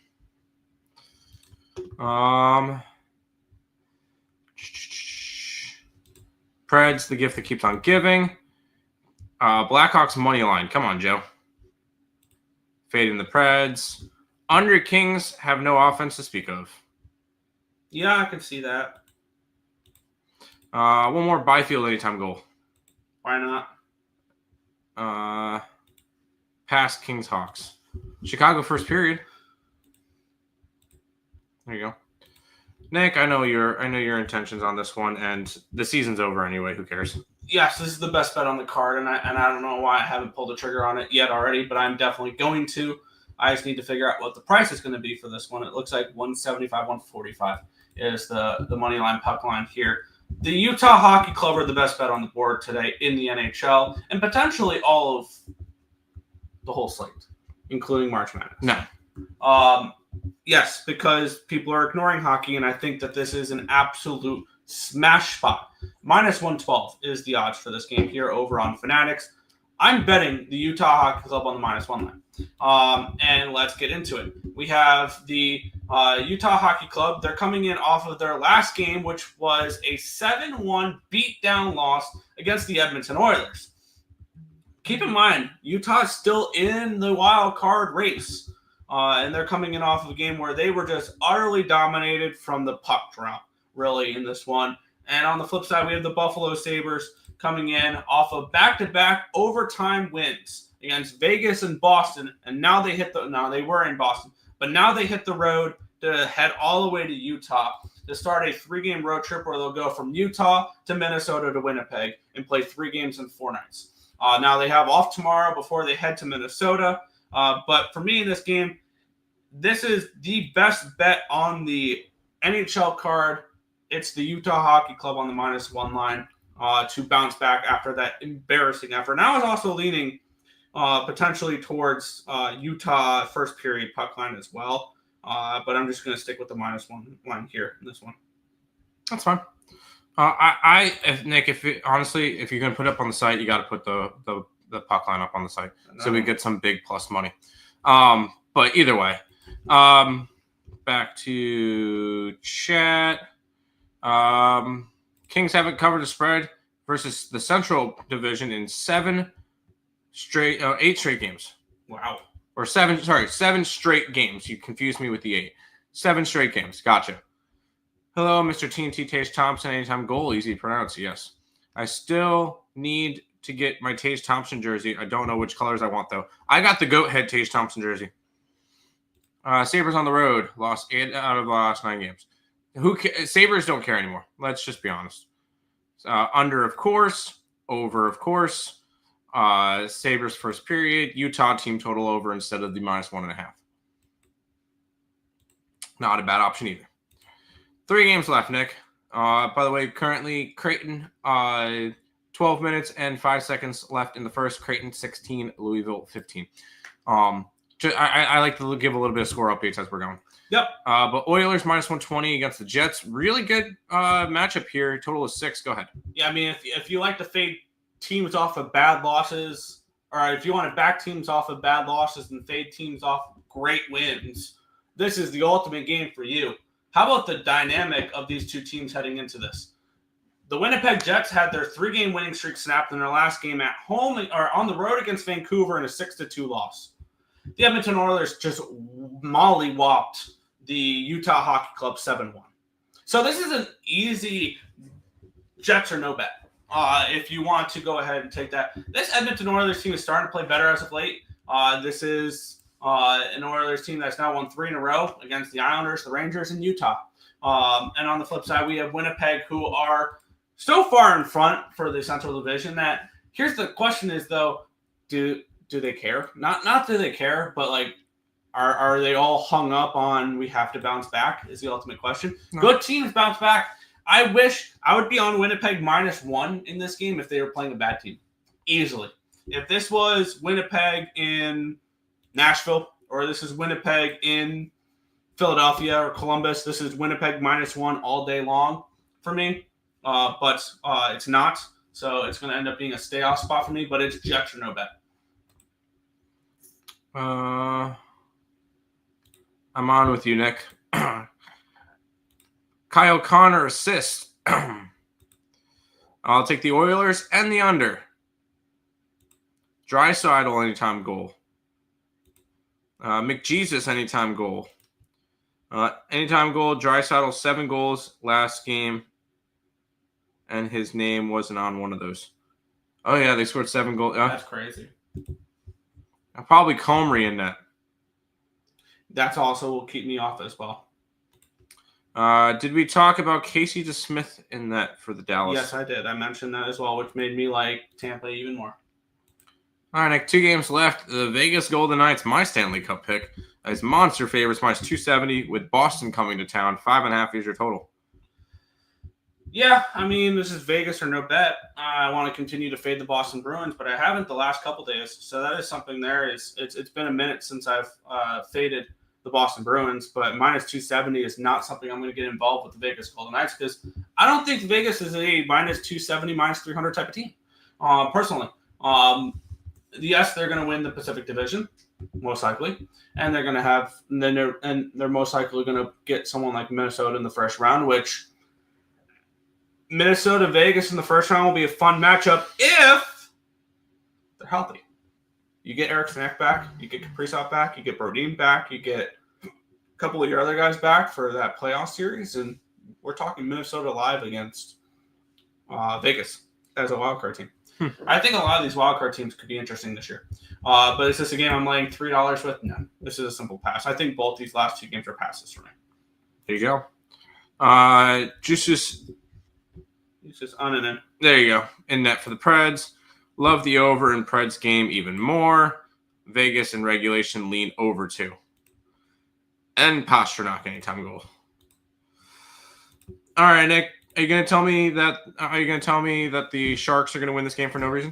Preds, the gift that keeps on giving. Blackhawks money line. Come on, Joe. Fading the Preds. Under Kings have no offense to speak of.
Yeah, I can see that.
One more Byfield anytime goal.
Why not?
Past Kings Hawks. Chicago first period. There you go. Nick, I know your intentions on this one, and the season's over anyway. Who cares?
Yes, this is the best bet on the card, and I don't know why I haven't pulled the trigger on it yet already, but I'm definitely going to. I just need to figure out what the price is going to be for this one. It looks like 175, 145 is the money line puck line here. The Utah Hockey Club are the best bet on the board today in the NHL, and potentially all of the whole slate, including March Madness.
No.
Yes, because people are ignoring hockey, and I think that this is an absolute smash spot. -112 is the odds for this game here over on Fanatics. I'm betting the Utah Hockey Club on the -1 line. And let's get into it. We have the Utah Hockey Club. They're coming in off of their last game, which was a 7-1 beatdown loss against the Edmonton Oilers. Keep in mind, Utah is still in the wild card race. And they're coming in off of a game where they were just utterly dominated from the puck drop, really, in this one. And on the flip side, we have the Buffalo Sabres coming in off of back-to-back overtime wins against Vegas and Boston. And now they were in Boston, but now they hit the road to head all the way to Utah to start a 3-game road trip where they'll go from Utah to Minnesota to Winnipeg and play 3 games in 4 nights. Now they have off tomorrow before they head to Minnesota. But for me in this game, this is the best bet on the NHL card. It's the Utah Hockey Club on the -1 line to bounce back after that embarrassing effort. And I was also leaning potentially towards Utah first period puck line as well. But I'm just going to stick with the -1 line here in this one.
That's fine. Nick, if you're going to put it up on the site, you got to put the puck line up on the site so we get some big plus money. But either way, back to chat. Kings haven't covered a spread versus the Central Division in 8 straight games.
Wow.
Or 7 straight games. You confused me with the 8. 7 straight games. Gotcha. Hello, Mr. TNT Tage Thompson. Anytime goal. Easy to pronounce. Yes. I still need to get my Tage Thompson jersey. I don't know which colors I want, though. I got the goat head Tage Thompson jersey. Sabres on the road. Lost 8 out of the last 9 games. Sabres don't care anymore. Let's just be honest. Under, of course. Over, of course. Sabres first period. Utah team total over instead of the -1.5. Not a bad option either. 3 games left, Nick. By the way, currently Creighton, 12 minutes and 5 seconds left in the first. Creighton 16, Louisville 15. I like to give a little bit of score updates as we're going.
Yep.
But Oilers minus 120 against the Jets. Really good matchup here. Total is 6. Go ahead.
Yeah, I mean, if you like to fade teams off of bad losses, or if you want to back teams off of bad losses and fade teams off great wins, this is the ultimate game for you. How about the dynamic of these two teams heading into this? The Winnipeg Jets had their 3-game winning streak snapped in their last game at home or on the road against Vancouver in a 6-2 loss. The Edmonton Oilers just mollywopped the Utah Hockey Club 7-1. So this is an easy Jets or no bet. If you want to go ahead and take that. This Edmonton Oilers team is starting to play better as of late. This is an Oilers team that's now won 3 in a row against the Islanders, the Rangers, and Utah. And on the flip side, we have Winnipeg, who are so far in front for the Central Division that here's the question is, though, do they care? Not do they care, but like, are they all hung up on we have to bounce back is the ultimate question. No. Good teams bounce back. I wish I would be on Winnipeg -1 in this game if they were playing a bad team. Easily. If this was Winnipeg in Nashville, or this is Winnipeg in Philadelphia or Columbus, this is Winnipeg -1 all day long for me. But it's not. So it's going to end up being a stay-off spot for me, but it's Jets or no bet.
I'm on with you, Nick. Kyle Connor assist. I'll take the Oilers and the under. Draisaitl anytime goal. McJesus anytime goal. Anytime goal. Draisaitl 7 goals last game, and his name wasn't on one of those. Oh yeah, they scored 7 goals.
That's crazy.
Probably Comrie in net.
That's also will keep me off as well.
Did we talk about Casey DeSmith in that for the Dallas?
Yes, I did. I mentioned that as well, which made me like Tampa even more.
All right, Nick, 2 games left. The Vegas Golden Knights, my Stanley Cup pick, as monster favorites, minus 270, with Boston coming to town. 5.5 is your total.
Yeah, I mean, this is Vegas or no bet. I want to continue to fade the Boston Bruins, but I haven't the last couple days. So that is something there. It's been a minute since I've faded the Boston Bruins, but minus 270 is not something I'm going to get involved with the Vegas Golden Knights because I don't think Vegas is a minus 270, minus 300 type of team, personally. Yes, they're going to win the Pacific Division, most likely, and they're going to have they're most likely going to get someone like Minnesota in the first round, which Minnesota Vegas in the first round will be a fun matchup if they're healthy. You get Eric Snack back, you get Kaprizov back, you get Brodin back, you get a couple of your other guys back for that playoff series, and we're talking Minnesota live against Vegas as a wildcard team. I think a lot of these wildcard teams could be interesting this year. But is this a game I'm laying $3 with? No. This is a simple pass. I think both these last 2 games are passes for me.
There you go. Just
on and in.
There you go. In net for the Preds. Love the over in Preds game even more. Vegas in regulation lean over 2. And Pasternak anytime goal. All right, Nick. Are you going to tell me that the Sharks are going to win this game for no reason?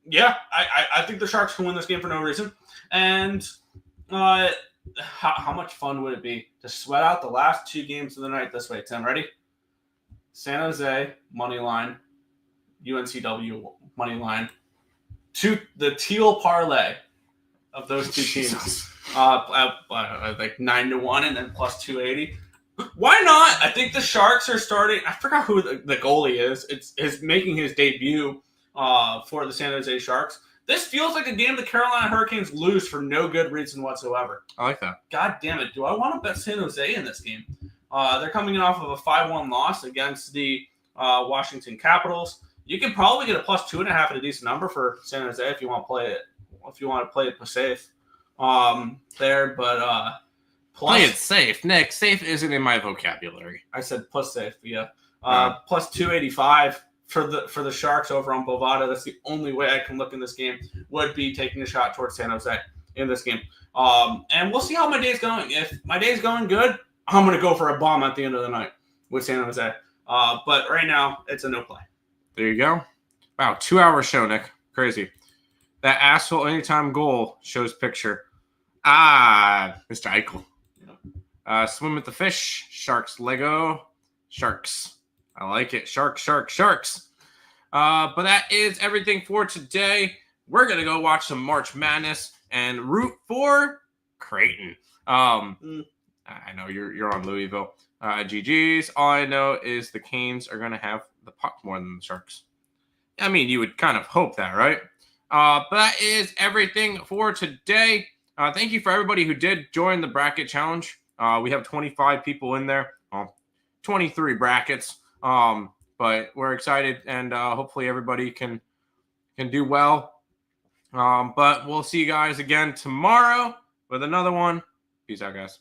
Yeah, I think the Sharks can win this game for no reason. And how much fun would it be to sweat out the last 2 games of the night this way, Tim? Ready? San Jose, money line. UNCW, money line. The teal parlay of those 2 teams. Like 9-1 and then plus 280. Why not? I think the Sharks are starting. I forgot who the goalie is. It's making his debut for the San Jose Sharks. This feels like a game the Carolina Hurricanes lose for no good reason whatsoever.
I like that. God
damn it. Do I want to bet San Jose in this game? They're coming in off of a 5-1 loss against the Washington Capitals. You can probably get a plus 2.5 at a decent number for San Jose if you want to play it. If you want to play it safe there, but
play it safe, Nick. Safe isn't in my vocabulary.
I said plus safe, yeah. Plus 285 for the Sharks over on Bovada. That's the only way I can look in this game. Would be taking a shot towards San Jose in this game. And we'll see how my day's going. If my day's going good, I'm going to go for a bomb at the end of the night. with San Jose. But right now, it's a no play.
There you go. Wow, 2-hour show, Nick. Crazy. That asshole anytime goal shows picture. Mr. Eichel. Swim with the fish. Sharks Lego. Sharks. I like it. Sharks. But that is everything for today. We're going to go watch some March Madness and root for Creighton. I know you're on Louisville. GG's. All I know is the Canes are going to have the puck more than the Sharks. I mean, you would kind of hope that, right? But that is everything for today. Thank you for everybody who did join the bracket challenge. We have 25 people in there. 23 brackets. But we're excited, and hopefully everybody can do well. But we'll see you guys again tomorrow with another one. Peace out, guys.